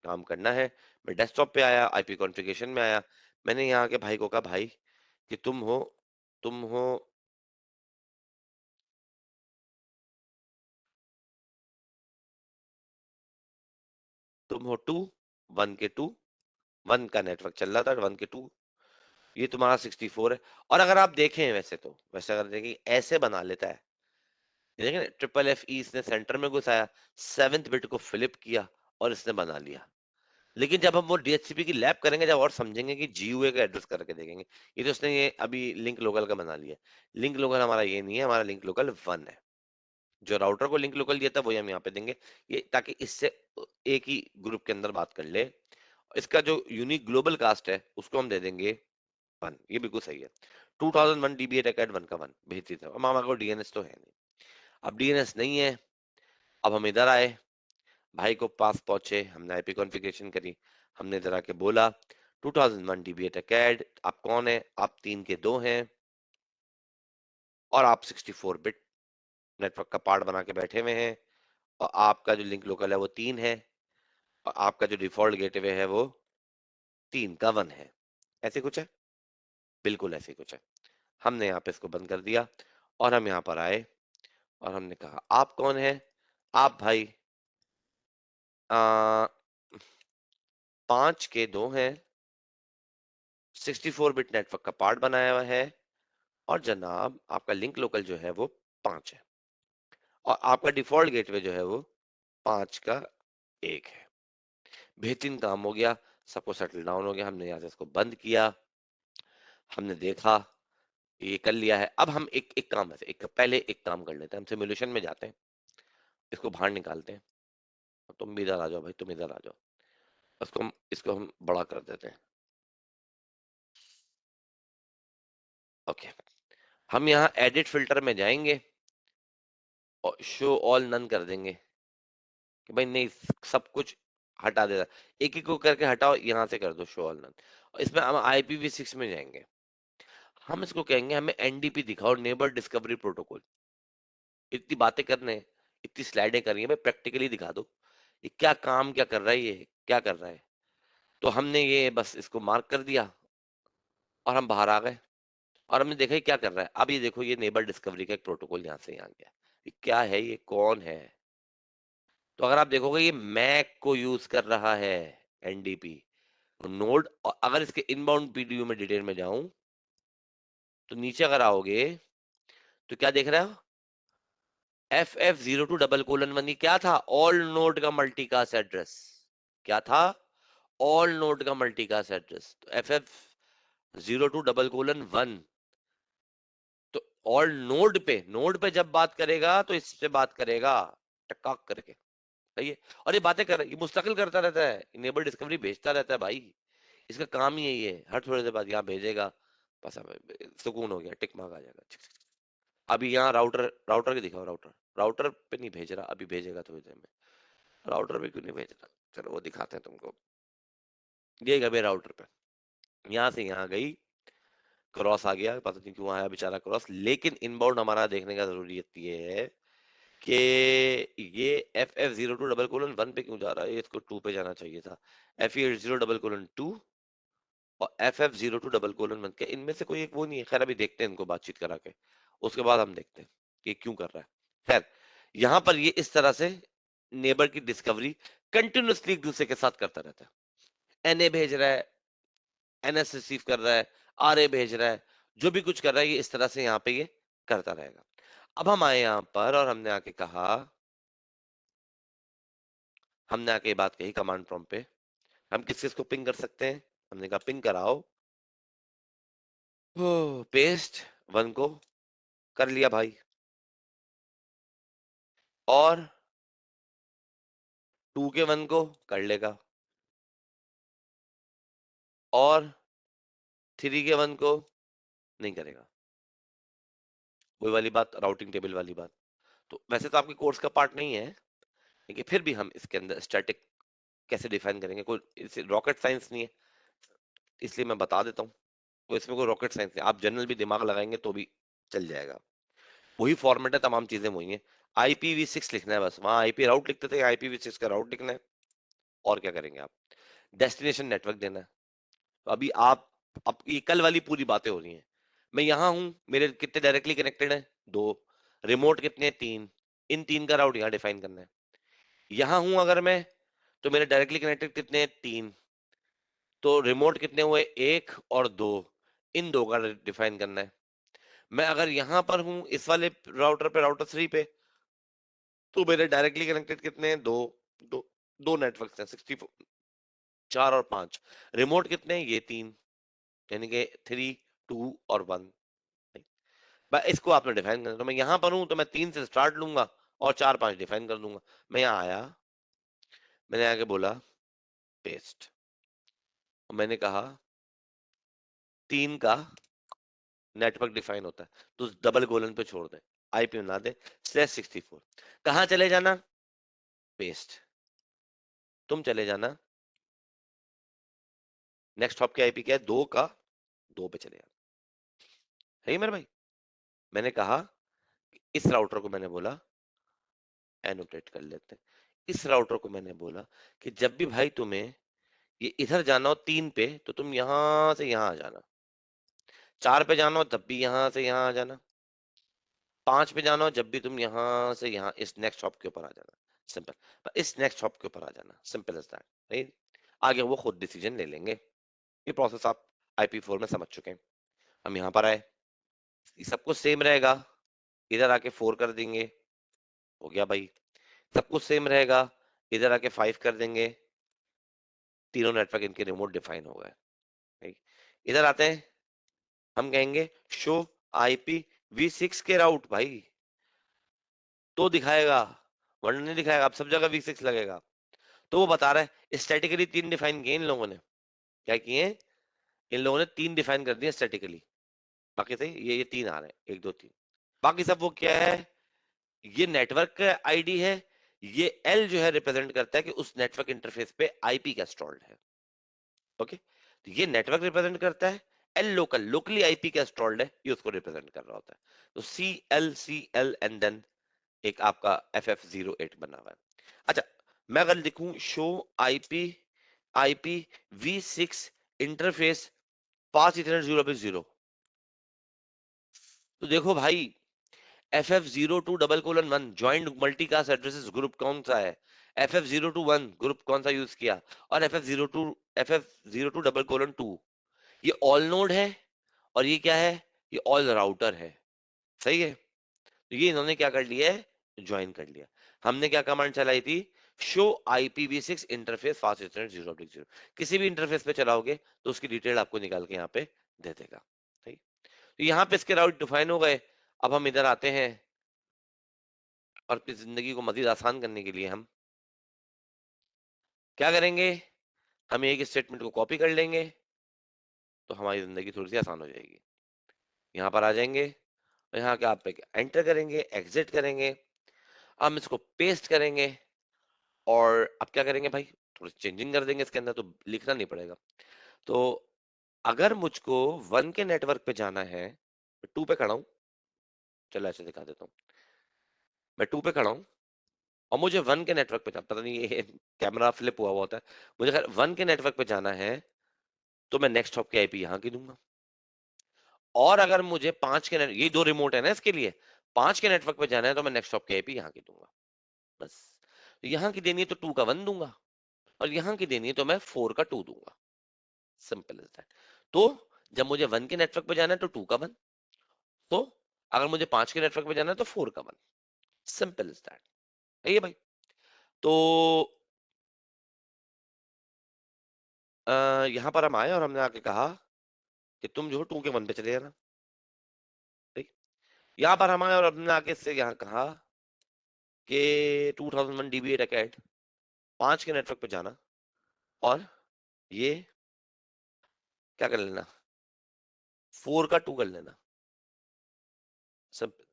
काम करना है। मैं डेस्कटॉप पे आया, IP कॉन्फ़िगरेशन में आया, मैंने यहाँ के भाई को कहा भाई कि तुम हो तुम हो 2, 1 के 2, 1 का नेटवर्क चल रहा था, 1 के 2, ये तुम्हारा 64 है। और अगर आप देखें वैसे अगर देखें ऐसे बना लेता है, देखें ट्रिपल एफ ई इसने सेंटर में घुसाया, 7th बिट को फ्लिप किया और इसने बना लिया। लेकिन जब हम वो डीएचसीपी की लैब करेंगे, जब और समझेंगे कि जीयूए का एड्रेस करके देखेंगे, ये तो उसने ये अभी लिंक लोकल का बना लिया। लिंक लोकल हमारा ये नहीं है, हमारा लिंक लोकल 1 है। जो राउटर को लिंक लोकल दिया था वही हम यहाँ पे देंगे, ये ताकि इससे एक ही ग्रुप के अंदर बात कर ले। इसका जो यूनिक ग्लोबल कास्ट है उसको हम दे देंगे 1, ये बिल्कुल सही है। 2001 डीबी अटैक एट 1 का 1 भेज देता हूँ। हमारे को डीएनएस तो है नहीं, अब डीएनएस नहीं है। अब हम इधर आए, भाई को पास पहुंचे, हमने आईपी कॉन्फ़िगरेशन करी, हमने इधर आके बोला 2001 डीबी अटैक एट, आप कौन है? आप 3 के 2 हैं और आप 64 बिट नेटवर्क का पार्ट बना के बैठे हुए हैं, और आपका जो लिंक लोकल है वो 3 है, और आपका जो डिफॉल्ट गेटवे है वो 3 का 1 है। ऐसे कुछ है, बिल्कुल ऐसे कुछ है। हमने यहाँ पे इसको बंद कर दिया और हम यहाँ पर आए और हमने कहा आप कौन है? आप भाई 5 के 2 हैं, 64 बिट नेटवर्क का पार्ट बनाया हुआ है, और जनाब आपका लिंक लोकल जो है वो 5 है, और आपका डिफॉल्ट गेटवे जो है वो 5 का 1 है। बेहतरीन काम हो गया, सबको सेटल डाउन हो गया। हमने यहाँ से इसको बंद किया, हमने देखा ये कर लिया है। अब हम एक काम है, पहले एक काम कर लेते हैं, हम सिमुलेशन में जाते हैं, इसको बाहर निकालते हैं। तुम भी इधर आ जाओ भाई, तुम इधर आ जाओ, इसको हम बड़ा कर देते हैं। ओके, हम यहाँ एडिट फिल्टर में जाएंगे और शो ऑल नन कर देंगे कि भाई नहीं, सब कुछ हटा देना, एक एक को करके हटाओ, यहाँ से कर दो शो ऑल नन। और इसमें हम IPv6 में जाएंगे, हम इसको कहेंगे हमें एनडीपी दिखाओ, नेबर डिस्कवरी प्रोटोकॉल। इतनी बातें करने, इतनी स्लाइडें कर रही है भाई, प्रैक्टिकली दिखा दो ये क्या काम क्या कर रहा है, ये क्या कर रहा है। तो हमने ये बस इसको मार्क कर दिया और हम बाहर आ गए, और हमने देखा ये क्या कर रहा है। अब ये देखो, ये नेबर डिस्कवरी का एक प्रोटोकॉल यहाँ से यहाँ गया, ये क्या है, ये कौन है? तो अगर आप देखोगे ये मैक को यूज कर रहा है, एनडीपी नोड। और अगर इसके इनबाउंड पीडीयू में डिटेल में जाऊं तो नीचे अगर आओगे तो क्या देख रहे हो? FF02:1 क्या था? ऑल नोड का मल्टीकास्ट एड्रेस। क्या था? ऑल नोड का मल्टीकास्ट एड्रेस। तो FF02:1 तो ऑल नोड पे जब बात करेगा तो इससे बात करेगा टकाक करके, सही है। और ये बातें कर, ये मुस्तकिल करता रहता है, इनेबल डिस्कवरी भेजता रहता है भाई, इसका काम ही यही है, हर थोड़ी देर बाद यहाँ भेजेगा, बस अब सुकून हो गया, टिक मार्क आ जाएगा। अभी यहाँ राउटर, राउटर के दिखाओ, राउटर, राउटर पे नहीं भेज रहा, अभी भेजेगा थोड़ी देर में। राउटर पे क्यों नहीं भेज रहा? चलो वो दिखाते हैं तुमको। ये गए राउटर पे, यहाँ से यहाँ गई, क्रॉस आ गया, पता नहीं क्यों आया बेचारा क्रॉस। लेकिन इनबाउंड हमारा देखने का जरूरियत ये है कि ये FF02:1 पे क्यों जा रहा है, ये इसको 2 पे जाना चाहिए था। FE0:2 और FF02:1 के इनमें से कोई एक वो नहीं है। खैर अभी देखते हैं इनको बातचीत करा के, उसके बाद हम देखते हैं कि क्यों कर रहा है। खैर यहाँ पर ये इस तरह से नेबर की डिस्कवरी कंटिन्यूअसली एक दूसरे के साथ करता रहता है। NA भेज रहा है, NS रिसीव कर रहा है, RA भेज रहा है, जो भी कुछ कर रहा है ये इस तरह से यहाँ पे ये करता रहेगा। अब हम आए यहाँ पर और हमने आके कहा, हमने आके ये बात कही कमांड प्रॉम्प्ट पे, हम किस किस को पिंग कर सकते हैं? हमने कहा पिंग कराओ, पेस्ट 1 को कर लिया भाई, और 2 के 1 को कर लेगा, और 3 के 1 को नहीं करेगा। वही वाली बात, राउटिंग टेबल वाली बात। तो वैसे तो आपके कोर्स का पार्ट नहीं है, लेकिन फिर भी हम इसके अंदर स्टैटिक कैसे डिफाइन करेंगे, कोई रॉकेट साइंस नहीं है, इसलिए मैं बता देता हूँ। तो इसमें कोई रॉकेट साइंस नहीं, आप जनरल भी दिमाग लगाएंगे तो भी चल जाएगा। वही फॉर्मेट है, तमाम चीजें वही है। IPv6 लिखना है बस, वहां IP राउट लिखते थे, IPv6 का राउट लिखना है, और क्या करेंगे आप? डेस्टिनेशन नेटवर्क देना है। तो अभी आप, अब ये कल वाली पूरी बातें हो रही हैं। मैं यहाँ हूँ, मेरे कितने डायरेक्टली कनेक्टेड है? 2। रिमोट कितने? 3। इन 3 का राउट यहाँ डिफाइन करना है। यहाँ हूँ अगर मैं, तो मेरे डायरेक्टली कनेक्टेड कितने हैं? 3। तो रिमोट कितने हुए? 1 और 2। इन 2 का डिफाइन करना है। मैं अगर यहां पर हूं इस वाले राउटर पे, राउटर 3 पे, तो मेरे डायरेक्टली कनेक्टेड कितने हैं? 2। दो दो नेटवर्क हैं, 64, 4 और 5। रिमोट कितने हैं? ये 3, यानी कि 3, 2 और 1। इसको आपने डिफाइन करना, तो मैं यहां पर हूं तो मैं 3 से स्टार्ट लूंगा और 4 5 डिफाइन कर दूंगा। मैं यहाँ आया, मैंने आके बोला पेस्ट, और मैंने कहा 3 का नेटवर्क डिफाइन होता है, तो डबल कोलन पे छोड़ दें, आईपी बना दे /64। कहां चले जाना? पेस्ट। तुम चले जाना, नेक्स्ट हॉप की आईपी क्या है? 2 का 2 पे चले जाना। है मेरे भाई? मैंने कहा इस राउटर को मैंने बोला एनोटेट कर लेते हैं। इस राउटर को मैंने बोला कि जब भी भाई तुम्हें ये इधर जाना हो 3 पे, तो तुम यहां से यहां आ जाना। 4 पे जाना हो तब भी यहां से यहां आ जाना। 5 पे जाना हो जब भी तुम यहां से यहां इस नेक्स्ट हॉप के ऊपर आ जाना। सिंपल। इस नेक्स्ट हॉप के ऊपर आ जाना, सिंपल एज दैट, राइट? आगे वो खुद डिसीजन ले लेंगे। ये प्रोसेस आप IP4 में समझ चुके हैं। हम यहाँ पर आए, सब कुछ सेम रहेगा, इधर आके 4 कर देंगे, हो गया भाई। सब कुछ सेम रहेगा, इधर आके 5 कर देंगे, तीनों नेटवर्क इनके रिमोट डिफाइन हो गए, ठीक? इधर आते हैं, हम कहेंगे शो IPv6 के राउट भाई, तो दिखाएगा, वरना नहीं दिखाएगा। अब सब जगह V6 लगेगा। तो वो बता रहा है स्टैटिकली 3 डिफाइन किए इन लोगों ने। क्या किए? इन लोगों ने 3 डिफाइन कर दिए स्टैटिकली। बाकी सही, ये 3 आ रहे हैं, 1 2 3। बाकी सब वो क्या है? ये नेटवर्क का आईडी है, ये L जो है रिप्रेजेंट करता है कि उस नेटवर्क इंटरफेस पे IP क्या स्टॉल्ड है। ओके, तो ये नेटवर्क रिप्रेजेंट करता है, L लोकल, लोकली IP क्या स्टॉल्ड है, ये उसको रिप्रेजेंट कर रहा होता है। तो CL एंड देन एक आपका FF08 बना हुआ है। अच्छा, मैं अगर लिखूं शो IPv6 इंटरफेस पास इथरनेट 0/0, तो देखो भाई FF02:1 joint multicast addresses group कौन सा है? FF021 ग्रुप कौन सा यूज किया? और FF02:2 ये ऑल नोड है, और ये क्या है? ये ऑल राउटर है। सही है? तो ये इन्होंने क्या कर लिया है? ज्वाइन कर लिया। हमने क्या कमांड चलाई थी? Show IPv6 interface fast internet 0/0। किसी भी इंटरफेस पे चलाओगे तो उसकी डिटेल आपको निकाल के यहाँ पे दे देगा। ठीक, तो यहाँ पे इसके राउट डिफाइन हो गए। अब हम इधर आते हैं, और अपनी जिंदगी को मजीद आसान करने के लिए हम क्या करेंगे? हम एक स्टेटमेंट को कॉपी कर लेंगे, तो हमारी जिंदगी थोड़ी सी आसान हो जाएगी। यहाँ पर आ जाएंगे, और यहाँ के आप पे एंटर करेंगे, एग्जिट करेंगे, हम इसको पेस्ट करेंगे, और अब क्या करेंगे भाई? थोड़ी चेंजिंग कर देंगे इसके अंदर, तो लिखना नहीं पड़ेगा। तो अगर मुझको 1 के नेटवर्क पे जाना है, 2 पे खड़ा हूं, चलो ऐसे दिखा देता हूँ। मैं 2 पे खड़ा हूँ, और मुझे 1 के नेटवर्क पे पता नहीं ये कैमरा फ्लिप हुआ होता है, मुझे खैर 1 के नेटवर्क पे जाना है, तो मैं नेक्स्ट हॉप की IP यहाँ की दूंगा। और अगर मुझे 5 के ये 2 रिमोट है ना इसके लिए, 5 के नेटवर्क पे जाना है, तो मैं नेक्स्ट हॉप की IP यहाँ की दूंगा। बस, तो यहाँ की देनी है तो 2 का 1 दूंगा, और यहाँ की देनी है तो मैं 4 का 2 दूंगा। Simple is that. तो जब मुझे 1 के नेटवर्क पे जाना है तो 2 का 1, तो अगर मुझे 5 के नेटवर्क पे जाना है तो 4 का 1। Simple is that. है ये भाई? तो यहाँ पर हम आए और हमने आके कहा कि तुम जो 2 के 1 पे चले जाना। ठीक, यहाँ पर हम आए और हमने आके इससे यहाँ कहा कि 2001 DB8 अकेड 5 के नेटवर्क पे जाना, और ये क्या कर लेना? 4 का 2 कर लेना। सिंपल।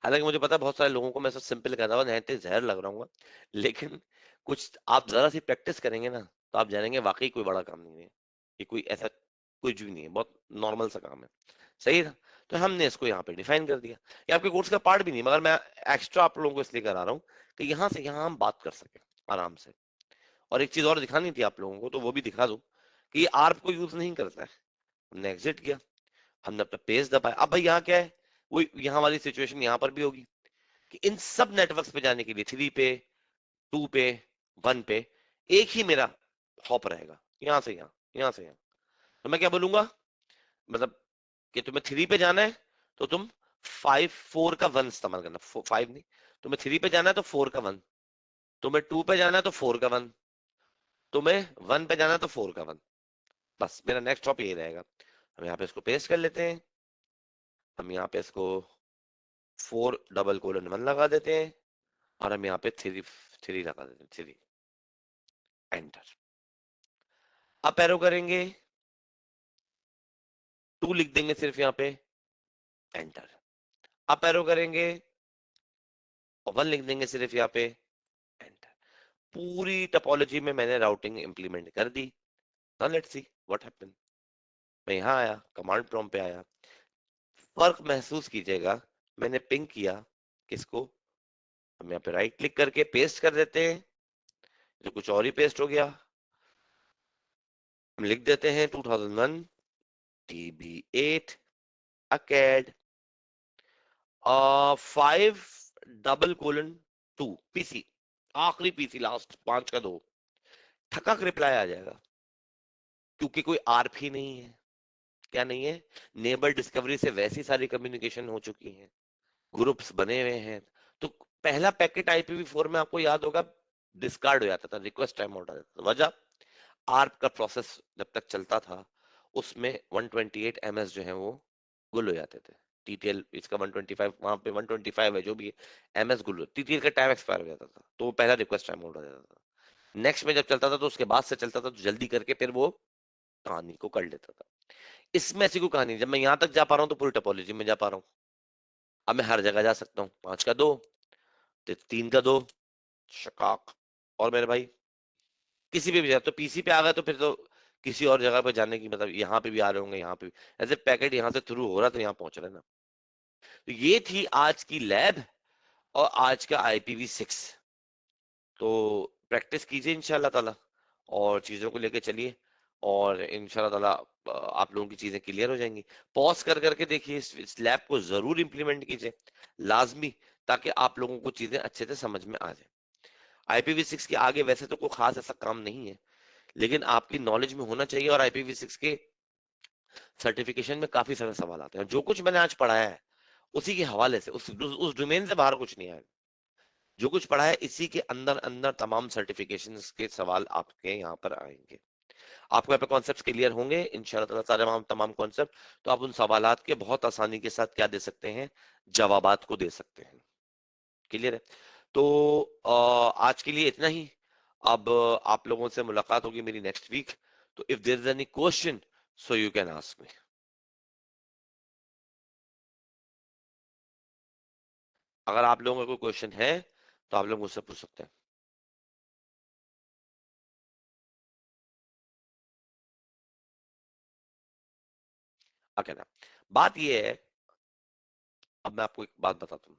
हालांकि मुझे पता है बहुत सारे लोगों को मैं सब सिंपल कहता हुआ नहते जहर लग रहा हूँ, लेकिन कुछ आप जरा सी प्रैक्टिस करेंगे ना, तो आप जानेंगे वाकई कोई बड़ा काम नहीं है, ये कोई ऐसा कुछ भी नहीं है, बहुत नॉर्मल सा काम है। सही था? तो हमने इसको यहाँ पे डिफाइन कर दिया। ये आपके कोर्स का पार्ट भी नहीं, मगर मैं एक्स्ट्रा आप लोगों को इसलिए करा रहा हूँ कि यहाँ से यहाँ हम बात कर सके आराम से। और एक चीज और दिखानी थी आप लोगों को, तो वो भी दिखा दूं कि ये आर्प को यूज नहीं करता है। हमने एग्जिट किया, हमने अपना पेज दबाया। अब भाई यहाँ क्या है? वो यहाँ वाली सिचुएशन यहाँ पर भी होगी, कि इन सब नेटवर्क्स पे जाने के लिए 3 पे, 2 पे, 1 पे एक ही मेरा हॉप रहेगा, यहां से यहां, यहां से यहां। तो मैं क्या बोलूंगा, मतलब कि तुम्हें 3 पे जाना है तो तुम 5 4 का 1 इस्तेमाल करना, 5 नहीं, तुम्हें 3 पे जाना है तो 4 का 1, तुम्हें 2 पे जाना है तो 4 का 1, तुम्हें 1 पे जाना है तो 4 का 1। बस मेरा नेक्स्ट स्टॉप यही रहेगा। हम यहाँ पे इसको पेस्ट कर लेते हैं, हम यहाँ पे इसको 4:1 लगा देते हैं, और हम यहाँ पे 3 लगा देते हैं, 3 एंटर। अप एरो करेंगे, 2 लिख देंगे सिर्फ यहाँ पे, एंटर। अप एरो करेंगे और 1 लिख देंगे सिर्फ यहाँ पे, एंटर। पूरी टोपोलॉजी में मैंने राउटिंग इंप्लीमेंट कर दी। Now let's see what happened. मैं यहाँ आया, कमांड प्रॉम्प्ट पे आया, फर्क महसूस कीजिएगा। मैंने पिंग किया किसको, हम यहाँ पे राइट क्लिक करके पेस्ट कर देते हैं, जो कुछ और ही पेस्ट हो गया। हम लिख देते हैं 2001 TB8 अकेड 5:2 पीसी, आखिरी पीसी, लास्ट 5 का 2, ठका रिप्लाई आ जाएगा, क्योंकि कोई आरपी नहीं है। क्या नहीं है, नेबर डिस्कवरी से वैसी सारी कम्युनिकेशन हो चुकी है, ग्रुप्स बने हुए हैं। तो पहला पैकेट IPv4 में आपको याद होगा डिस्कार्ड हो जाता था, रिक्वेस्ट टाइम आउट आ जाता था। वजह, आर्प का प्रोसेस जब तक चलता था उसमें 128 ms जो है वो गुल हो जाते थे। टीटीएल इसका 125, वहां पे 125 है जो भी है, ms गुल, टीटीएल का टाइम एक्सपायर हो जाता था, तो वो पहला रिक्वेस्ट टाइम आउट हो जाता था। नेक्स्ट में जब चलता था तो उसके बाद से चलता था, तो जल्दी करके फिर वो कहानी को कर लेता था। इसमें ऐसी कोई कहानी, जब मैं यहां तक जा पा रहा हूँ तो पूरी टोपोलॉजी में जा पा रहा हूँ। अब मैं हर जगह जा सकता हूँ, 5 का 2, 3 का 2, शकाक। और मेरे भाई किसी भी जगह, तो पीसी पे आ गए तो फिर तो किसी और जगह पे जाने की, मतलब यहाँ पे भी आ रहे होंगे, यहाँ पे भी ऐसे पैकेट यहाँ से थ्रू हो रहा तो यहाँ पहुंच रहे ना। तो ये थी आज की लैब और आज का IPv6। तो प्रैक्टिस कीजिए इंशाल्लाह ताला, और चीजों को लेके चलिए, और इंशाल्लाह ताला आप लोगों की चीजें क्लियर हो जाएंगी। पॉज कर करके देखिए, इस लैब को जरूर इंप्लीमेंट कीजिए, लाजमी, ताकि आप लोगों को चीजें अच्छे से समझ में आ जाए। IPv6 के आगे वैसे तो कोई खास ऐसा काम नहीं है, लेकिन आपकी नॉलेज में होना चाहिए। और IPv6 के सर्टिफिकेशन में काफी सारे सवाल आते हैं, जो कुछ मैंने आज पढ़ाया है उसी के हवाले से, उस डोमेन से बाहर कुछ नहीं आएगा। जो कुछ पढ़ा है इसी के अंदर अंदर तमाम सर्टिफिकेशन के सवाल आपके यहाँ पर आएंगे। आपको यहाँ पे कॉन्सेप्ट क्लियर होंगे इंशाल्लाह ताला, सारे तमाम कॉन्सेप्ट। तो आप उन सवालात के बहुत आसानी के साथ क्या दे सकते हैं, जवाबात को दे सकते हैं। क्लियर है? तो आज के लिए इतना ही। अब आप लोगों से मुलाकात होगी मेरी नेक्स्ट वीक। तो if there is any question, so you can ask me. अगर आप लोगों का कोई क्वेश्चन है तो आप लोग मुझसे पूछ सकते हैं। ओके ना, बात ये है, अब मैं आपको एक बात बताता हूँ।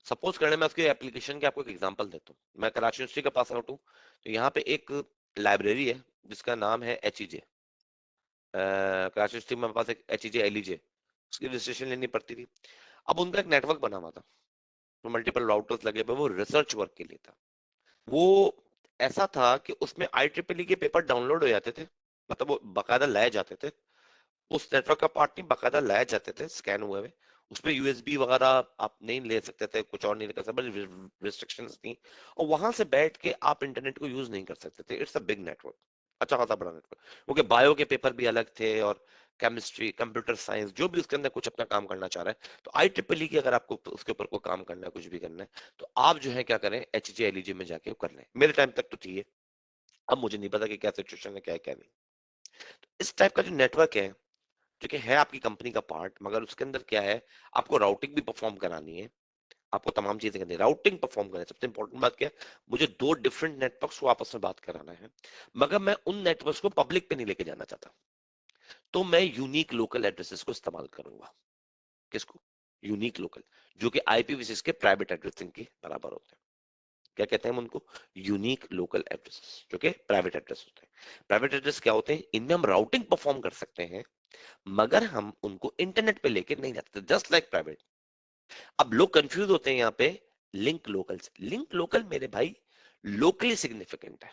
सपोज करने मैं उसके एप्लीकेशन के आपको एक एग्जांपल देता हूँ। मैं कराची यूनिवर्सिटी का पास आउट हूँ, तो यहाँ पे एक लाइब्रेरी है जिसका नाम है HEJ। कराची यूनिवर्सिटी में मेरे पास एक HEJ LEJ, उसकी रजिस्ट्रेशन लेनी पड़ती थी। अब उनका एक नेटवर्क बना हुआ था, तो मल्टीपल राउटर्स लगे हुए, वो रिसर्च वर्क के लिए था। वो ऐसा था कि उसमें IEEE के पेपर डाउनलोड हो जाते थे, मतलब वो बाकायदा लाए जाते थे। उस नेटवर्क का पार्ट नहीं, बाकायदा लाए जाते थे स्कैन हुए हुए। उसमें USB वगैरह आप नहीं ले सकते थे, कुछ और नहीं कर सकते, बड़ी रिस्ट्रिक्शंस थी। और वहां से बैठ के आप इंटरनेट को यूज नहीं कर सकते थे। इट्स अ बिग नेटवर्क, अच्छा खासा बड़ा नेटवर्क, क्योंकि बायो के पेपर भी अलग थे, और केमिस्ट्री, कंप्यूटर साइंस, जो भी उसके अंदर कुछ अपना काम करना चाह रहा है, तो IEEE की अगर आपको उसके ऊपर कोई काम करना है, कुछ भी करना है, तो आप जो है क्या करें, HEJ LEJ में जाके कर लें। मेरे टाइम तक तो थी ये, अब मुझे नहीं पता कि क्या सिचुएशन है, क्या है क्या नहीं। इस टाइप का जो नेटवर्क है, जो कि है आपकी कंपनी का पार्ट, मगर उसके अंदर क्या है, आपको राउटिंग भी परफॉर्म करानी है, आपको तमाम चीजें करनी है। राउटिंग परफॉर्म करना है, सबसे इंपॉर्टेंट बात क्या है, मुझे 2 डिफरेंट नेटवर्क्स को आपस में बात कराना है, मगर मैं उन नेटवर्क्स को पब्लिक पे नहीं लेके जाना चाहता। तो मैं यूनिक लोकल एड्रेसेस को इस्तेमाल करूंगा। किसको? यूनिक लोकल, जो कि IPv6 के प्राइवेट एड्रेसिंग के बराबर होते हैं। क्या कहते हैं हम उनको? यूनिक लोकल एड्रेसेस, जो कि प्राइवेट एड्रेस होते हैं। प्राइवेट एड्रेस क्या होते हैं? इनमें हम राउटिंग परफॉर्म कर सकते हैं, मगर हम उनको इंटरनेट पे लेके नहीं जाते, जस्ट लाइक प्राइवेट। अब लोग कंफ्यूज होते हैं यहाँ पे लिंक लोकल से। लिंक लोकल मेरे भाई लोकली सिग्निफिकेंट है,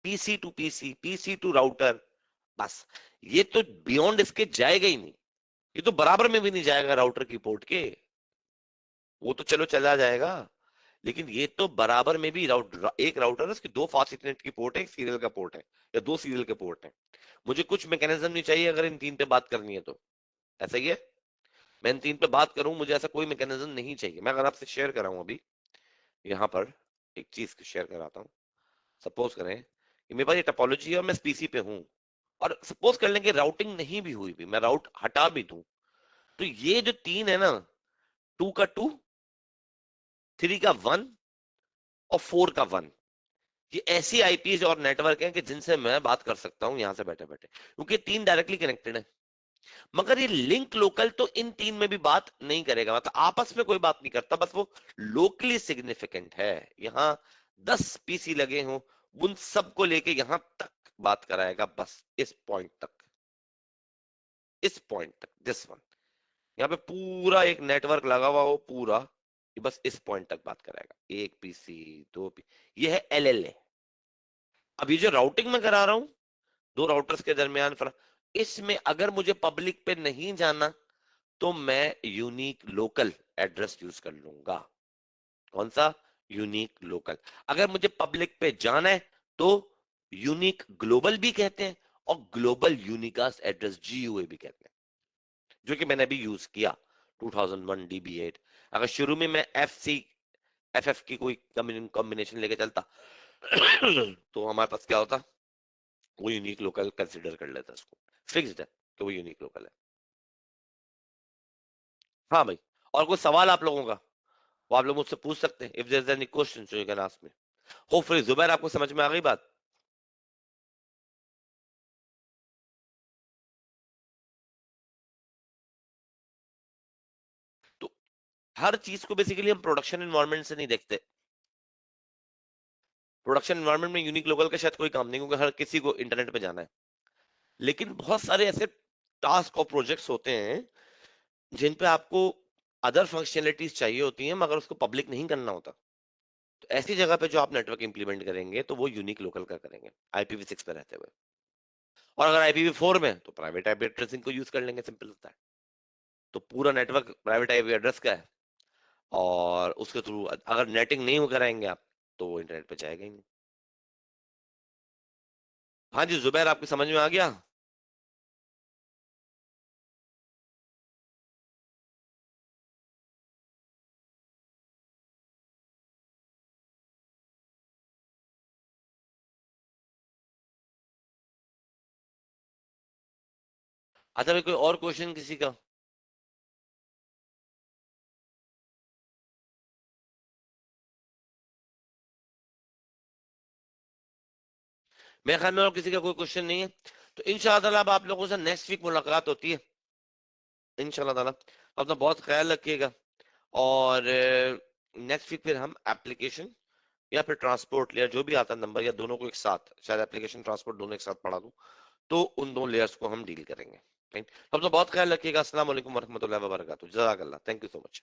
PC to PC, PC to router, बस। ये तो बियॉन्ड इसके जाएगा ही नहीं, ये तो बराबर में भी नहीं जाएगा राउटर की पोर्ट के, वो तो चलो चला जाएगा, लेकिन ये तो बराबर में भी एक राउटर है, उसकी दो फास्ट इंटरनेट की पोर्ट है, एक सीरियल का पोर्ट है, या दो सीरियल के पोर्ट है। मुझे कुछ मैकेनिज्म नहीं चाहिए अगर इन तीन पे बात करनी है तो, ऐसा ही है। मैं इन तीन पे बात करूं, मुझे ऐसा कोई मैकेनिज्म नहीं चाहिए। मैं अगर आपसे शेयर कराऊं अभी यहाँ पर एक चीज शेयर कराता हूँ। सपोज करें कि मेरे पास ये टोपोलॉजी है और मैं पीसी पे हूँ, और सपोज कर लेंगे राउटिंग नहीं भी हुई भी, मैं राउट हटा भी दूं, तो ये जो तीन है ना, 2 का 2, 3 का 1 और 4 का 1, ये ऐसी आईपीज और नेटवर्क हैं कि जिनसे मैं बात कर सकता हूं यहां से बैठे बैठे, क्योंकि तीन डायरेक्टली कनेक्टेड है। मगर ये लिंक लोकल तो इन तीन में भी बात नहीं करेगा, मतलब आपस में कोई बात नहीं करता, बस वो लोकली सिग्निफिकेंट है। यहाँ 10 पीसी लगे हों, उन सबको लेके यहां तक बात कराएगा, बस इस पॉइंट तक, इस पॉइंट तक, दिस वन। यहाँ पे पूरा एक नेटवर्क लगा हुआ हो पूरा, ये बस इस पॉइंट तक बात कराएगा, एक पीसी, दो पीसी, ये है एलएलए। अब ये जो राउटिंग में करा रहा हूं, दो राउटर्स के दरमियान इसमें अगर मुझे पब्लिक पे नहीं जाना तो मैं यूनिक लोकल एड्रेस यूज कर लूंगा। कौन सा? Unique local. अगर मुझे पब्लिक पे जाना है तो यूनिक ग्लोबल भी कहते हैं और ग्लोबल यूनिकास्ट एड्रेस GUA भी कहते हैं, जो कि मैंने अभी यूज किया 2001 DB8। अगर शुरू में मैं FC FF की कोई कॉम्बिनेशन लेके चलता तो हमारे पास क्या होता, वो यूनिक लोकल कंसिडर कर लेता, उसको फिक्स्ड है कि वो यूनिक लोकल है। हाँ भाई, और कोई सवाल आप लोगों का वो आप लोग मुझसे पूछ सकते हैं, if there is any question so you can ask me. Hopefully Zubair आपको समझ में आ गई बात। तो हर चीज को बेसिकली हम प्रोडक्शन एनवायरनमेंट से नहीं देखते। प्रोडक्शन एनवायरनमेंट में यूनिक लोकल का शायद कोई काम नहीं, क्योंकि हर किसी को इंटरनेट पे जाना है। लेकिन बहुत सारे ऐसे टास्क और प्रोजेक्ट्स होते हैं जिन पे आपको अदर फंक्शनलिटीज चाहिए होती हैं, मगर उसको पब्लिक नहीं करना होता। तो ऐसी जगह पे जो आप नेटवर्क इंप्लीमेंट करेंगे तो वो यूनिक लोकल का करेंगे, IPv6 पे रहते हुए। और अगर IPv4 में तो प्राइवेट आईपी एड्रेसिंग को यूज कर लेंगे, सिंपल होता है। तो पूरा नेटवर्क प्राइवेट आईपी एड्रेस का है, और उसके थ्रू अगर नेटिंग नहीं कराएंगे आप तो वो इंटरनेट पे जाएगा ही नहीं। हाँ जी जुबैर, आपकी समझ में आ गया? अच्छा भाई, कोई और क्वेश्चन किसी का? मेरे ख्याल में और किसी का कोई क्वेश्चन नहीं है, तो इंशाल्लाह अब आप लोगों से नेक्स्ट वीक मुलाकात होती है इंशाल्लाह ताला। अपना बहुत ख्याल रखिएगा, और नेक्स्ट वीक फिर हम एप्लीकेशन या फिर ट्रांसपोर्ट लेयर जो भी आता है नंबर, या दोनों को एक साथ, शायद एप्लीकेशन ट्रांसपोर्ट दोनों एक साथ पढ़ा दूं, तो उन दो लेयर्स को हम डील करेंगे। तब तो बहुत ख्याल रखिएगा। अस्सलाम वालेकुम वरहमतुल्लाहि वबरकातुहू। जज़ाकल्लाह, थैंक यू सो मच।